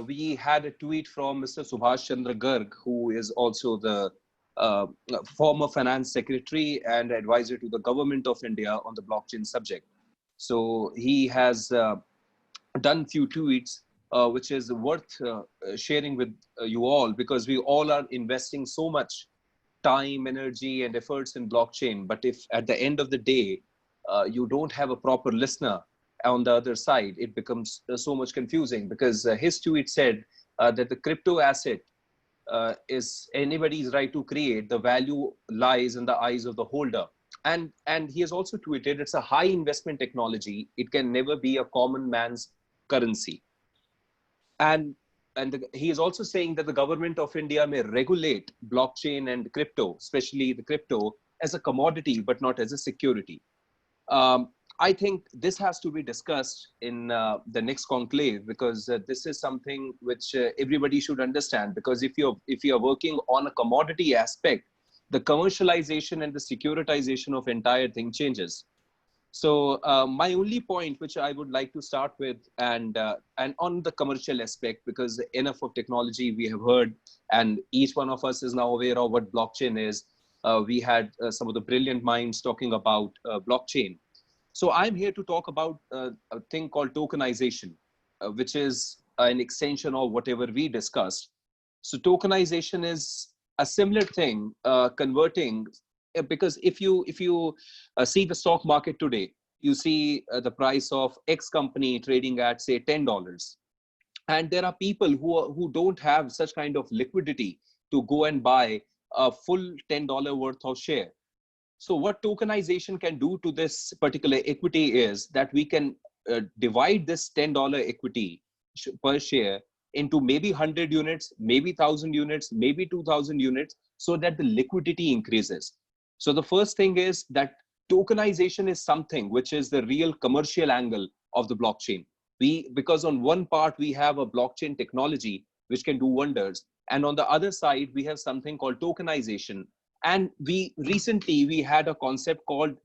we had a tweet from Mr. Subhash Chandra Garg, who is also the former finance secretary and advisor to the government of India on the blockchain subject. So he has done few tweets, which is worth sharing with you all, because we all are investing so much time, energy, and efforts in blockchain. But if at the end of the day, you don't have a proper listener on the other side, it becomes so much confusing, because his tweet said that the crypto asset is anybody's right to create. The value lies in the eyes of the holder. And he has also tweeted, it's a high investment technology. It can never be a common man's currency. And he is also saying that the government of India may regulate blockchain and crypto, especially the crypto, as a commodity, but not as a security. I think this has to be discussed in the next conclave, because this is something which everybody should understand. Because if you're working on a commodity aspect, the commercialization and the securitization of entire thing changes. So my only point, which I would like to start with, and on the commercial aspect, because enough of technology we have heard, and each one of us is now aware of what blockchain is. We had some of the brilliant minds talking about blockchain. So I'm here to talk about a thing called tokenization, which is an extension of whatever we discussed. So tokenization is a similar thing, converting, because if you see the stock market today, you see the price of X company trading at, say, $10. And there are people who don't have such kind of liquidity to go and buy a full $10 worth of share. So what tokenization can do to this particular equity is that we can divide this $10 equity per share into maybe 100 units, maybe 1,000 units, maybe 2,000 units, so that the liquidity increases. So the first thing is that tokenization is something which is the real commercial angle of the blockchain. Because on one part, we have a blockchain technology which can do wonders. And on the other side, we have something called tokenization. And recently we had a concept called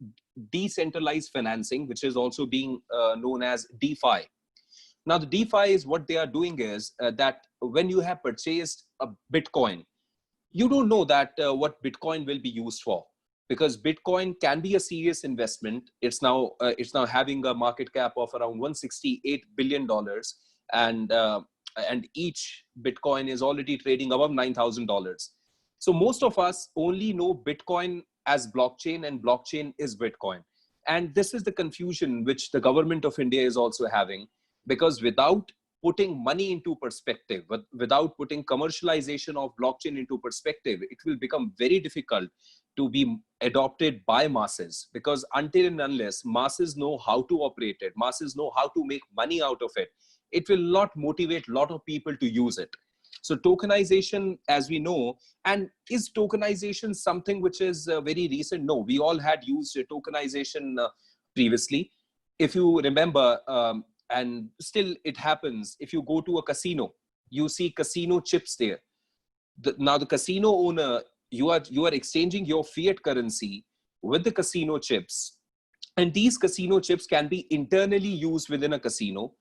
decentralized financing, which is also being known as DeFi. Now, the DeFi is what they are doing is that when you have purchased a Bitcoin, you don't know that what Bitcoin will be used for, because Bitcoin can be a serious investment. It's now having a market cap of around $168 billion, and each Bitcoin is already trading above $9,000. So most of us only know Bitcoin as blockchain, and blockchain is Bitcoin. And this is the confusion which the government of India is also having, because without putting money into perspective, without putting commercialization of blockchain into perspective, it will become very difficult to be adopted by masses, because until and unless masses know how to operate it, masses know how to make money out of it, it will not motivate a lot of people to use it. So tokenization, as we know, and is tokenization something which is very recent? No, we all had used tokenization previously. If you remember, and still it happens, if you go to a casino, you see casino chips there. Now the casino owner, you are exchanging your fiat currency with the casino chips, and these casino chips can be internally used within a casino.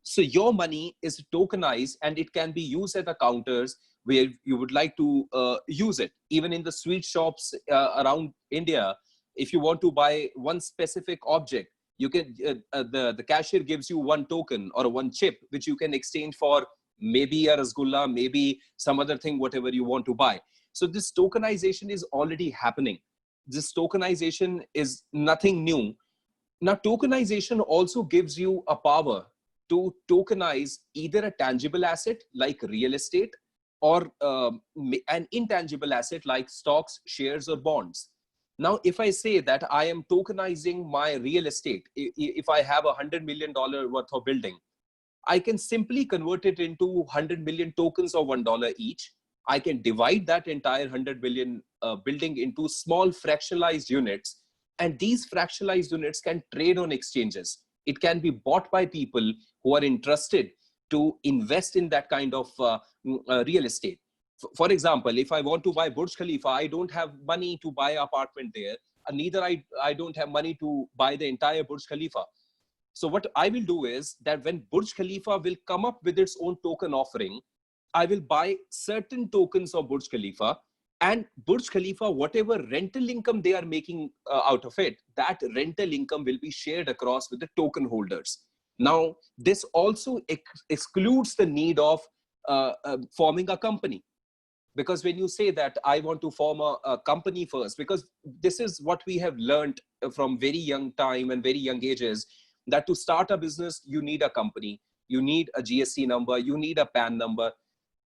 So your money is tokenized, and it can be used at the counters where you would like to use it. Even in the sweet shops around India, if you want to buy one specific object, you can the cashier gives you one token or one chip, which you can exchange for maybe a rasgulla, maybe some other thing, whatever you want to buy. So this tokenization is already happening. This tokenization is nothing new. Now, tokenization also gives you a power to tokenize either a tangible asset like real estate, or an intangible asset like stocks, shares, or bonds. Now, if I say that I am tokenizing my real estate, if I have $100 million worth of building, I can simply convert it into 100 million tokens of $1 each. I can divide that entire 100 million building into small fractionalized units, and these fractionalized units can trade on exchanges. It can be bought by people who are interested to invest in that kind of real estate. For example, if I want to buy Burj Khalifa, I don't have money to buy an apartment there. Neither I don't have money to buy the entire Burj Khalifa. So what I will do is that when Burj Khalifa will come up with its own token offering, I will buy certain tokens of Burj Khalifa, and Burj Khalifa, whatever rental income they are making out of it, that rental income will be shared across with the token holders. Now, this also excludes the need of forming a company. Because when you say that I want to form a company first, because this is what we have learned from very young time and very young ages, that to start a business, you need a company, you need a GST number, you need a PAN number.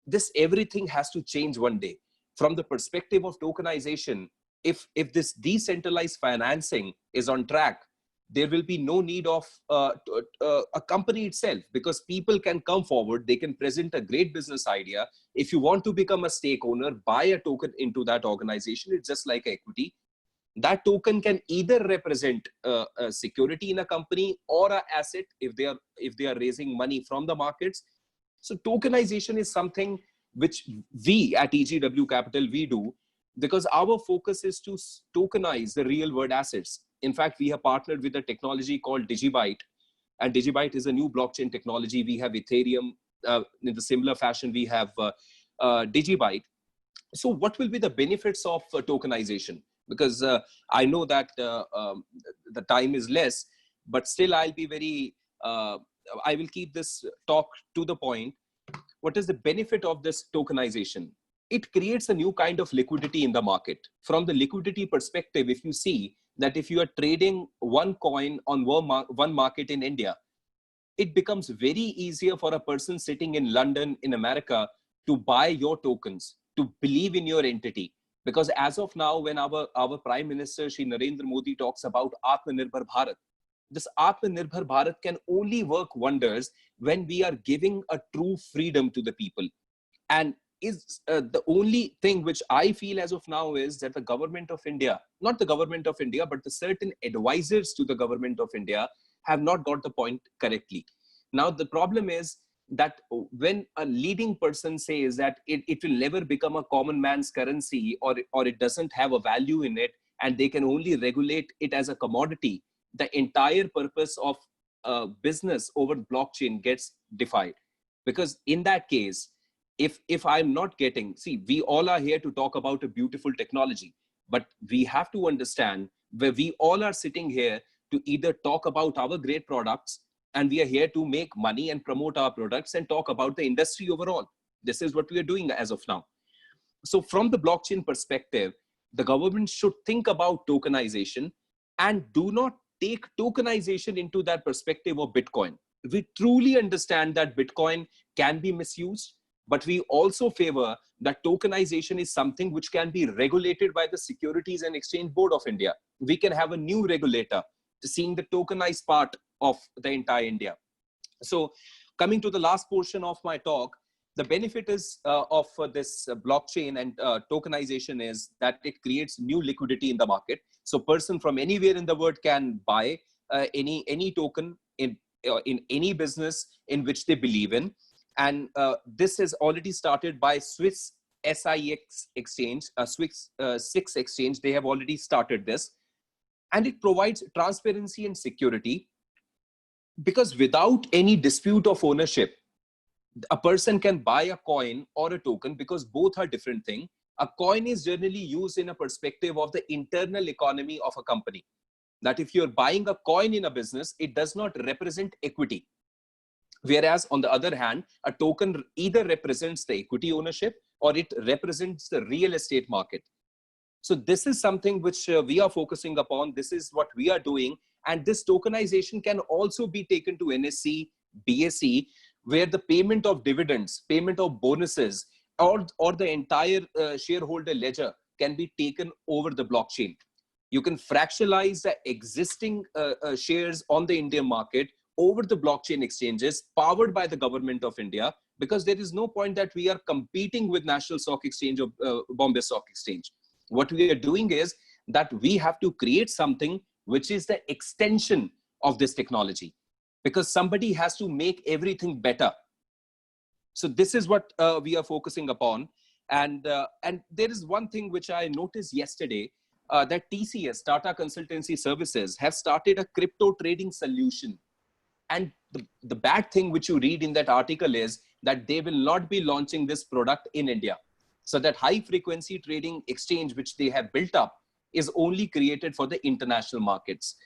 This everything has to change one day. From the perspective of tokenization, if this decentralized financing is on track, there will be no need of a company itself, because people can come forward, they can present a great business idea. If you want to become a stake owner, buy a token into that organization. It's just like equity. That token can either represent a security in a company or an asset if they are raising money from the markets. So tokenization is something which we at EGW Capital, we do, because our focus is to tokenize the real world assets. In fact, we have partnered with a technology called DigiByte, and DigiByte is a new blockchain technology. We have Ethereum, in the similar fashion, we have DigiByte. So what will be the benefits of tokenization? Because I know that the time is less, but still I'll be very, I will keep this talk to the point. What is the benefit of this tokenization? It creates a new kind of liquidity in the market. From the liquidity perspective, if you see that if you are trading one coin on one market in India, it becomes very easier for a person sitting in London, in America, to buy your tokens, to believe in your entity. Because as of now, when our Prime Minister, Shri Narendra Modi, talks about Atmanirbhar Bharat, this Atmanirbhar Bharat can only work wonders when we are giving a true freedom to the people. And is the only thing which I feel as of now is that the government of India, not the government of India, but the certain advisors to the government of India have not got the point correctly. Now, the problem is that when a leading person says that it will never become a common man's currency, or it doesn't have a value in it, and they can only regulate it as a commodity, the entire purpose of business over blockchain gets defied. Because in that case, if I'm not getting, see, we all are here to talk about a beautiful technology, but we have to understand where we all are sitting here to either talk about our great products, and we are here to make money and promote our products and talk about the industry overall. This is what we are doing as of now. So from the blockchain perspective, the government should think about tokenization and do not take tokenization into that perspective of Bitcoin. We truly understand that Bitcoin can be misused, but we also favor that tokenization is something which can be regulated by the Securities and Exchange Board of India. We can have a new regulator seeing the tokenized part of the entire India. So coming to the last portion of my talk, the benefit is of this blockchain and tokenization is that it creates new liquidity in the market. So person from anywhere in the world can buy any token in any business in which they believe in. And this is already started by Swiss SIX exchange, Swiss 6 exchange. They have already started this. And it provides transparency and security, because without any dispute of ownership, a person can buy a coin or a token, because both are different things. A coin is generally used in a perspective of the internal economy of a company. That if you're buying a coin in a business, it does not represent equity. Whereas on the other hand, a token either represents the equity ownership or it represents the real estate market. So this is something which we are focusing upon. This is what we are doing. And this tokenization can also be taken to NSE, BSE, where the payment of dividends, payment of bonuses, or the entire shareholder ledger can be taken over the blockchain. You can fractionalize the existing shares on the Indian market over the blockchain exchanges powered by the government of India, because there is no point that we are competing with National Stock Exchange or Bombay Stock Exchange. What we are doing is that we have to create something which is the extension of this technology, because somebody has to make everything better. So this is what we are focusing upon. And there is one thing which I noticed yesterday, that TCS, Tata Consultancy Services, have started a crypto trading solution. And the bad thing which you read in that article is that they will not be launching this product in India. So that high frequency trading exchange which they have built up is only created for the international markets.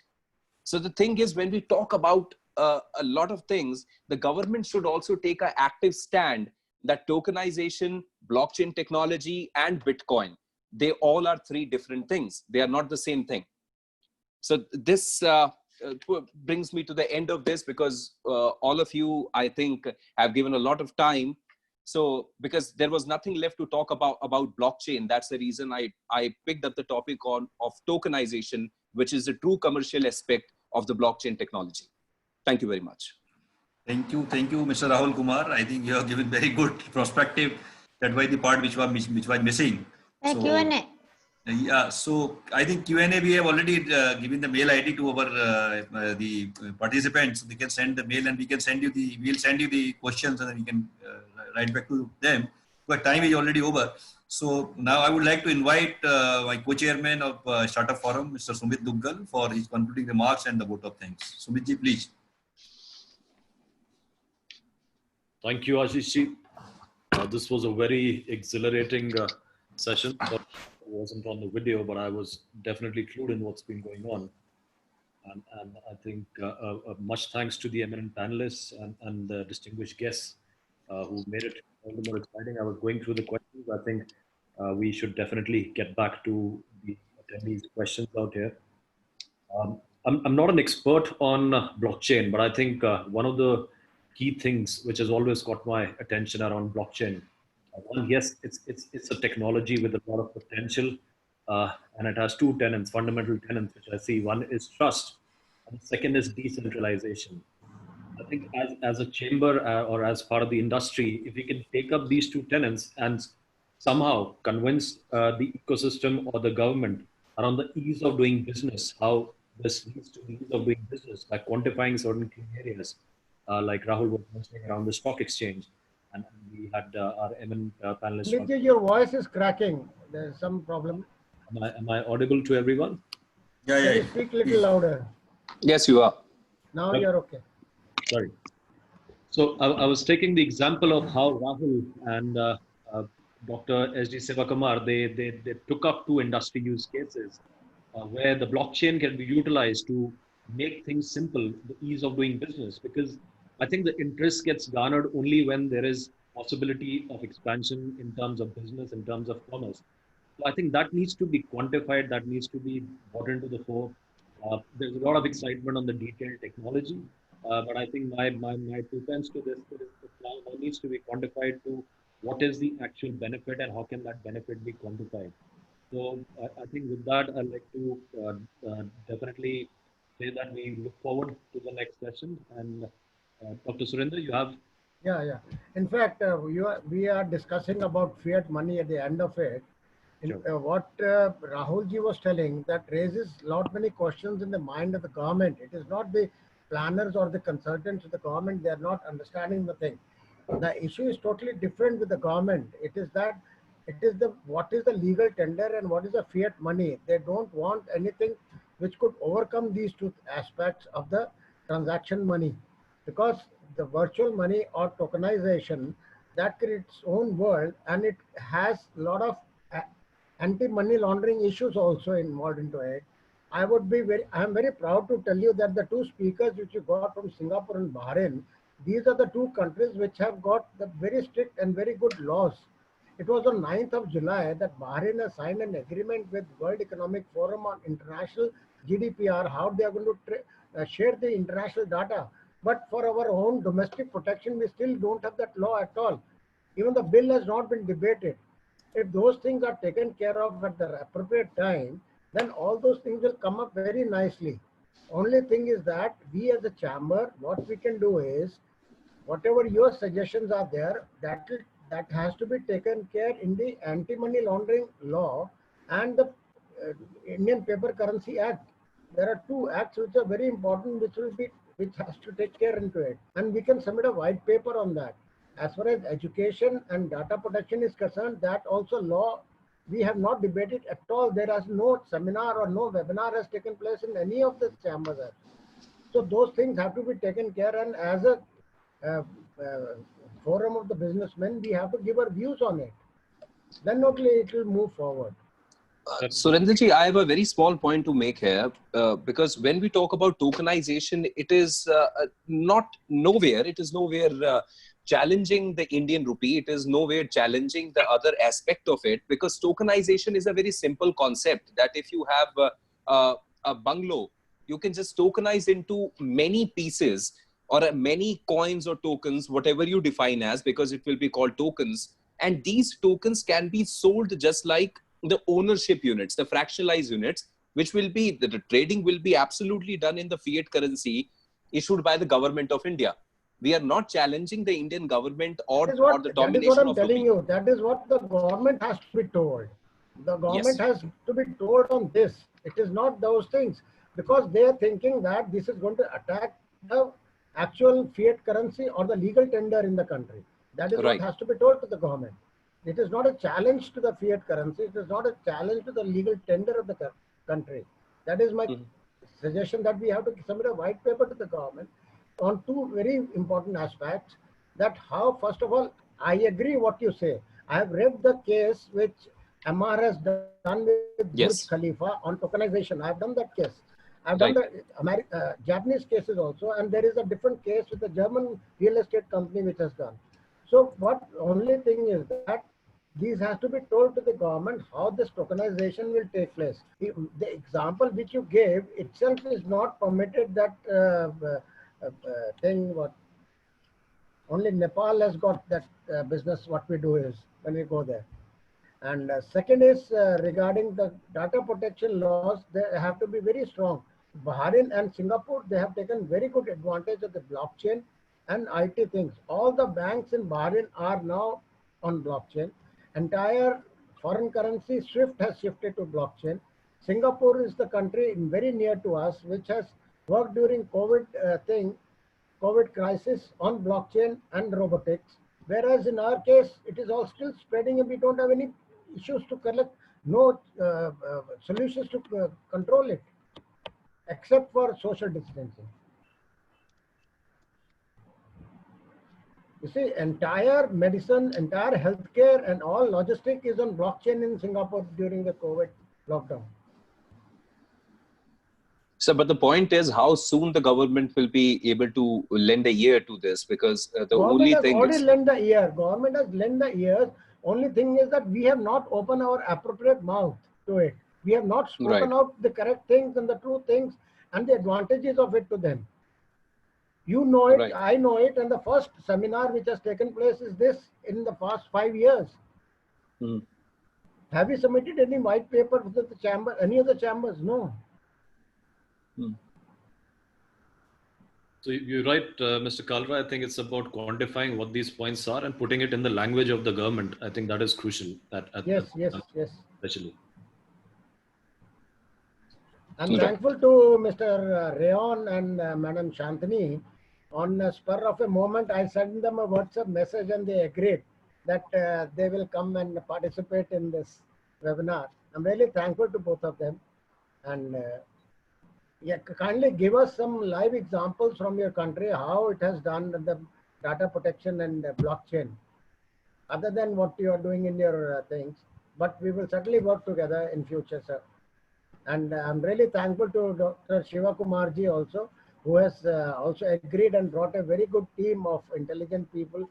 So the thing is, when we talk about a lot of things, the government should also take an active stand that tokenization, blockchain technology, and Bitcoin, they all are three different things. They are not the same thing. So this brings me to the end of this, because all of you, I think, have given a lot of time. So because there was nothing left to talk about blockchain, that's the reason I picked up the topic of tokenization, which is the true commercial aspect of the blockchain technology. Thank you very much. Thank you, Mr. Rahul Kumar. I think you have given very good perspective. That was the part which was missing. So, Q&A. Yeah, so I think Q&A we have already given the mail ID to our the participants. They can send the mail and we can send you we'll send you the questions and then we can write back to them. But time is already over. So now I would like to invite my co-chairman of Startup Forum, Mr. Sumit Duggal, for his concluding remarks and the vote of thanks. Sumit ji, please. Thank you, Ashish ji. This was a very exhilarating session. I wasn't on the video, but I was definitely clued in what's been going on. And I think much thanks to the eminent panelists and the distinguished guests who made it all the more exciting. I was going through the questions. I think we should definitely get back to the attendees' questions out here. I'm not an expert on blockchain, but I think one of the key things which has always got my attention around blockchain, one, yes, it's a technology with a lot of potential, and it has two tenets, fundamental tenets, which I see. One is trust, and the second is decentralization. I think as a chamber or as part of the industry, if we can take up these two tenets and somehow convince the ecosystem or the government around the ease of doing business, how this leads to the ease of doing business by quantifying certain key areas, like Rahul was mentioning around the stock exchange, and we had our eminent panelists. Nitya, your voice is cracking. There's some problem. Am I audible to everyone? Yeah, Can yeah. you speak a little louder? Yes, you are. Now you're okay. Sorry. So I was taking the example of how Rahul and Dr. S.D. Sivakumar, they took up two industry use cases where the blockchain can be utilized to make things simple, the ease of doing business, because I think the interest gets garnered only when there is possibility of expansion in terms of business, in terms of commerce. So I think that needs to be quantified, that needs to be brought into the fore. There's a lot of excitement on the detailed technology, but I think my 2 cents to this is that needs to be quantified to what is the actual benefit and how can that benefit be quantified. So I think with that, I'd like to definitely say that we look forward to the next session. And Dr. Surinder, you have. Yeah. In fact, we are discussing about fiat money at the end of it. What Rahul ji was telling, that raises lot many questions in the mind of the government. It is not the planners or the consultants of the government. They are not understanding the thing. The issue is totally different with the government. It is that what is the legal tender and what is the fiat money. They don't want anything which could overcome these two aspects of the transaction money, because the virtual money or tokenization, that creates its own world, and it has a lot of anti-money laundering issues also involved into it. I am very proud to tell you that the two speakers which you got from Singapore and Bahrain, these are the two countries which have got the very strict and very good laws. It was on 9th of July that Bahrain has signed an agreement with World Economic Forum on international GDPR, how they are going to share the international data. But for our own domestic protection, we still don't have that law at all. Even the bill has not been debated. If those things are taken care of at the appropriate time, then all those things will come up very nicely. Only thing is that we as a chamber, what we can do is, whatever your suggestions are there, that has to be taken care in the anti-money laundering law and the Indian Paper Currency Act. There are two acts which are very important, which has to take care into it, and we can submit a white paper on that. As far as education and data protection is concerned, that also law we have not debated at all. There is no seminar or no webinar has taken place in any of the chambers. So those things have to be taken care, and as a forum of the businessmen, we have to give our views on it. Then only it will move forward. Surendraji, I have a very small point to make here, because when we talk about tokenization, it is nowhere challenging the Indian rupee. It is nowhere challenging the other aspect of it, because tokenization is a very simple concept that if you have a bungalow, you can just tokenize into many pieces or many coins or tokens, whatever you define as, because it will be called tokens. And these tokens can be sold just like the ownership units, the fractionalized units, which will be, the trading will be absolutely done in the fiat currency issued by the government of India. We are not challenging the Indian government or the domination of That is what I'm telling you. That is what the government has to be told. The government has to be told on this. It is not those things, because they are thinking that this is going to attack the actual fiat currency or the legal tender in the country. That is what has to be told to the government. It is not a challenge to the fiat currency. It is not a challenge to the legal tender of the country. That is my suggestion, that we have to submit a white paper to the government on two very important aspects. That how, first of all, I agree what you say. I have read the case which MR has done with Burj Khalifa on tokenization. I have done that case. I have done the Japanese cases also, and there is a different case with the German real estate company which has done. So what only thing is that these has to be told to the government how this tokenization will take place. The example which you gave itself is not permitted, that thing what only Nepal has got that business. What we do is when we go there. And second is regarding the data protection laws, they have to be very strong. Bahrain and Singapore, they have taken very good advantage of the blockchain and IT things. All the banks in Bahrain are now on blockchain. Entire foreign currency SWIFT has shifted to blockchain. Singapore is the country very near to us, which has worked during COVID crisis on blockchain and robotics. Whereas in our case, it is all still spreading and we don't have any issues to collect, no solutions to control it, except for social distancing. You see, entire medicine, entire healthcare and all logistic is on blockchain in Singapore during the COVID lockdown. So, but the point is how soon the government will be able to lend a ear to this, because the Government only has thing already is... lent the ear. Government has lent the ears. Only thing is that we have not opened our appropriate mouth to it. We have not spoken out the correct things and the true things and the advantages of it to them. You know it, I know it, and the first seminar which has taken place is this in the past 5 years. Have you submitted any white paper with the chamber, any of the chambers? No. So you're right, Mr. Kalra. I think it's about quantifying what these points are and putting it in the language of the government. I think that is crucial. Yes. Especially. I'm thankful to Mr. Rayon and Madam Shantini. On a spur of a moment, I sent them a WhatsApp message and they agreed that they will come and participate in this webinar. I'm really thankful to both of them. And kindly give us some live examples from your country, how it has done the data protection and blockchain, other than what you are doing in your things. But we will certainly work together in future, sir. And I'm really thankful to Dr. Shiva Kumarji also, who has also agreed and brought a very good team of intelligent people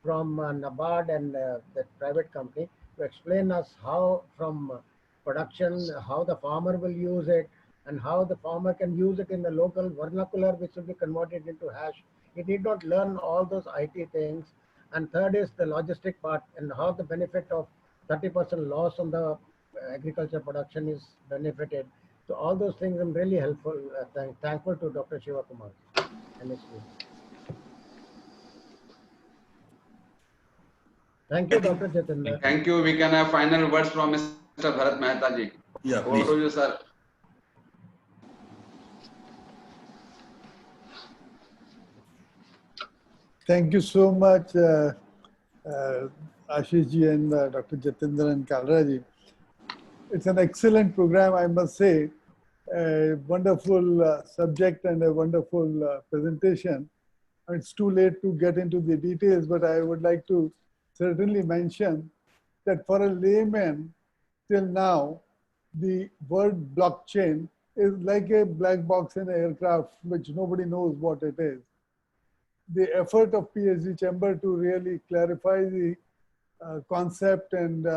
from NABARD and the private company to explain us how from production, how the farmer will use it, and how the farmer can use it in the local vernacular, which will be converted into hash. He need not learn all those IT things. And third is the logistic part and how the benefit of 30% loss on the agriculture production is benefited. So all those things I'm really helpful, thankful to Dr. Shiva Kumar and his team. Thank you, Dr. Jatinder. Thank you. We can have final words from Mr. Bharat Mehta ji. Yeah, over to you, sir. Thank you so much, Ashish ji and Dr. Jatinder and Kalra ji. It's an excellent program, I must say. A wonderful subject and a wonderful presentation. It's too late to get into the details, but I would like to certainly mention that for a layman, till now, the word blockchain is like a black box in an aircraft, which nobody knows what it is. The effort of PhD chamber to really clarify the concept and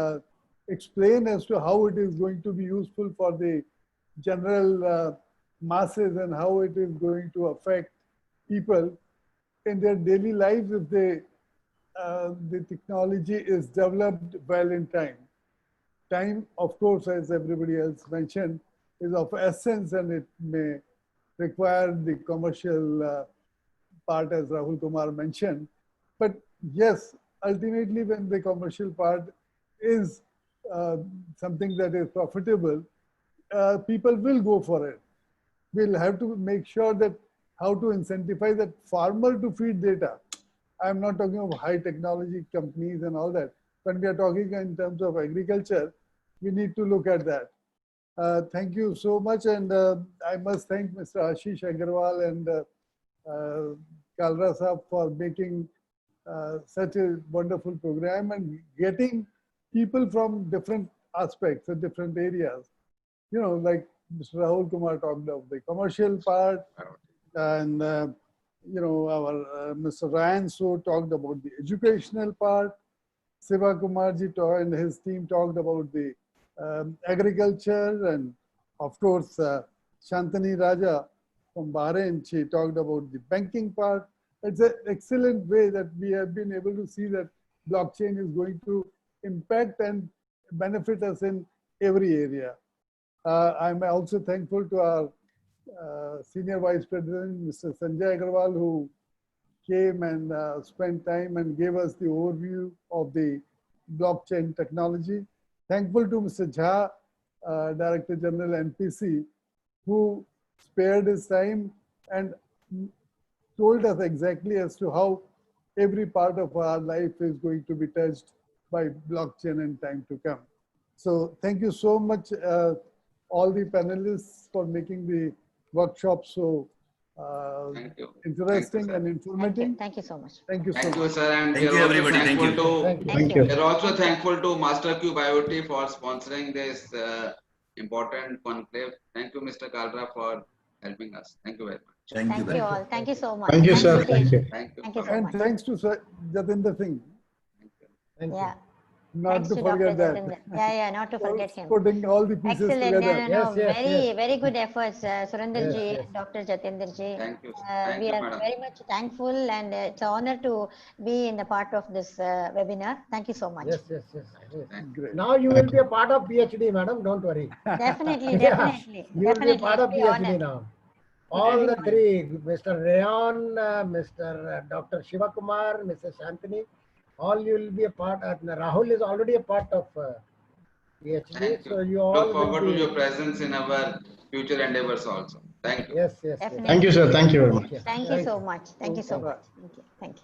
explain as to how it is going to be useful for the general masses and how it is going to affect people in their daily lives if they, the technology is developed well in time. Time, of course, as everybody else mentioned, is of essence, and it may require the commercial part, as Rahul Kumar mentioned. But yes, ultimately, when the commercial part is something that is profitable, people will go for it. We'll have to make sure that how to incentivize that farmer to feed data. I'm not talking of high technology companies and all that. When we are talking in terms of agriculture, we need to look at that. Thank you so much. And I must thank Mr. Ashish Agarwal and Kalra Saab for making such a wonderful program and getting people from different aspects and different areas. You know, like Mr. Rahul Kumar talked of the commercial part, and you know, our Mr. Ryan So talked about the educational part. Siva Kumarji and his team talked about the agriculture, and of course, Shantani Raja from Bahrain, she talked about the banking part. It's an excellent way that we have been able to see that blockchain is going to impact and benefit us in every area. I'm also thankful to our Senior Vice President, Mr. Sanjay Agarwal, who came and spent time and gave us the overview of the blockchain technology. Thankful to Mr. Jha, Director General NPC, who spared his time and told us exactly as to how every part of our life is going to be touched by blockchain in time to come. So thank you so much, all the panelists, for making the workshop so interesting and informative. Thank you so much. Thank you so much. Thank you, sir. And Thank you, everybody. Thank you. We are also thankful to MasterCube IoT for sponsoring this important conclave. Thank you, Mr. Kalra, for helping us. Thank you very much. Thank you all. Thank you so much. Thank you, sir. Thank you. Thank you. Thank you so And much. thanks to Sir Jatinder Singh. Thank you. Not Thanks to to forget Dr. that. Jatinder. Yeah, not to forget him. Putting all the pieces Excellent. together. No, Yes, yes. very good efforts, Surendra Yes, ji, yes. Dr. Jatinder ji. Thank you. We are very much thankful, and it's an honor to be in the part of this webinar. Thank you so much. Yes. Great. Now you will be a part of PhD, madam. Don't worry. Definitely, Yeah, definitely. you will be a part of It'll be PhD honor. now. All the three, Mr. Rayon, Mr. Dr. Shivakumar, Mrs. Shantini, all you will be a part. Rahul is already a part of PhD. Thank you. So you all Look forward will to be. your presence in our future endeavors also. Thank you. Yes. Definitely. Thank you, sir. Thank you very much. Thank you so much. Thank you so much. Thank you.